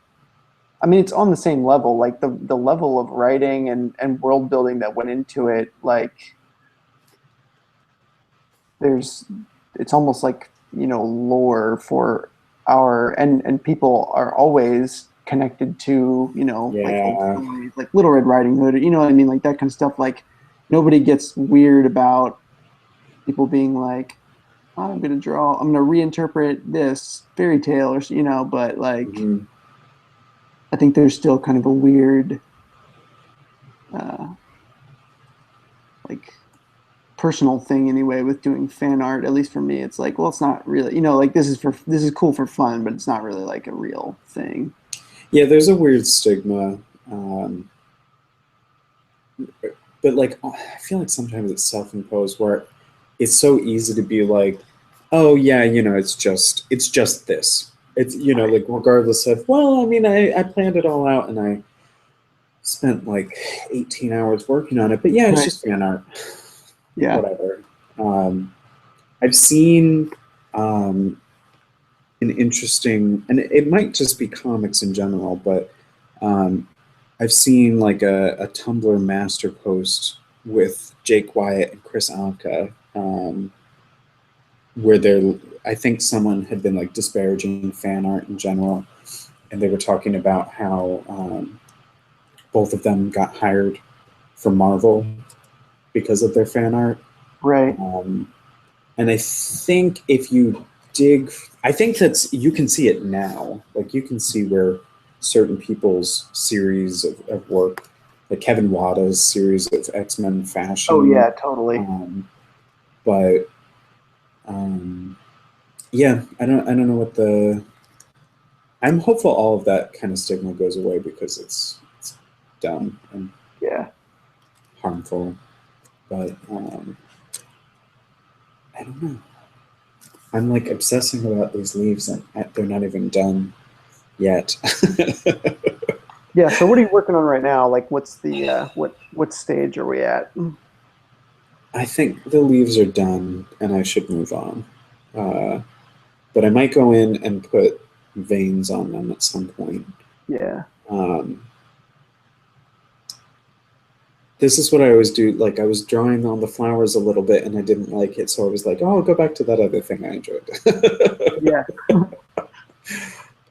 I mean, it's on the same level. Like the level of writing and world building that went into it. Like, there's it's almost like lore for our and people are always connected to like old Yeah. stories like Little Red Riding Hood, you know what I mean, like that kind of stuff. Like nobody gets weird about people being like, "Oh, I'm gonna reinterpret this fairy tale," or but like Mhm. I think there's still kind of a weird uh like personal thing anyway with doing fan art. At least for me, it's like, well, it's not really, like this is cool for fun, but it's not really like a real thing. Yeah, there's a weird stigma. Um, but like, I feel like sometimes it's self-imposed where it's so easy to be like, oh yeah, it's just this. It's like regardless of, well, I mean, I planned it all out and I spent like 18 hours working on it, but yeah, it's Right. just fan art. Yeah. Whatever. Um, I've seen um, an interesting, and it might just be comics in general, but um, I've seen like a Tumblr master post with Jake Wyatt and Chris Anka, where I think someone had been like disparaging fan art in general, and they were talking about how both of them got hired for Marvel because of their fan art. Right. And I think if you dig, I think you can see it now. Like you can see where certain people's series of work, like Kevin Wada's series of X-Men fashion. Oh yeah, totally. But yeah, I don't know what I'm hopeful all of that kind of stigma goes away because it's dumb and Yeah. harmful. But I don't know. I'm like obsessing about these leaves and they're not even done yet. Yeah. So what are you working on right now? Like, what's the what stage are we at? I think the leaves are done and I should move on. But I might go in and put veins on them at some point. Yeah. This is what I always do. Like I was drawing on the flowers a little bit and I didn't like it. So I was like, oh, I'll go back to that other thing I enjoyed. Yeah.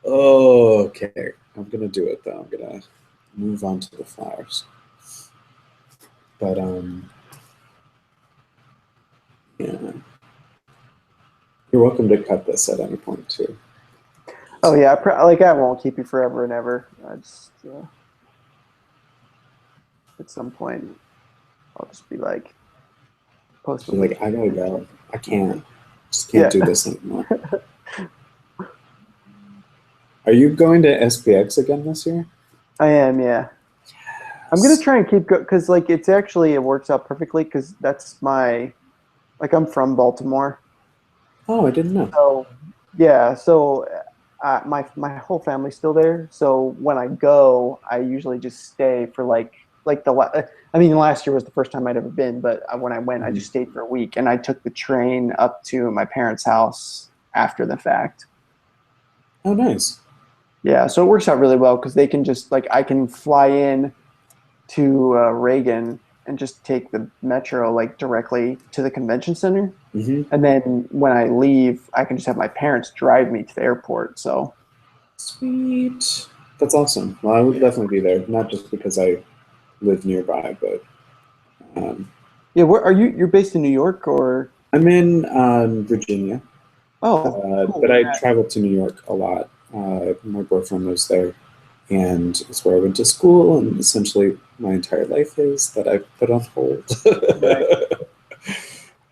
Okay. I'm going to do it though. I'm going to move on to the flowers. But, yeah. You're welcome to cut this at any point too. Oh yeah. Like I won't keep you forever and ever. I just at some point I'll just be like post a You're link. like, I gotta go. I can't. Just can't Yeah. do this anymore. Are you going to SPX again this year? I am. Yeah. I'm gonna try and keep because like it's actually it works out perfectly because that's my like I'm from Baltimore. Oh, I didn't know. So yeah, so my whole family's still there. So when I go, I usually just stay for like I mean last year was the first time I'd ever been, but when I went, I just stayed for a week, and I took the train up to my parents' house after the fact. Oh, nice. Yeah, so it works out really well because they can just like I can fly in to Reagan and just take the metro like directly to the convention center. Mm-hmm. And then when I leave, I can just have my parents drive me to the airport. So Sweet. That's awesome. Well, I would definitely be there, not just because I live nearby, but yeah, where are you? You're based in New York or? I'm in Virginia. Oh, But cool. I Yeah. traveled to New York a lot. My boyfriend was there, and it's where I went to school, and essentially my entire life is that I've put on hold.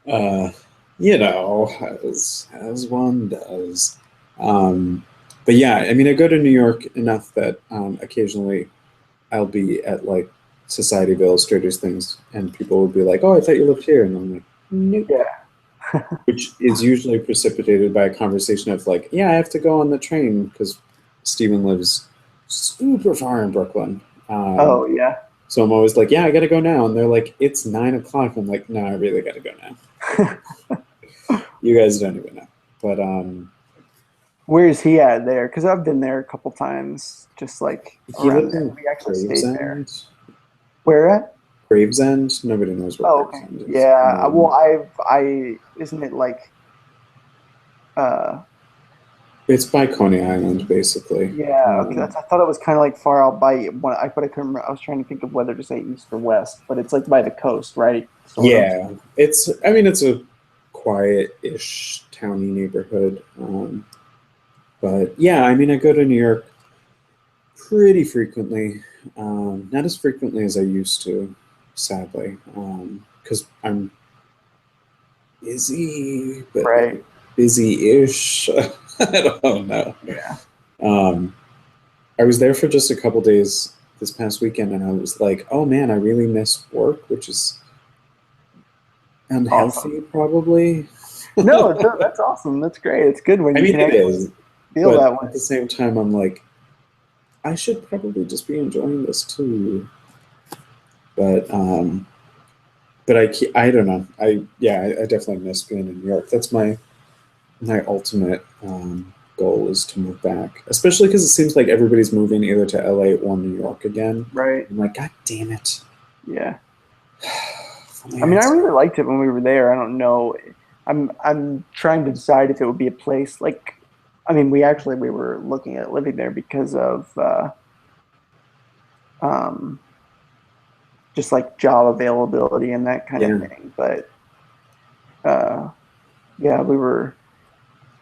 Right. uh, as one does. But yeah, I mean, I go to New York enough that occasionally I'll be at like Society of Illustrators things, and people will be like, "Oh, I thought you lived here," and I'm like, "Nope." Yeah. Which is usually precipitated by a conversation of like, "Yeah, I have to go on the train because Steven lives super far in Brooklyn." Oh, yeah. So I'm always like, "Yeah, I got to go now," and they're like, "It's 9 o'clock." I'm like, "No, I really got to go now." You guys don't even know, but Where is he at there? Because I've been there a couple times, just like he around lives there. in We actually stayed there. Gravesend. Where at? Gravesend. Nobody knows what Oh, okay. Gravesend is. Yeah. Well, I isn't it like uh It's by Coney Island, basically. yeah, okay. I thought it was kind of like far out by but I couldn't remember. I was trying to think of whether to say east or west, but it's like by the coast, right? Sort of. Yeah, it's. I mean, it's a quiet-ish towny neighborhood. But yeah, I mean, I go to New York pretty frequently. Not as frequently as I used to, sadly, because I'm busy, but like Right. busy-ish. I don't know. Yeah. Um, I was there for just a couple days this past weekend, and I was like, "Oh man, I really miss work," which is Awesome. unhealthy, probably. No, that's awesome. That's great. It's good when I you mean, can it actually is, feel but that way. at the same time, I'm like, I should probably just be enjoying this too. But I don't know. I definitely miss being in New York. That's my ultimate goal is to move back, especially because it seems like everybody's moving either to LA or New York again. Right. I'm like, God damn it! Yeah. If only I I mean, had I some- really liked it when we were there. I don't know. I'm trying to decide if it would be a place like I mean, we were looking at living there because of um just like job availability and that kind of Yeah. thing. But yeah, we were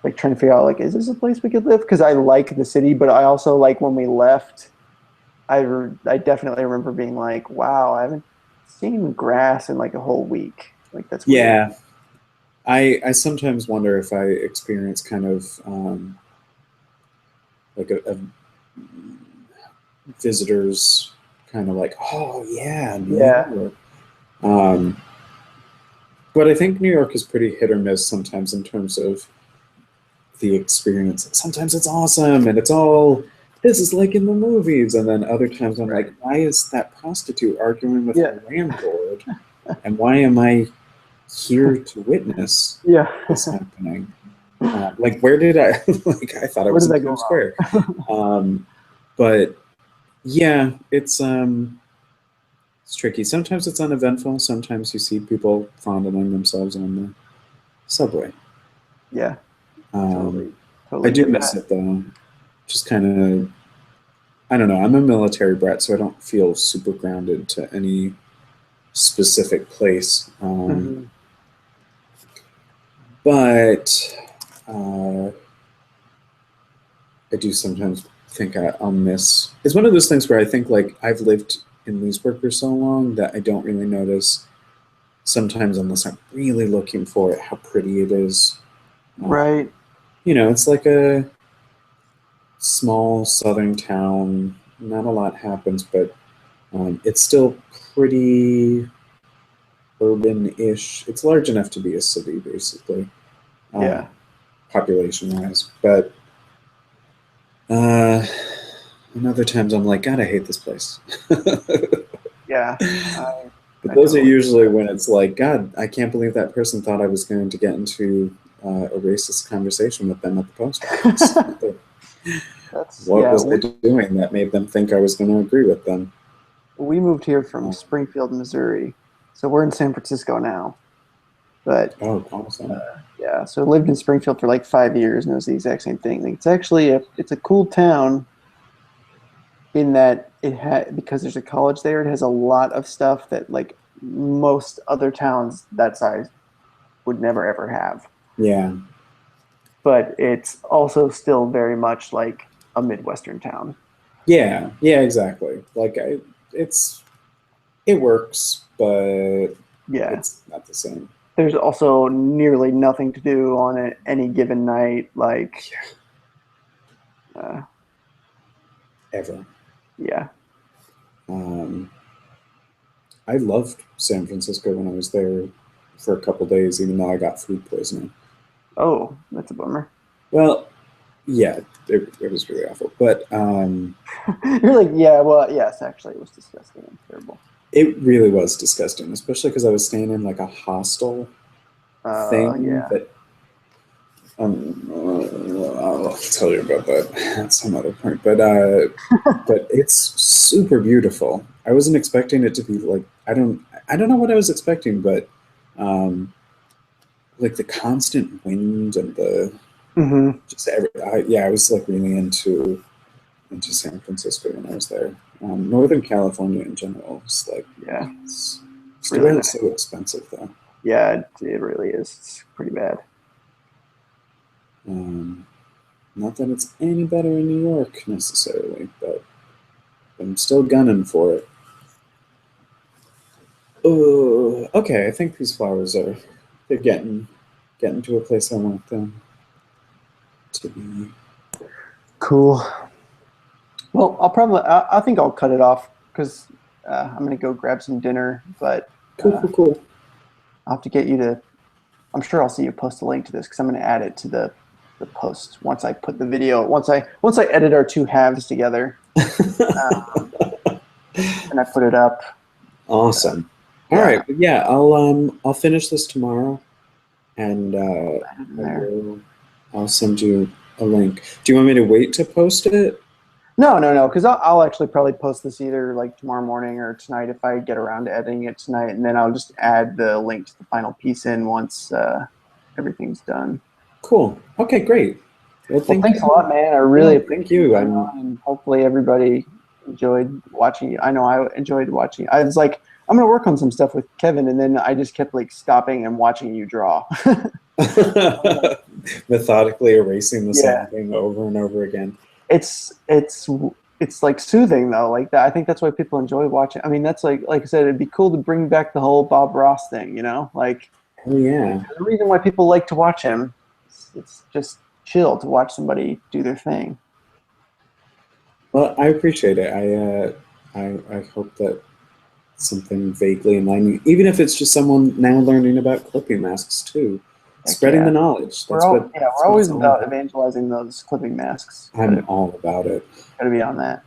like trying to figure out like, is this a place we could live? Because I like the city, but I also like when we left. I definitely remember being like, wow, I haven't seen grass in like a whole week. Like that's weird. Yeah. I sometimes wonder if I experience kind of like a visitors kind of like, oh yeah, New Yeah, York. Um, but I think New York is pretty hit or miss sometimes in terms of the experience. Sometimes it's awesome and it's all this is like in the movies, and then other times I'm right. like, why is that prostitute arguing with Yeah, her landlord, and why am I here to witness yeah. this happening? Like, where did I like? I thought I Where was did in that go Times wrong? Square, but yeah, it's tricky. Sometimes it's uneventful. Sometimes you see people fondling themselves on the subway. Yeah, Um, totally, I totally do get miss that. it though. Just kind of, I don't know. I'm a military brat, so I don't feel super grounded to any specific place. Hmm. But uh, I do sometimes think I'll miss. It's one of those things where I think like I've lived in Leesburg for so long that I don't really notice sometimes unless I'm really looking for it how pretty it is. Uh, Right. it's like a small southern town. Not a lot happens, but it's still pretty urban-ish. It's large enough to be a city, basically, uh, Yeah. population-wise. But uh, and other times I'm like, God, I hate this place. Yeah. I But I those are totally. usually when it's like, God, I can't believe that person thought I was going to get into a racist conversation with them at the post office. That's What yeah. was I doing that made them think I was going to agree with them? We moved here from Oh, Springfield, Missouri, so we're in San Francisco now. But oh, awesome. yeah, so I lived in Springfield for like 5 years, and it was the exact same thing. Like, it's actually it's a cool town in that it had because there's a college there. It has a lot of stuff that like most other towns that size would never ever have. Yeah, But it's also still very much like a Midwestern town. yeah, exactly. Like it works, but Yeah. it's not the same. There's also nearly nothing to do on any given night. Like, uh, Ever. yeah. Um, I loved San Francisco when I was there for a couple days, even though I got food poisoning. Oh, that's a bummer. Well, yeah, it was really awful, but You're like, yeah, well, yes, actually, it was disgusting and terrible. it really was disgusting, especially because I was staying in like a hostel thing Yeah. that I'll tell you about that at some other point. But it's super beautiful. I wasn't expecting it to be like I don't know what I was expecting, but um, like the constant wind and the Hmm. just yeah, I was like really into San Francisco when I was there. Northern California in general is like Yeah, it's too really bad it's nice. so expensive though. Yeah, it really is. It's pretty bad. Um, Not that it's any better in New York necessarily, but I'm still gunning for it. Oh, okay. I think these flowers they're getting to a place I want them to be. Cool. Well, I think I'll cut it off because I'm gonna go grab some dinner. But Cool, cool, cool. I'll have to get you to. I'm sure I'll see you post a link to this because I'm gonna add it to the post once I put the video. Once I edit our two halves together um, and I put it up. Awesome. All Yeah, right, but yeah, I'll finish this tomorrow, and add it in I there. will I'll send you a link. Do you want me to wait to post it? No, no, no, because I'll actually probably post this either like tomorrow morning or tonight if I get around to editing it tonight, and then I'll just add the link to the final piece in once everything's done. Cool. Okay, great. Well, Well, thank thanks a you. lot, man. I really Yeah, thank appreciate you you. coming on, and hopefully everybody enjoyed watching. I know I enjoyed watching. I was like, I'm gonna work on some stuff with Kevin, and then I just kept like stopping and watching you draw. Methodically erasing the Yeah. same thing over and over again. It's like soothing though. Like that, I think that's why people enjoy watching. I mean, that's like I said, it'd be cool to bring back the whole Bob Ross thing. You know, like Oh yeah. the reason why people like to watch him. It's just chill to watch somebody do their thing. Well, I appreciate it. I hope that something vaguely in line, even if it's just someone now learning about clipping masks too, Heck spreading yeah. the knowledge. We're That's what always it's all about about. evangelizing those clipping masks. I'm all about it. Gotta be on that.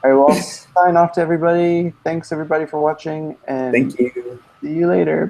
All right, well, I'll sign off to everybody. Thanks everybody for watching, and Thank you. see you later.